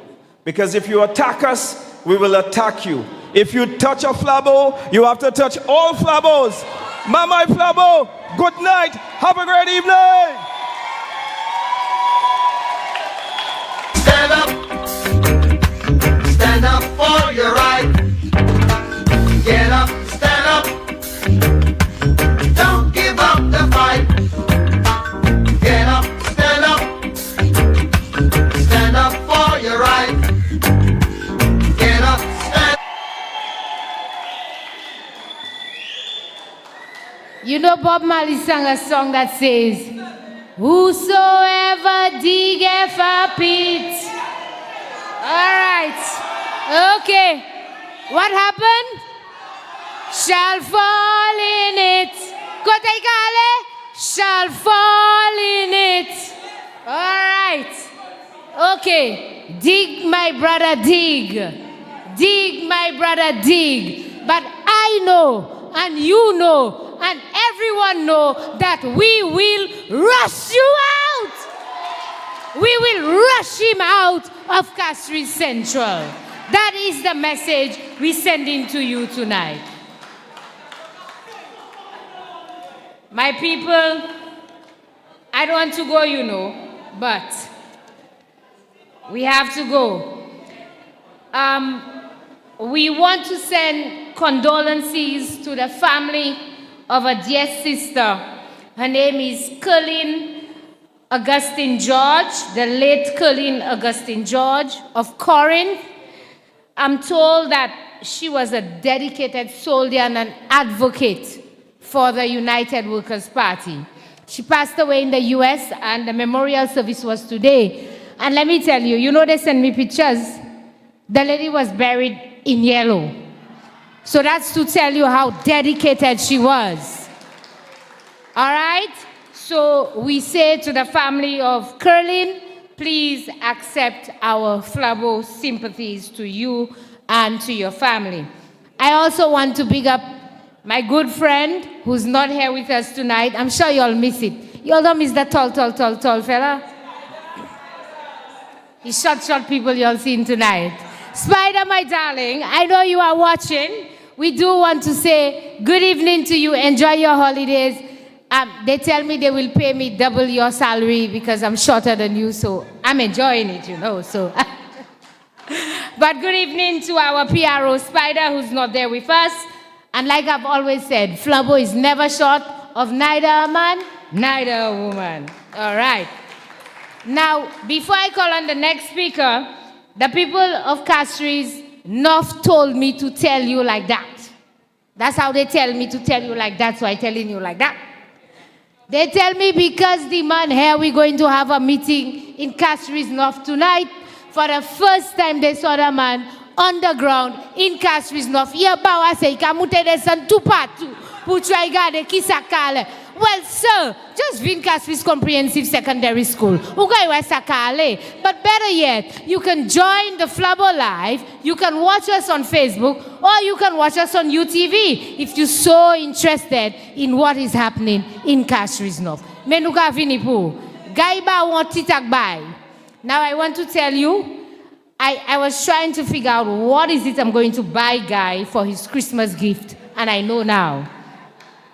Speaker 15: because if you attack us, we will attack you. If you touch a flabo, you have to touch all flabos. Mama Flabo, good night. Have a great evening.
Speaker 9: Stand up for your right. Get up, stand up. Don't give up the fight. Get up, stand up. Stand up for your right. Get up, stand up.
Speaker 4: You know, Bob Marley sang a song that says, whosoever diggeth a pit. All right. Okay. What happened? Shall fall in it. Kotaikale shall fall in it. All right. Okay. Dig, my brother, dig. Dig, my brother, dig. But I know, and you know, and everyone know that we will rush you out. We will rush him out of Castries Central. That is the message we're sending to you tonight. My people, I don't want to go, you know, but we have to go. We want to send condolences to the family of a dear sister. Her name is Colleen Augustine George, the late Colleen Augustine George of Corinth. I'm told that she was a dedicated soldier and an advocate for the United Workers' Party. She passed away in the US, and the memorial service was today. And let me tell you, you know they send me pictures. The lady was buried in yellow. So that's to tell you how dedicated she was. All right? So we say to the family of Curlin, please accept our Flabo sympathies to you and to your family. I also want to big up my good friend who's not here with us tonight. I'm sure you all miss it. You all don't miss that tall fella? He's short people you all seen tonight. Spider, my darling, I know you are watching. We do want to say good evening to you. Enjoy your holidays. They tell me they will pay me double your salary because I'm shorter than you, so I'm enjoying it, you know. So, but good evening to our PRO, Spider, who's not there with us. And like I've always said, Flabo is never short of neither a man, neither a woman. All right. Now, before I call on the next speaker, the people of Castries, North told me to tell you like that. That's how they tell me to tell you like that, so I'm telling you like that. They tell me because the man here, we're going to have a meeting in Castries North tonight. For the first time, they saw the man underground in Castries North. Yeah, bawa say, kamute de san tupatu, puchwa igade kisakale. Well, sir, just Vin Castries Comprehensive Secondary School. But better yet, you can join the Flabo Live, you can watch us on Facebook, or you can watch us on UTV if you're so interested in what is happening in Castries North. Menuka Vinipu, Gaiba want titak bai. Now I want to tell you, I was trying to figure out what is it I'm going to buy Guy for his Christmas gift, and I know now.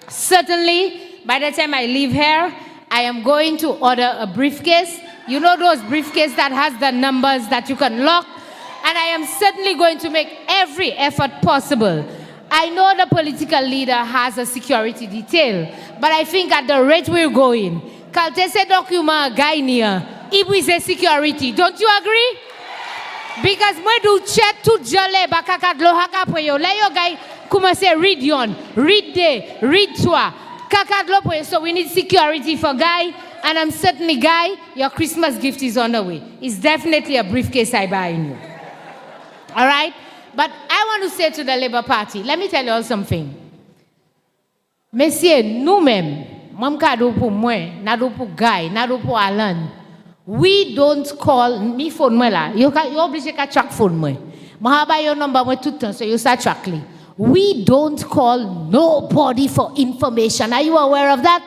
Speaker 4: Certainly, by the time I leave here, I am going to order a briefcase. You know those briefcases that has the numbers that you can lock? And I am certainly going to make every effort possible. I know the political leader has a security detail, but I think at the rate we're going, Kaltese document guy near, it is a security. Don't you agree? Because when you check to jale bakaka lohaka poyo, leyo guy kuma say read yon, read day, read toi. So we need security for Guy, and I'm certainly, Guy, your Christmas gift is on the way. It's definitely a briefcase I buy in you. All right? But I want to say to the Labour Party, let me tell you all something. Messieurs, nous-mêmes, Guy, Alan, we don't call me phone la. You obligé ka track phone moi. Mahaba your number moi tout temps so you start trackly. We don't call nobody for information. Are you aware of that?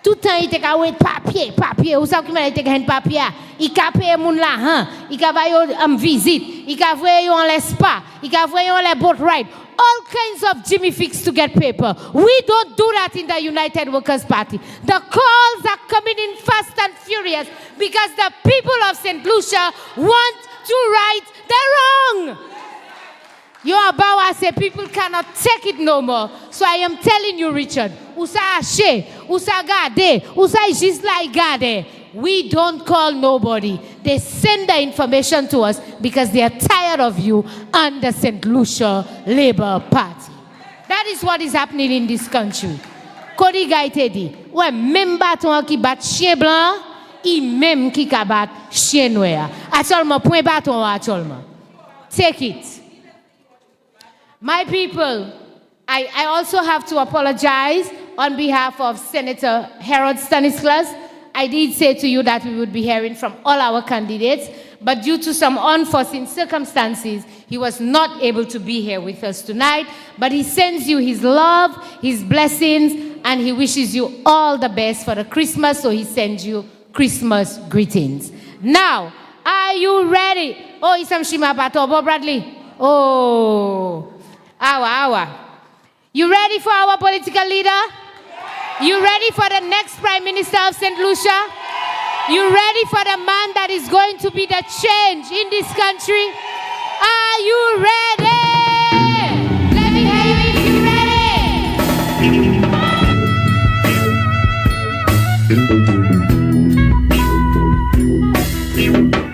Speaker 4: Tout temps il te ka wait papier. Ou sa ki man te gen papier. I ka paye moun la han. I ka ba yo visit. I ka voye yo en l'espa. I ka voye yo en le boat ride. All kinds of Jimmy Fix to get paper. We don't do that in the United Workers' Party. The calls are coming in fast and furious because the people of St. Lucia want to right the wrong. Your Abawa say people cannot take it no more. So I am telling you, Richard, Usa Ashe, Usa Gade, Usa Gisla Gade. We don't call nobody. They send the information to us because they are tired of you and the St. Lucia Labour Party. That is what is happening in this country. Kodi Gaitedi, ouais, même bâton qui bat chien blanc, il même qui bat chien noir. Actuellement, point bâton actuellement. Take it. My people, I also have to apologize on behalf of Senator Harold Stanislas. I did say to you that we would be hearing from all our candidates, but due to some unforeseen circumstances, he was not able to be here with us tonight. But he sends you his love, his blessings, and he wishes you all the best for the Christmas, so he sends you Christmas greetings. Now, are you ready? Oh, Isam Shima Batobo Bradley. Oh. Awa. You ready for our political leader? You ready for the next Prime Minister of St. Lucia? You ready for the man that is going to be the change in this country? Are you ready? Let me hear you if you're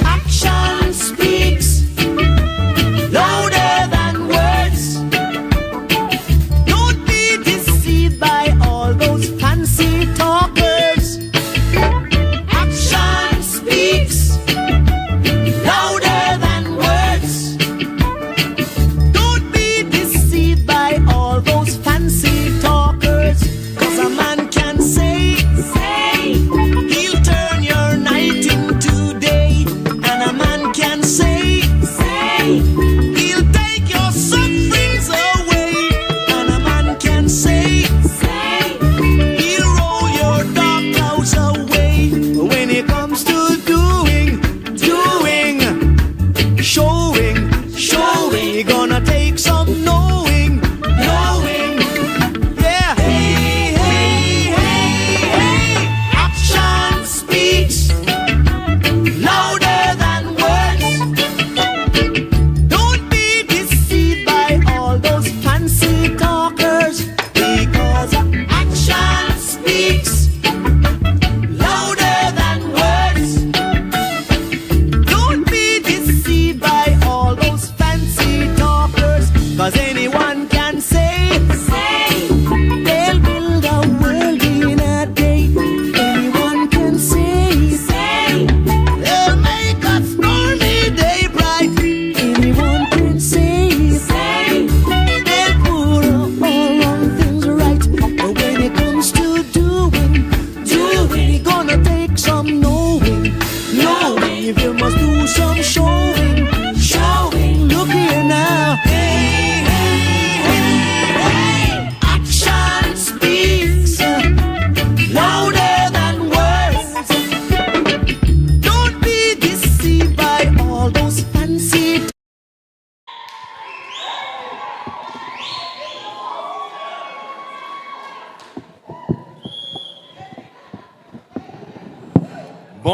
Speaker 7: Action speaks louder than words. Don't be deceived by all those fancy talkers.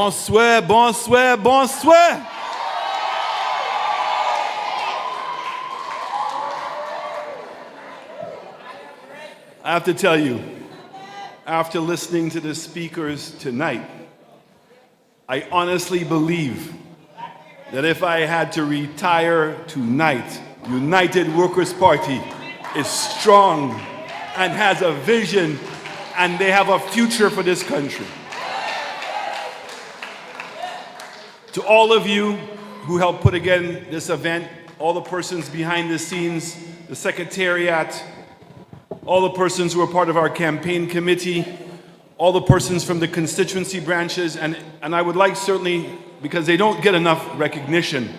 Speaker 11: Bonsoir, bonsoir, bonsoir. I have to tell you, after listening to the speakers tonight, I honestly believe that if I had to retire tonight, United Workers' Party is strong and has a vision, and they have a future for this country. To all of you who helped put again this event, all the persons behind the scenes, the secretariat, all the persons who are part of our campaign committee, all the persons from the constituency branches, and I would like certainly, because they don't get enough recognition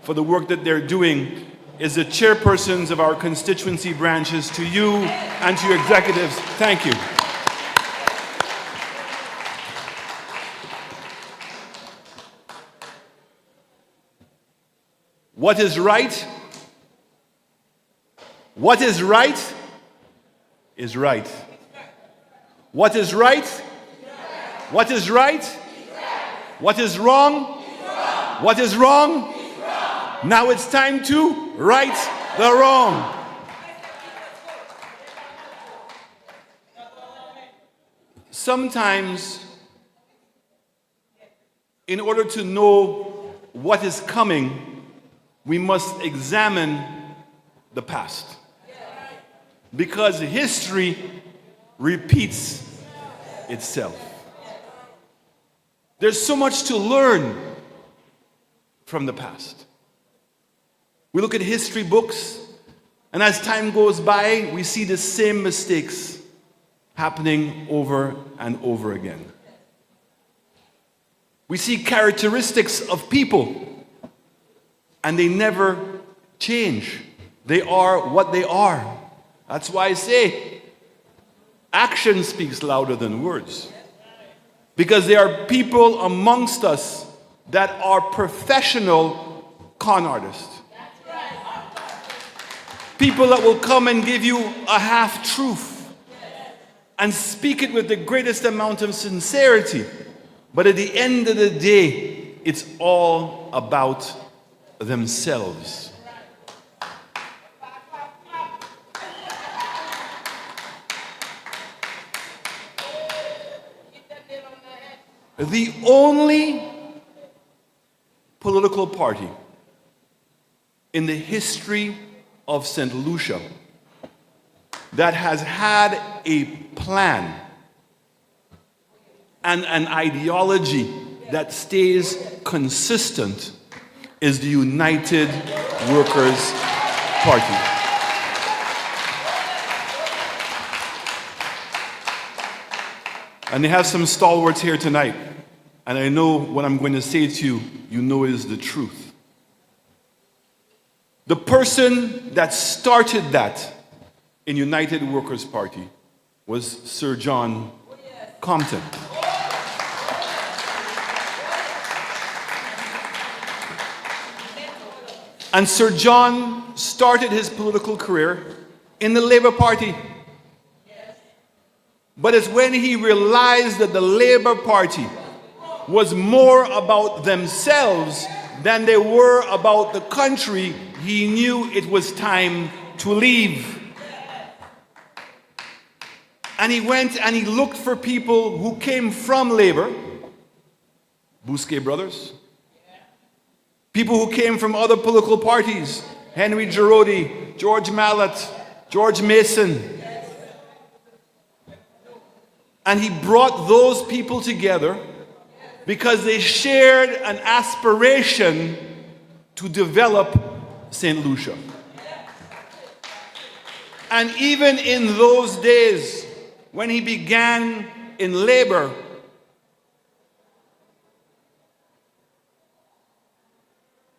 Speaker 11: for the work that they're doing, is the chairpersons of our constituency branches, to you and to your executives, thank you. What is right? What is right? Is right. What is right? What is right? What is wrong? What is wrong? Now it's time to right the wrong. Sometimes, in order to know what is coming, we must examine the past. Because history repeats itself. There's so much to learn from the past. We look at history books, and as time goes by, we see the same mistakes happening over and over again. We see characteristics of people, and they never change. They are what they are. That's why I say action speaks louder than words. Because there are people amongst us that are professional con artists. People that will come and give you a half-truth and speak it with the greatest amount of sincerity. But at the end of the day, it's all about themselves. The only political party in the history of St. Lucia that has had a plan and an ideology that stays consistent is the United Workers' Party. And they have some stalwarts here tonight. And I know what I'm going to say to you, you know is the truth. The person that started that in United Workers' Party was Sir John Compton. And Sir John started his political career in the Labour Party. But it's when he realized that the Labour Party was more about themselves than they were about the country, he knew it was time to leave. And he went and he looked for people who came from Labour, Bousquet brothers, people who came from other political parties, Henry Giraudy, George Mallet, George Mason. And he brought those people together because they shared an aspiration to develop St. Lucia. And even in those days, when he began in labor,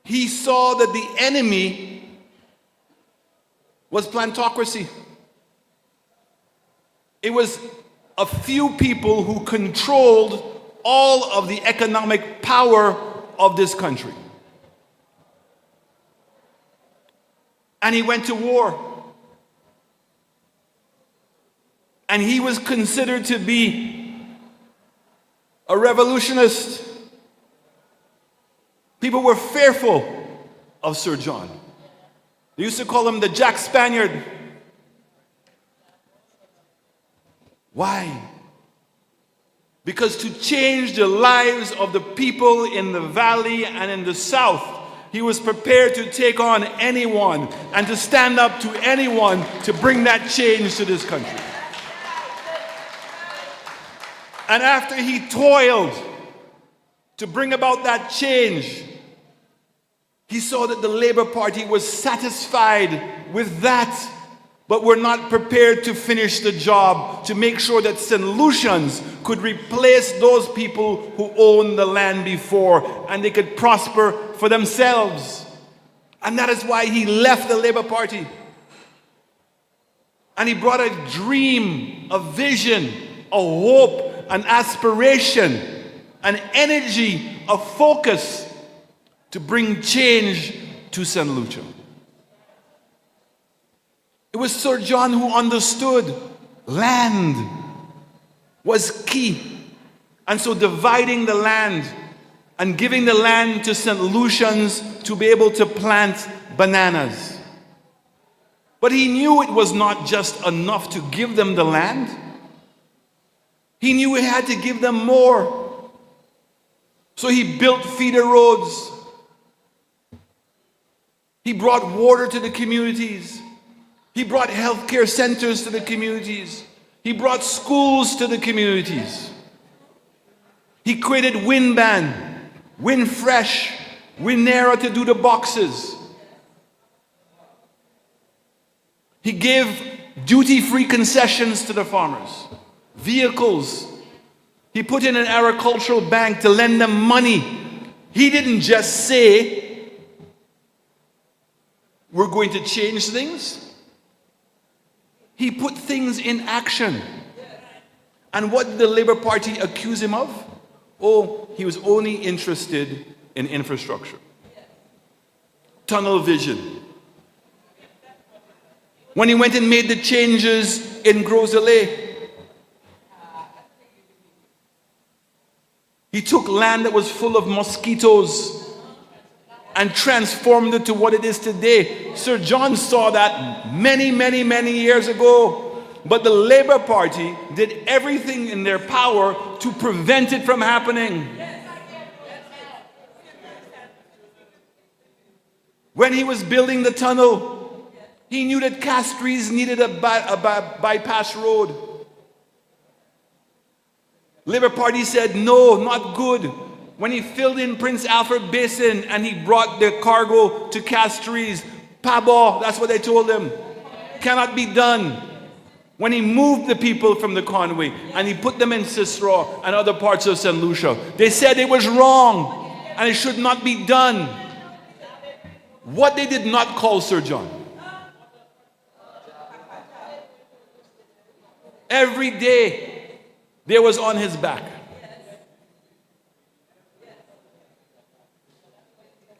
Speaker 11: he saw that the enemy was plantocracy. It was a few people who controlled all of the economic power of this country. And he went to war. And he was considered to be a revolutionist.
Speaker 13: People were fearful of Sir John. They used to call him the Jack Spaniard. Why? Because to change the lives of the people in the valley and in the south, he was prepared to take on anyone and to stand up to anyone to bring that change to this country. And after he toiled to bring about that change, he saw that the Labour Party was satisfied with that, but were not prepared to finish the job, to make sure that St. Lucians could replace those people who owned the land before, and they could prosper for themselves. And that is why he left the Labour Party. And he brought a dream, a vision, a hope, an aspiration, an energy, a focus to bring change to St. Lucia. It was Sir John who understood land was key. And so dividing the land and giving the land to St. Lucians to be able to plant bananas. But he knew it was not just enough to give them the land. He knew he had to give them more. So he built feeder roads. He brought water to the communities. He brought healthcare centers to the communities. He brought schools to the communities. He created Windband, Windfresh, Windera to do the boxes. He gave duty-free concessions to the farmers, vehicles. He put in an agricultural bank to lend them money. He didn't just say, we're going to change things. He put things in action. And what did the Labour Party accuse him of? Oh, he was only interested in infrastructure. Tunnel vision. When he went and made the changes in Groselet, he took land that was full of mosquitoes and transformed it to what it is today. Sir John saw that many, many, many years ago. But the Labour Party did everything in their power to prevent it from happening. When he was building the tunnel, he knew that Castries needed a bypass road. Labour Party said, no, not good. When he filled in Prince Alfred Basin and he brought the cargo to Castries, Pabo, that's what they told him, cannot be done. When he moved the people from the Conway and he put them in Cicero and other parts of St. Lucia, they said it was wrong and it should not be done. What they did not call Sir John. Every day there was on his back.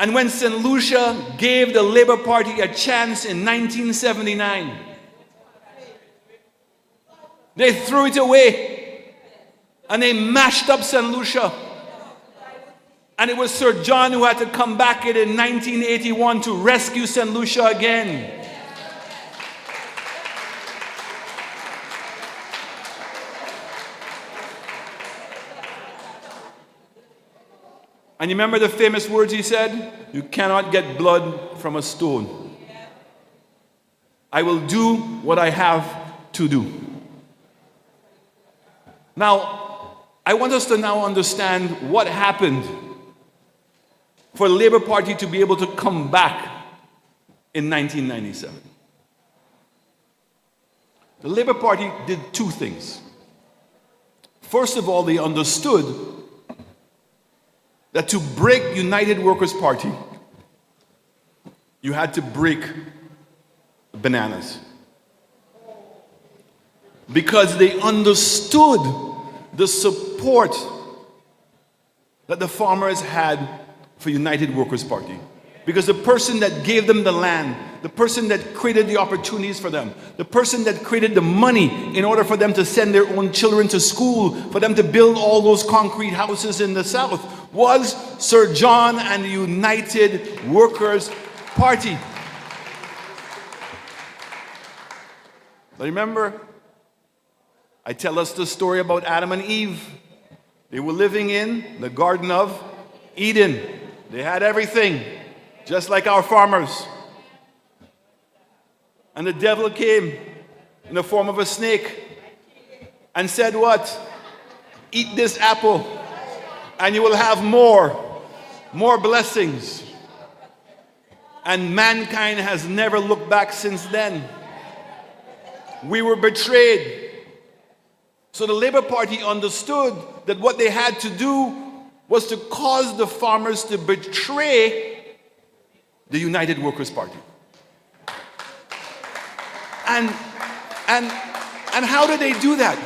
Speaker 13: And when St. Lucia gave the Labour Party a chance in 1979, they threw it away and they mashed up St. Lucia. And it was Sir John who had to come back in 1981 to rescue St. Lucia again. And you remember the famous words he said? You cannot get blood from a stone. I will do what I have to do. Now, I want us to now understand what happened for the Labour Party to be able to come back in 1997. The Labour Party did two things. First of all, they understood that to break United Workers' Party, you had to break bananas. Because they understood the support that the farmers had for United Workers' Party. Because the person that gave them the land, the person that created the opportunities for them, the person that created the money in order for them to send their own children to school, for them to build all those concrete houses in the south, was Sir John and the United Workers' Party. But remember, I tell us the story about Adam and Eve. They were living in the Garden of Eden. They had everything, just like our farmers. And the devil came in the form of a snake and said what? Eat this apple and you will have more blessings. And mankind has never looked back since then. We were betrayed. So the Labour Party understood that what they had to do was to cause the farmers to betray the United Workers' Party. And how did they do that?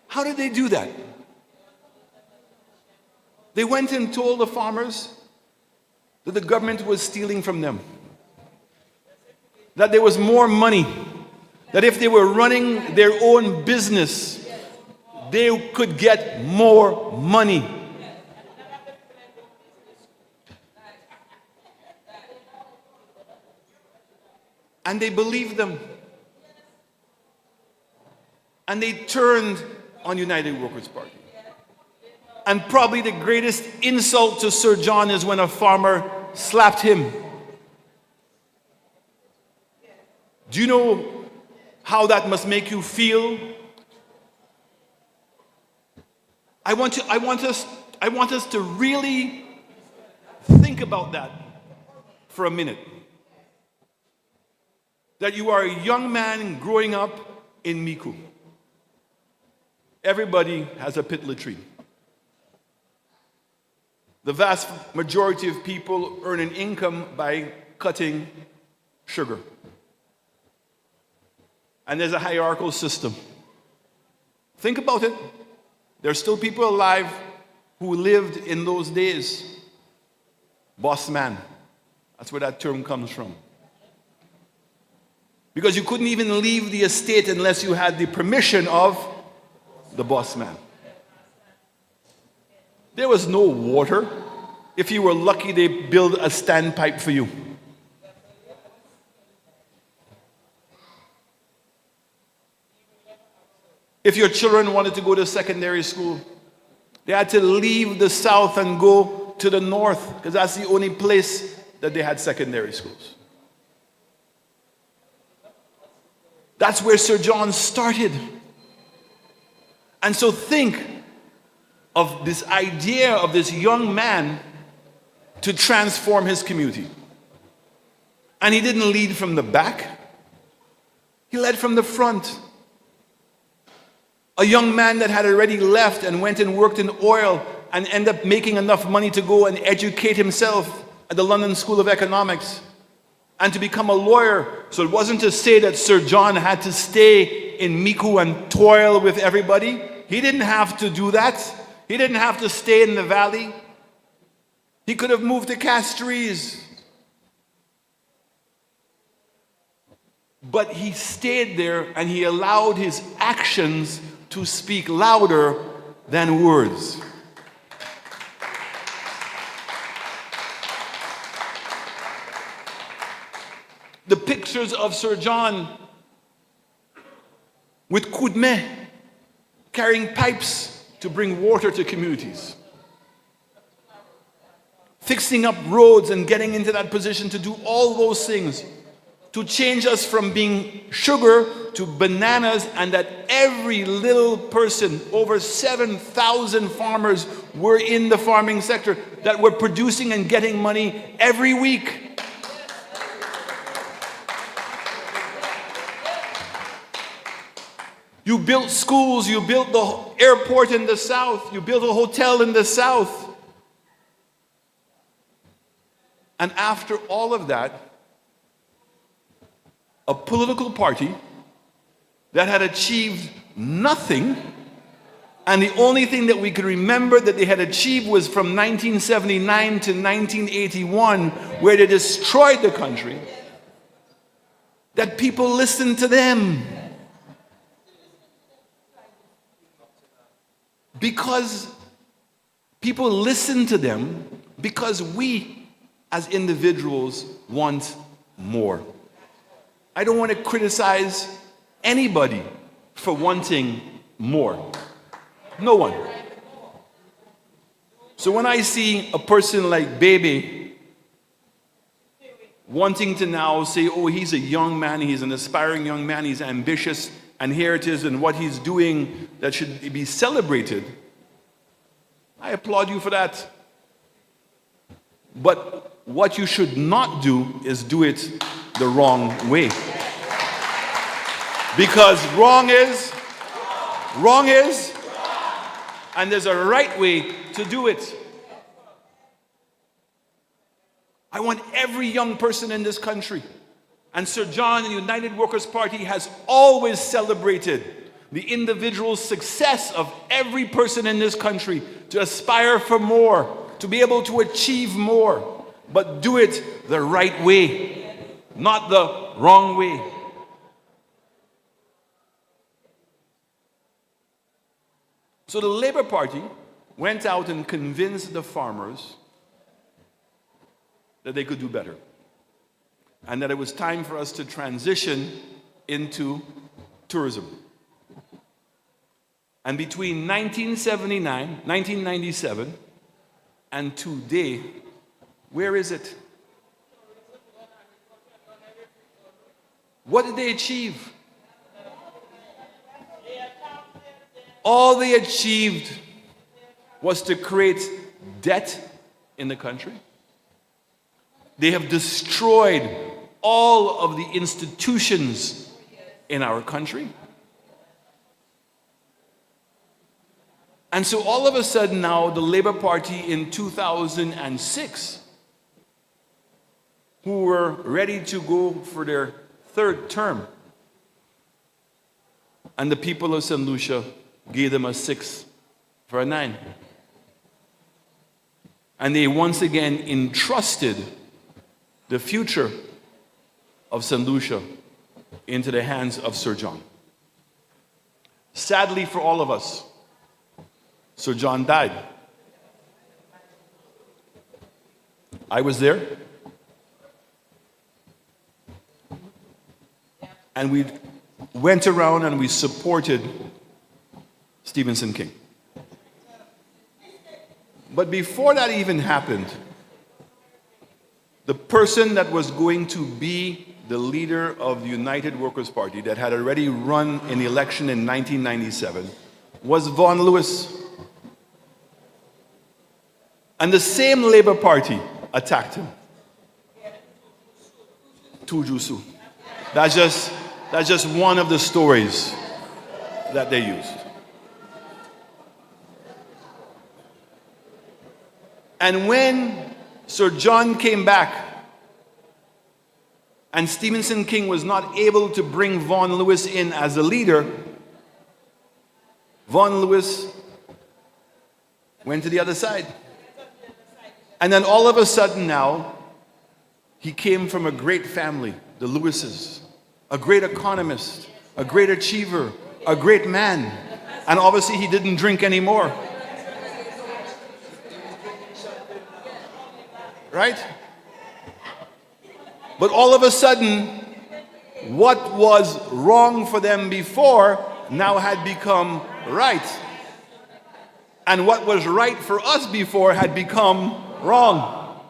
Speaker 13: How did they do that? They went and told the farmers that the government was stealing from them, that there was more money, that if they were running their own business, they could get more money. And they believed them. And they turned on United Workers' Party. And probably the greatest insult to Sir John is when a farmer slapped him. Do you know how that must make you feel? I want us to really think about that for a minute. That you are a young man growing up in Miku. Everybody has a pit latrine. The vast majority of people earn an income by cutting sugar. And there's a hierarchical system. Think about it. There are still people alive who lived in those days. Boss man. That's where that term comes from. Because you couldn't even leave the estate unless you had the permission of the boss man. There was no water. If you were lucky, they built a standpipe for you. If your children wanted to go to secondary school, they had to leave the south and go to the north, because that's the only place that they had secondary schools. That's where Sir John started. And so think of this idea of this young man to transform his community. And he didn't lead from the back. He led from the front. A young man that had already left and went and worked in oil and ended up making enough money to go and educate himself at the London School of Economics and to become a lawyer. So it wasn't to say that Sir John had to stay in Miku and toil with everybody. He didn't have to do that. He didn't have to stay in the valley. He could have moved to Castries. But he stayed there and he allowed his actions to speak louder than words. The pictures of Sir John with coups de main, carrying pipes to bring water to communities, fixing up roads and getting into that position to do all those things, to change us from being sugar to bananas, and that every little person, over 7,000 farmers were in the farming sector that were producing and getting money every week. You built schools, you built the airport in the south, you built a hotel in the south. And after all of that, a political party that had achieved nothing, and the only thing that we could remember that they had achieved was from 1979 to 1981, where they destroyed the country, that people listened to them. Because
Speaker 16: People listen to them because we, as individuals, want more. I don't want to criticize anybody for wanting more. No one. So when I see a person like Baby wanting to now say, oh, he's a young man, he's an aspiring young man, he's ambitious, and here it is, and what he's doing that should be celebrated, I applaud you for that. But what you should not do is do it the wrong way. Because wrong is, and there's a right way to do it. I want every young person in this country, and Sir John and the United Workers' Party has always celebrated the individual success of every person in this country to aspire for more, to be able to achieve more, but do it the right way, not the wrong way. So the Labour Party went out and convinced the farmers that they could do better, and that it was time for us to transition into tourism. And between 1997, and today, where is it? What did they achieve? All they achieved was to create debt in the country. They have destroyed all of the institutions in our country. And so all of a sudden now, the Labour Party in 2006, who were ready to go for their third term, and the people of St. Lucia gave them a 6 for a 9. And they once again entrusted the future of St. Lucia into the hands of Sir John. Sadly for all of us, Sir John died. I was there. And we went around and we supported Stephenson King. But before that even happened, the person that was going to be the leader of the United Workers' Party that had already run in the election in 1997 was Vaughan Lewis. And the same Labour Party attacked him. Tujusu. That's just one of the stories that they used. And when Sir John came back and Stephenson King was not able to bring Vaughan Lewis in as a leader, Vaughan Lewis went to the other side. And then all of a sudden now, he came from a great family, the Lewises, a great economist, a great achiever, a great man. And obviously he didn't drink anymore. Right? But all of a sudden, what was wrong for them before now had become right. And what was right for us before had become wrong.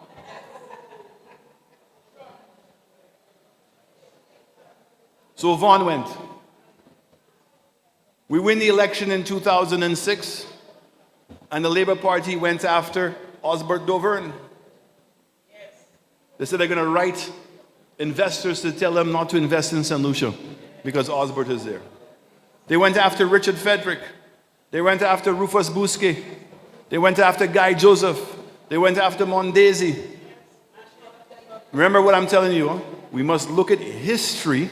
Speaker 16: So Vaughan went. We win the election in 2006, and the Labour Party went after Osbert D'Auvergne. They said they're going to write investors to tell them not to invest in St. Lucia because Osbert is there. They went after Richard Frederick. They went after Rufus Bousquet. They went after Guy Joseph. They went after Mondesi. Remember what I'm telling you, huh? We must look at history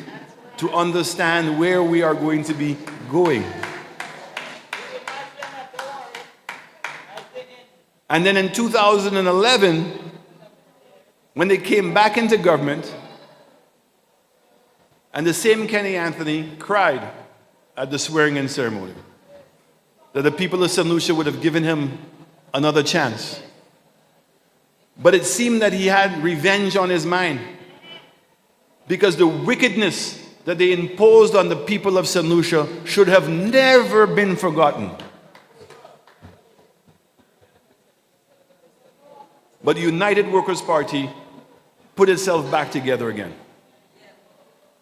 Speaker 16: to understand where we are going to be going. And then in 2011, when they came back into government, and the same Kenny Anthony cried at the swearing-in ceremony that the people of St. Lucia would have given him another chance. But it seemed that he had revenge on his mind, because the wickedness that they imposed on the people of St. Lucia should have never been forgotten. But the United Workers' Party put itself back together again.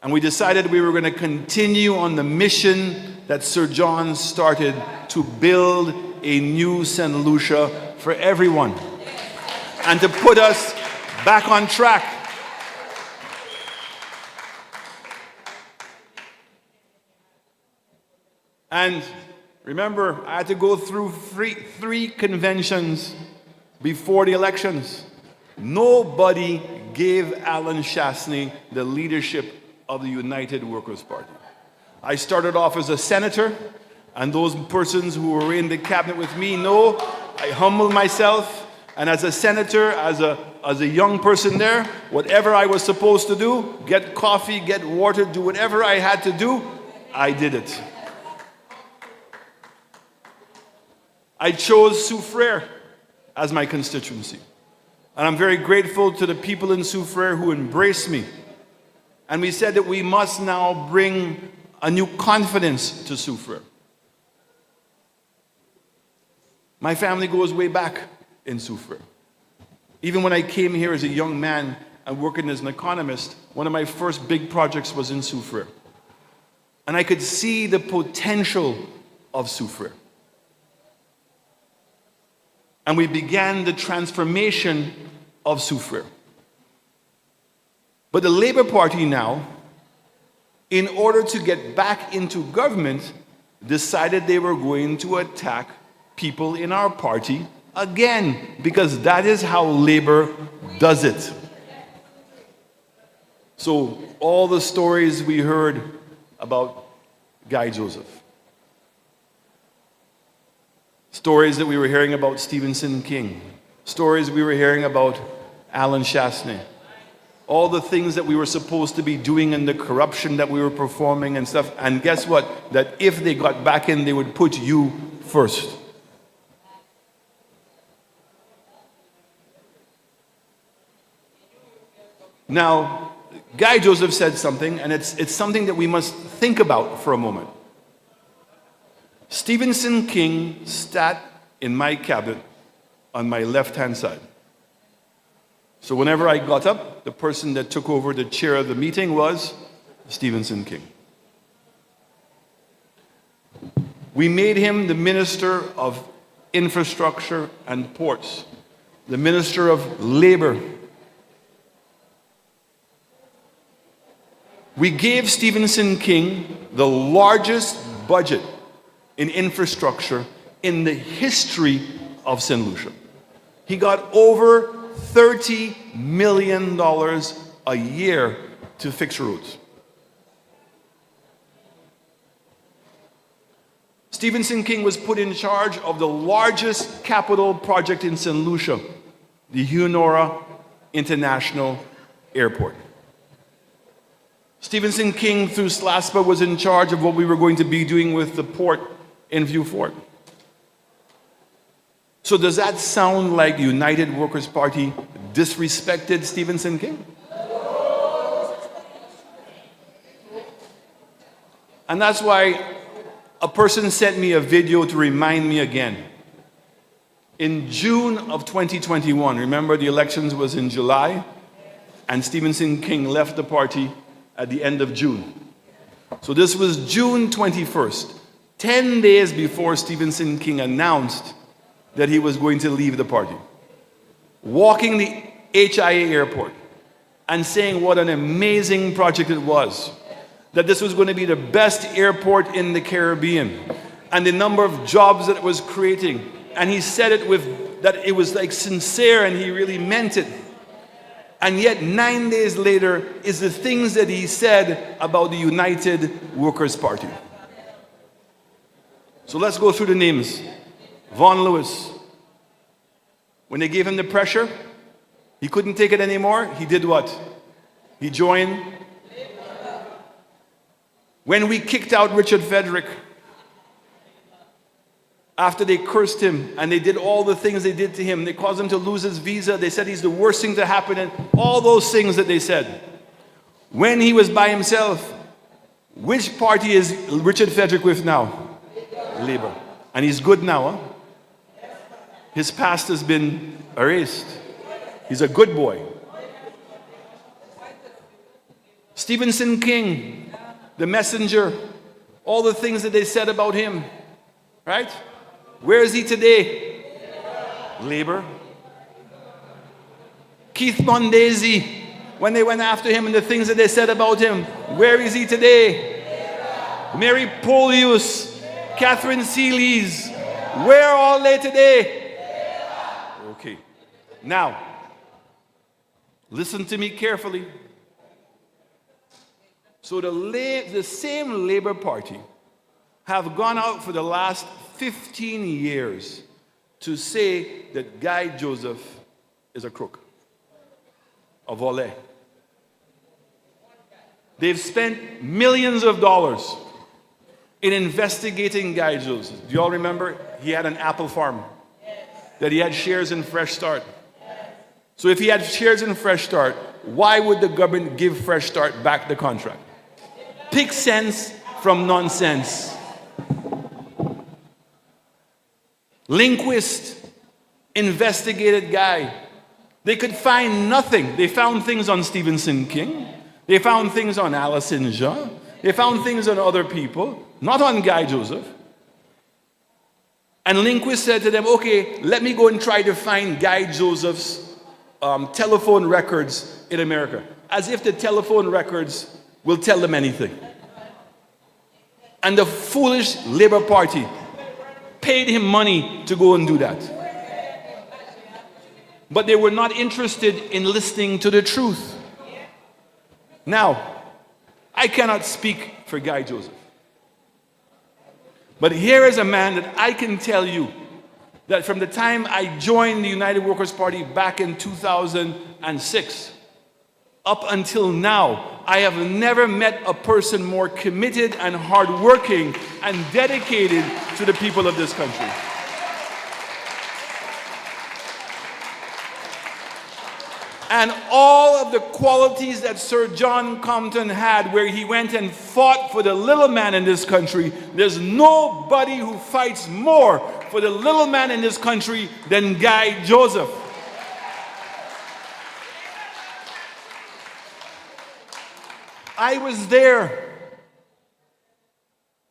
Speaker 16: And we decided we were going to continue on the mission that Sir John started, to build a new St. Lucia for everyone, and to put us back on track. And remember, I had to go through three conventions before the elections. Nobody gave Alan Chasney the leadership of the United Workers' Party. I started off as a senator, and those persons who were in the cabinet with me know I humbled myself, and as a senator, as a young person there, whatever I was supposed to do, get coffee, get water, do whatever I had to do, I did it. I chose Soufriere as my constituency. And I'm very grateful to the people in Soufriere who embraced me. And we said that we must now bring a new confidence to Soufriere. My family goes way back in Soufriere. Even when I came here as a young man and working as an economist, one of my first big projects was in Soufriere. And I could see the potential of Soufriere. And we began the transformation of Soufriere. But the Labour Party now, in order to get back into government, decided they were going to attack people in our party again, because that is how Labour does it. So all the stories we heard about Guy Joseph, stories that we were hearing about Stephenson King, stories we were hearing about Alan Chasney, all the things that we were supposed to be doing and the corruption that we were performing and stuff. And guess what? That if they got back in, they would put you first. Now, Guy Joseph said something, and it's something that we must think about for a moment. Stephenson King sat in my cabinet on my left-hand side. So whenever I got up, the person that took over the chair of the meeting was Stephenson King. We made him the Minister of Infrastructure and Ports, the Minister of Labor. We gave Stephenson King the largest budget in infrastructure in the history of St. Lucia. He got over $30 million a year to fix roads. Stephenson King was put in charge of the largest capital project in St. Lucia, the Hunora International Airport. Stephenson King, through SLASPA, was in charge of what we were going to be doing with the port in Vieux Fort. So does that sound like United Workers' Party disrespected Stephenson King? And that's why a person sent me a video to remind me again. In June of 2021, remember the elections was in July, and Stephenson King left the party at the end of June. So this was June 21st, 10 days before Stephenson King announced that he was going to leave the party, walking the HIA airport and saying what an amazing project it was, that this was going to be the best airport in the Caribbean, and the number of jobs that it was creating. And he said it with, that it was like sincere and he really meant it. And yet 9 days later is the things that he said about the United Workers' Party. So let's go through the names. Vaughan Lewis. When they gave him the pressure, he couldn't take it anymore. He did what? He joined. When we kicked out Richard Frederick, after they cursed him and they did all the things they did to him. They caused him to lose his visa. They said he's the worst thing to happen, and all those things that they said. When he was by himself, which party is Richard Frederick with now? Labour. And he's good now, huh? His past has been erased. He's a good boy. Stephenson King, the messenger, all the things that they said about him, right? Where is he today? Labour. Keith Mondesi, when they went after him and the things that they said about him, where is he today? Mary Polius, Catherine Seelys, where are they today? Okay. Now, listen to me carefully. So the same Labour Party have gone out for the last 15 years to say that Guy Joseph is a crook, a volet. They've spent millions of dollars in investigating Guy Joseph. Do you all remember? He had an apple farm, that he had shares in Fresh Start. So if he had shares in Fresh Start, why would the government give Fresh Start back the contract? Pick sense from nonsense. Linguist investigated Guy. They could find nothing. They found things on Stephenson King. They found things on Alison Jean. They found things on other people, not on Guy Joseph. And Linguist said to them, okay, let me go and try to find Guy Joseph's telephone records in America. As if the telephone records will tell them anything. And the foolish Labour Party paid him money to go and do that. But they were not interested in listening to the truth. Now, I cannot speak for Guy Joseph. But here is a man that I can tell you that from the time I joined the United Workers' Party back in 2006, up until now, I have never met a person more committed and hardworking and dedicated to the people of this country. And all of the qualities that Sir John Compton had, where he went and fought for the little man in this country, there's nobody who fights more for the little man in this country than Guy Joseph. I was there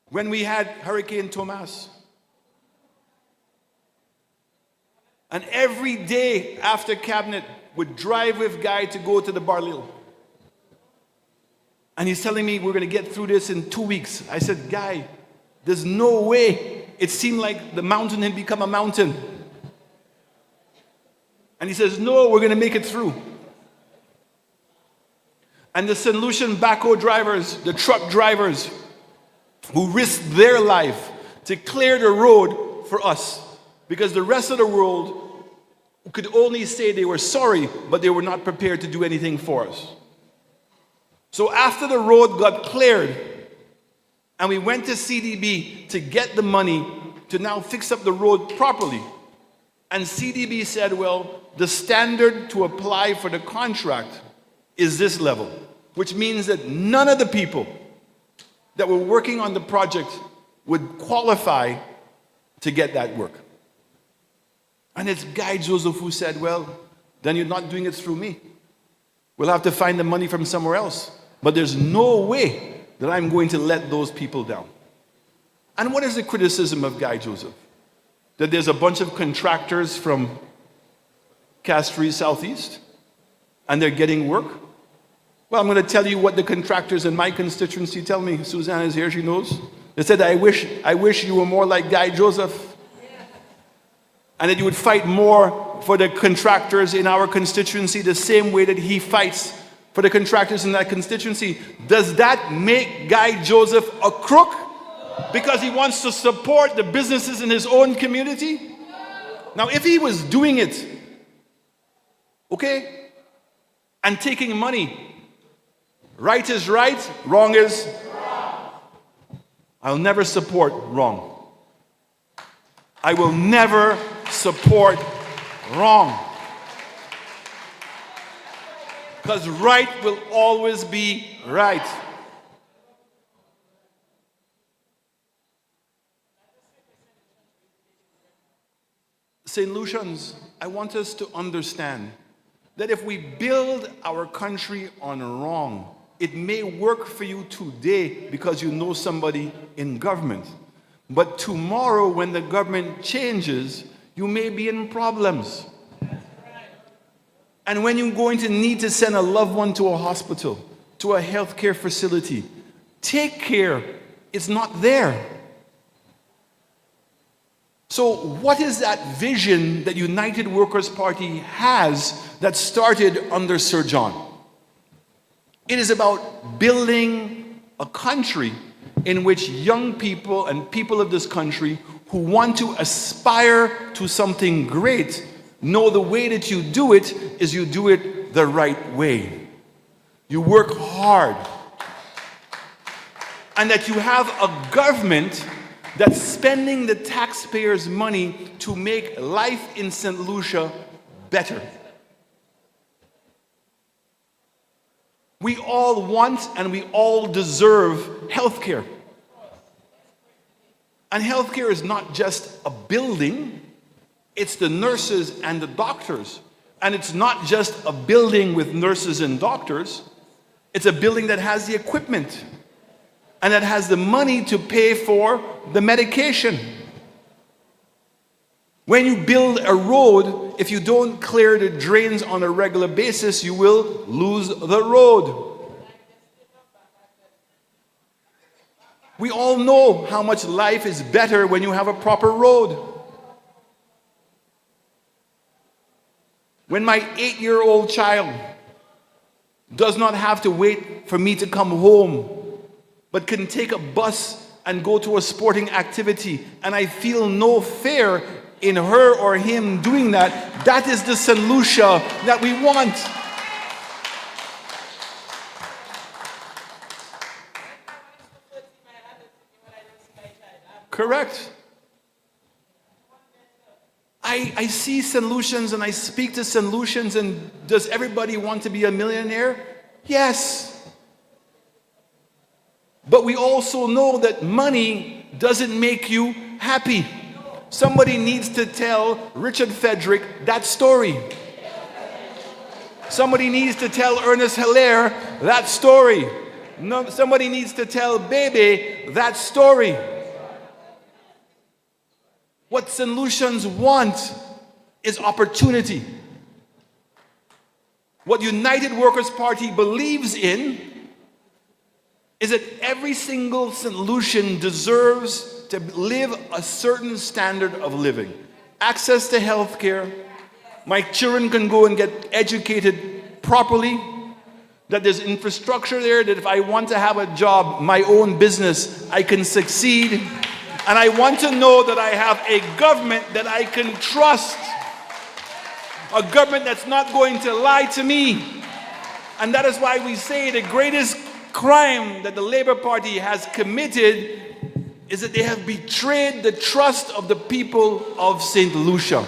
Speaker 16: when we had Hurricane Thomas. And every day after cabinet would drive with Guy to go to the Barlil. And he's telling me we're going to get through this in 2 weeks. I said, Guy, there's no way. It seemed like the mountain had become a mountain. And he says, no, we're going to make it through. And the St. Lucian backhoe drivers, the truck drivers, who risked their life to clear the road for us, because the rest of the world could only say they were sorry, but they were not prepared to do anything for us. So after the road got cleared, and we went to CDB to get the money to now fix up the road properly, and CDB said, well, the standard to apply for the contract is this level, which means that none of the people that were working on the project would qualify to get that work. And it's Guy Joseph who said, well, then you're not doing it through me. We'll have to find the money from somewhere else. But there's no way that I'm going to let those people down. And what is the criticism of Guy Joseph? That there's a bunch of contractors from Castries Southeast, and they're getting work? Well, I'm going to tell you what the contractors in my constituency tell me. Suzanne is here, she knows. They said, I wish you were more like Guy Joseph. And that you would fight more for the contractors in our constituency the same way that he fights for the contractors in that constituency. Does that make Guy Joseph a crook because he wants to support the businesses in his own community? Now, if he was doing it, okay, and taking money, right is right, wrong is wrong. I'll never support wrong. I will never support wrong. Because right will always be right. St. Lucians, I want us to understand that if we build our country on wrong, it may work for you today because you know somebody in government. But tomorrow, when the government changes, you may be in problems. And when you're going to need to send a loved one to a hospital, to a healthcare facility, take care, it's not there. So what is that vision that United Workers' Party has that started under Sir John? It is about building a country in which young people and people of this country who want to aspire to something great know the way that you do it is you do it the right way. You work hard. And that you have a government that's spending the taxpayers' money to make life in St. Lucia better. We all want and we all deserve health care. And health care is not just a building, it's the nurses and the doctors. And it's not just a building with nurses and doctors, it's a building that has the equipment and that has the money to pay for the medication. When you build a road, if you don't clear the drains on a regular basis, you will lose the road. We all know how much life is better when you have a proper road. When my 8-year-old child does not have to wait for me to come home, but can take a bus and go to a sporting activity, and I feel no fear in her or him doing that, that is the St. Lucia that we want. Correct. I see St. Lucians and I speak to St. Lucians, and does everybody want to be a millionaire? Yes. But we also know that money doesn't make you happy. Somebody needs to tell Richard Frederick that story. Somebody needs to tell Ernest Hilaire that story. No, somebody needs to tell Bebe that story. What St. Lucians want is opportunity. What United Workers' Party believes in is that every single St. Lucian deserves to live a certain standard of living. Access to health care. My children can go and get educated properly. That there's infrastructure there, that if I want to have a job, my own business, I can succeed. And I want to know that I have a government that I can trust. A government that's not going to lie to me. And that is why we say the greatest crime that the Labour Party has committed is that they have betrayed the trust of the people of St. Lucia.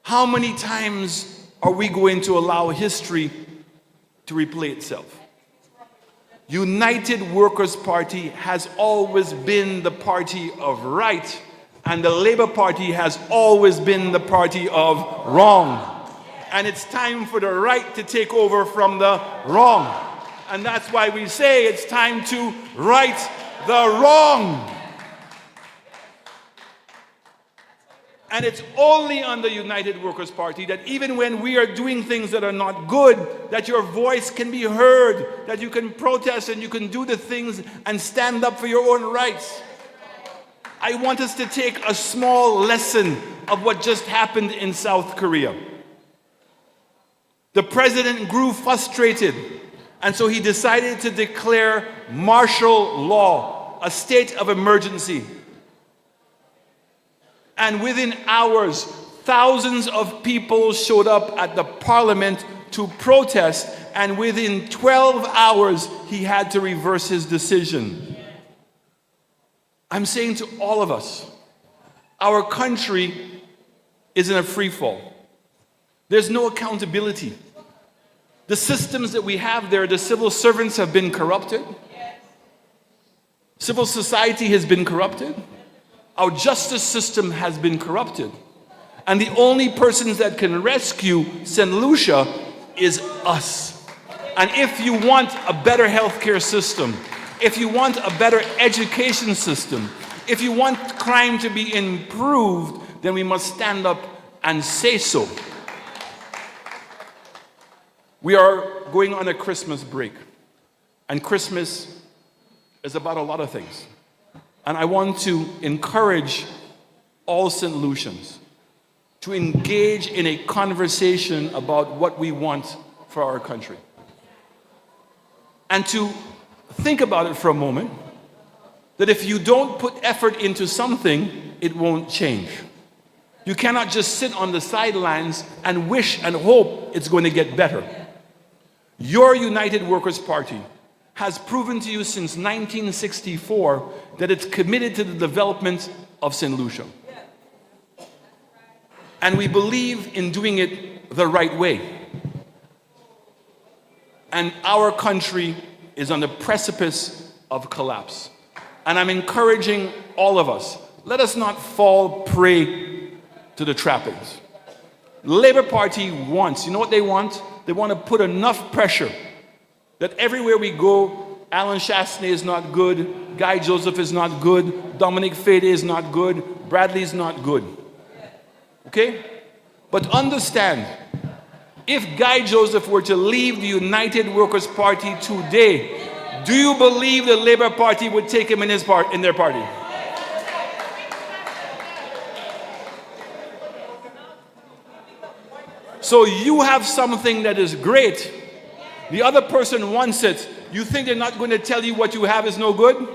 Speaker 16: How many times are we going to allow history to replay itself? United Workers' Party has always been the party of right, and the Labour Party has always been the party of wrong. And it's time for the right to take over from the wrong. And that's why we say it's time to right the wrong. And it's only on the United Workers' Party that even when we are doing things that are not good, that your voice can be heard, that you can protest and you can do the things and stand up for your own rights. I want us to take a small lesson of what just happened in South Korea. The president grew frustrated, and so he decided to declare martial law, a state of emergency. And within hours, thousands of people showed up at the parliament to protest, And within 12 hours, he had to reverse his decision. I'm saying to all of us, our country is in a free fall. There's no accountability. The systems that we have there, the civil servants have been corrupted. Civil society has been corrupted. Our justice system has been corrupted. And the only persons that can rescue St. Lucia is us. And if you want a better healthcare system, if you want a better education system, if you want crime to be improved, then we must stand up and say so. We are going on a Christmas break. And Christmas is about a lot of things. And I want to encourage all St. Lucians to engage in a conversation about what we want for our country. And to think about it for a moment, that if you don't put effort into something, it won't change. You cannot just sit on the sidelines and wish and hope it's going to get better. Your United Workers' Party has proven to you since 1964 that it's committed to the development of St. Lucia. And we believe in doing it the right way. And our country is on the precipice of collapse. And I'm encouraging all of us, let us not fall prey to the trappings. Labour Party wants, you know what they want? They want to put enough pressure that everywhere we go, Alan Chasney is not good, Guy Joseph is not good, Dominic Fede is not good, Bradley is not good. Okay? But understand, if Guy Joseph were to leave the United Workers' Party today, do you believe the Labour Party would take him in their party? So you have something that is great. The other person wants it. You think they're not going to tell you what you have is no good?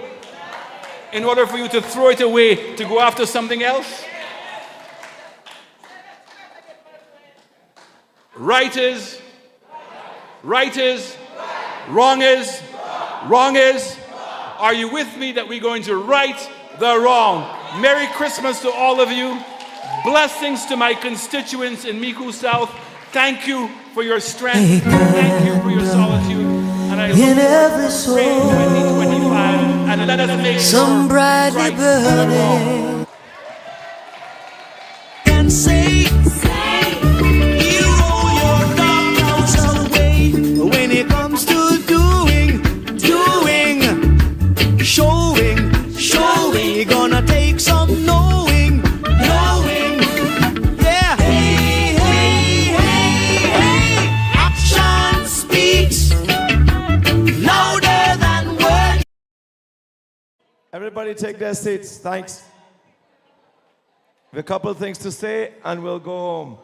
Speaker 16: In order for you to throw it away to go after something else? Right is, wrong is, wrong is. Are you with me that we're going to right the wrong? Merry Christmas to all of you. Blessings to my constituents in Micoud South. Thank you for your strength. Thank you for your solitude. And I look forward to praying 2025. And let us make
Speaker 9: some brightly burning. And say, you roll your dark clouds away when it comes to doing, showing. You're gonna take some knowing. Yeah. Hey. Action speaks louder than words.
Speaker 14: Everybody take their seats. Thanks. We have a couple of things to say and we'll go home.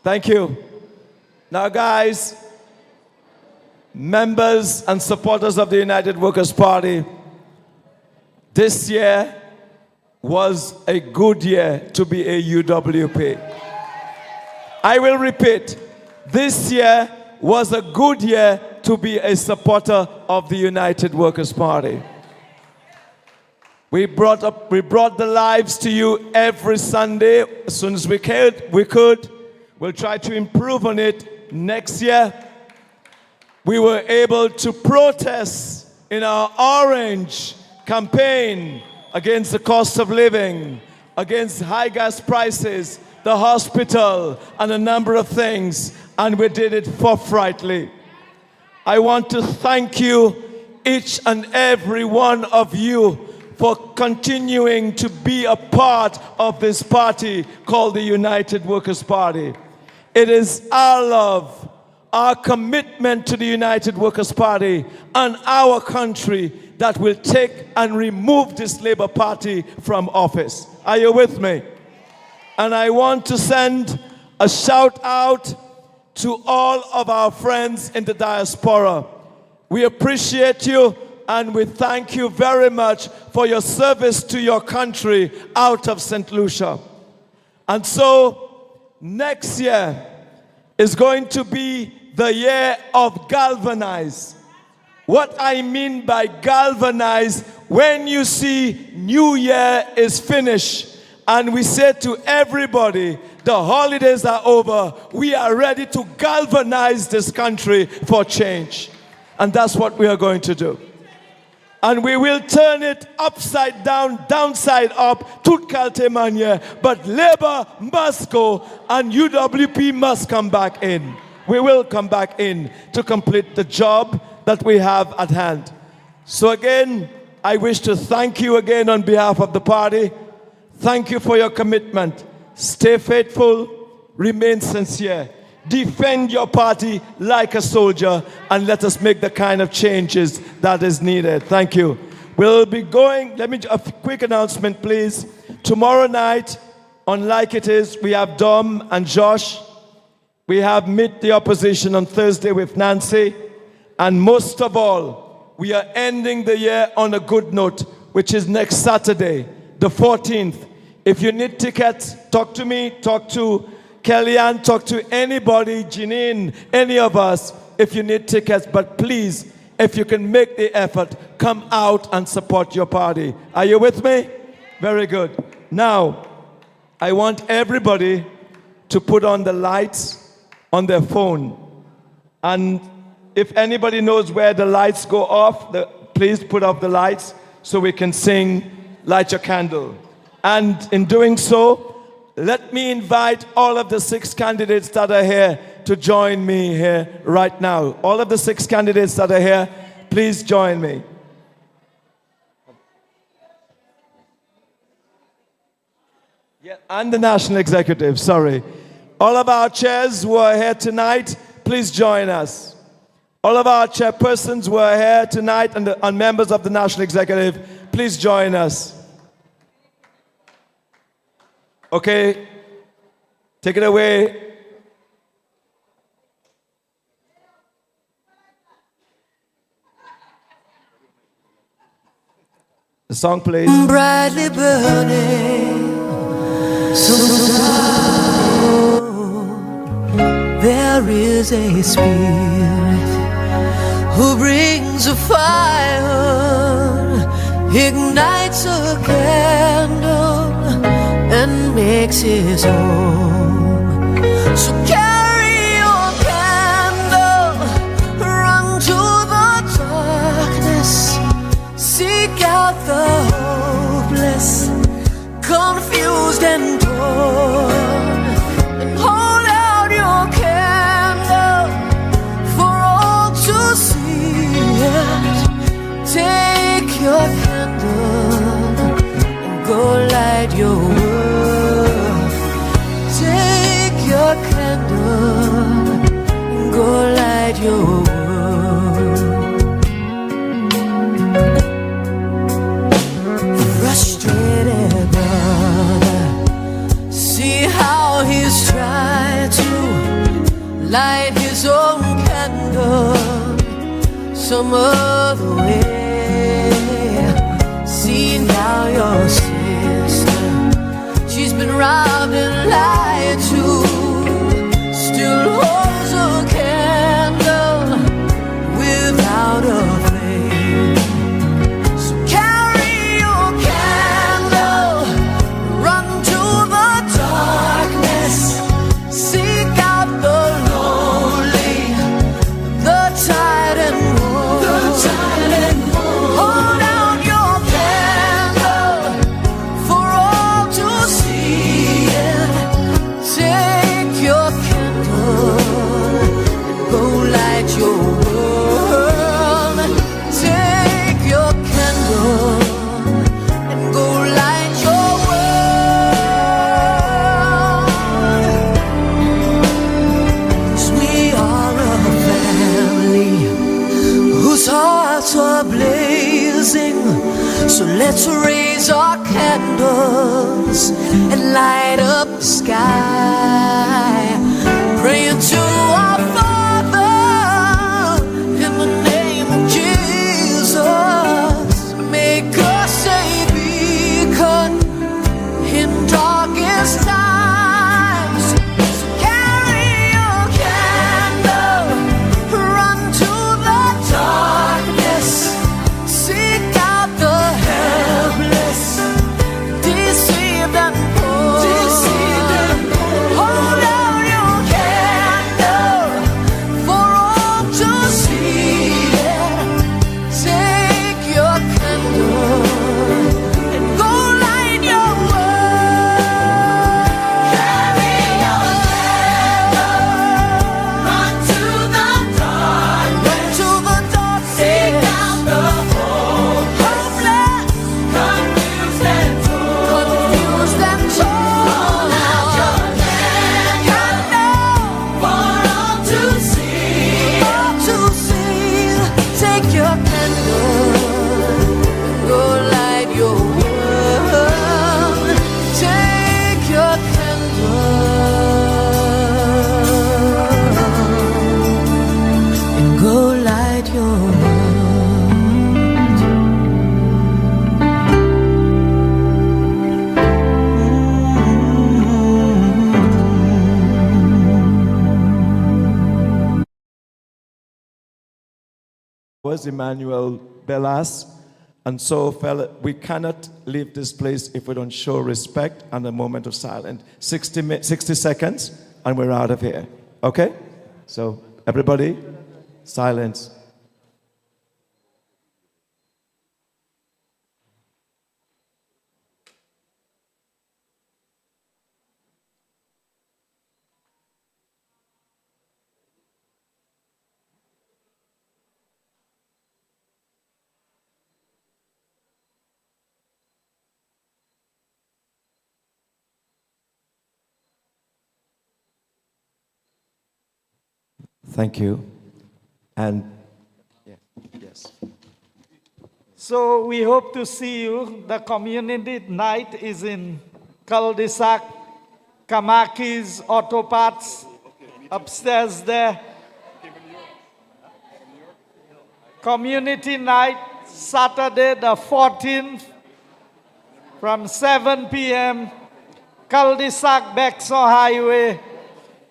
Speaker 14: Thank you. Now, guys, members and supporters of the United Workers' Party, this year was a good year to be a UWP. I will repeat, this year was a good year to be a supporter of the United Workers' Party. We brought the lives to you every Sunday as soon as we could. We'll try to improve on it next year. We were able to protest in our orange campaign against the cost of living, against high gas prices, the hospital, and a number of things, and we did it forthrightly. I want to thank you, each and every one of you, for continuing to be a part of this party called the United Workers' Party. It is our love, our commitment to the United Workers' Party and our country that will take and remove this Labour Party from office. Are you with me? And I want to send a shout out to all of our friends in the diaspora. We appreciate you and we thank you very much for your service to your country out of St. Lucia. And so next year is going to be the year of galvanize. What I mean by galvanize, when you see New Year is finished and we say to everybody, the holidays are over, we are ready to galvanize this country for change. And that's what we are going to do. And we will turn it upside down, downside up, tout calte but labor must go and UWP must come back in. We will come back in to complete the job that we have at hand. So again, I wish to thank you again on behalf of the party. Thank you for your commitment. Stay faithful, remain sincere. Defend your party like a soldier and let us make the kind of changes that is needed. Thank you. We'll be going, a quick announcement please. Tomorrow night on Like It Is, we have Dom and Josh. We have Meet the Opposition on Thursday with Nancy. And most of all, we are ending the year on a good note, which is next Saturday, the 14th. If you need tickets, talk to me, talk to Kellyanne, talk to anybody, Janine, any of us, if you need tickets. But please, if you can make the effort, come out and support your party. Are you with me? Very good. Now, I want everybody to put on the lights on their phone. And if anybody knows where the lights go off, please put off the lights so we can sing Light Your Candle. And in doing so, let me invite all of the 6 candidates that are here to join me here right now. All of the 6 candidates that are here, please join me. Yeah, and the National Executive, sorry. All of our chairs who are here tonight, please join us. All of our chairpersons who are here tonight and members of the National Executive, please join us. Okay, take it away. The song plays.
Speaker 9: Brightly burning, so there is a spirit who brings a fire, ignites a candle, and makes his home. So carry your candle, run to the darkness, seek out the hopeless, confused and torn, and hold out your candle for all to see it. Take your candle and go light your world. Take your candle and go light your world. Frustrated brother, see how he's tried to light his own candle some other way. See now your sister, she's been robbed and lied to, still holds a candle without a flame. So carry your candle, run to the darkness, seek out the lonely, the tired and worn, hold out your candle for all to see it. Take your candle and go light your world. Take your candle and go light your world. 'Cause we are a family whose hearts are blazing. So let's raise our candles and light up the sky, praying to our Father in the name of Jesus. Make us a beacon in darkest times. So carry your candle.
Speaker 14: ours, Emmanuel Bellas. And so, fella, we cannot leave this place if we don't show respect and a moment of silence. 60 seconds, and we're out of here. Okay? So, everybody, silence. Thank you. And yes.
Speaker 17: So we hope to see you. The community night is in cul-de-sac, Kamaki's Auto Parts, upstairs there. Community night, Saturday the 14th, from 7 p.m., cul-de-sac, Bexon Highway,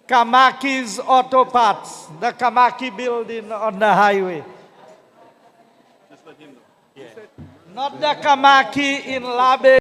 Speaker 17: Kamaki's Auto Parts, the Kamaki building on the highway. Not the Kamaki in Labe.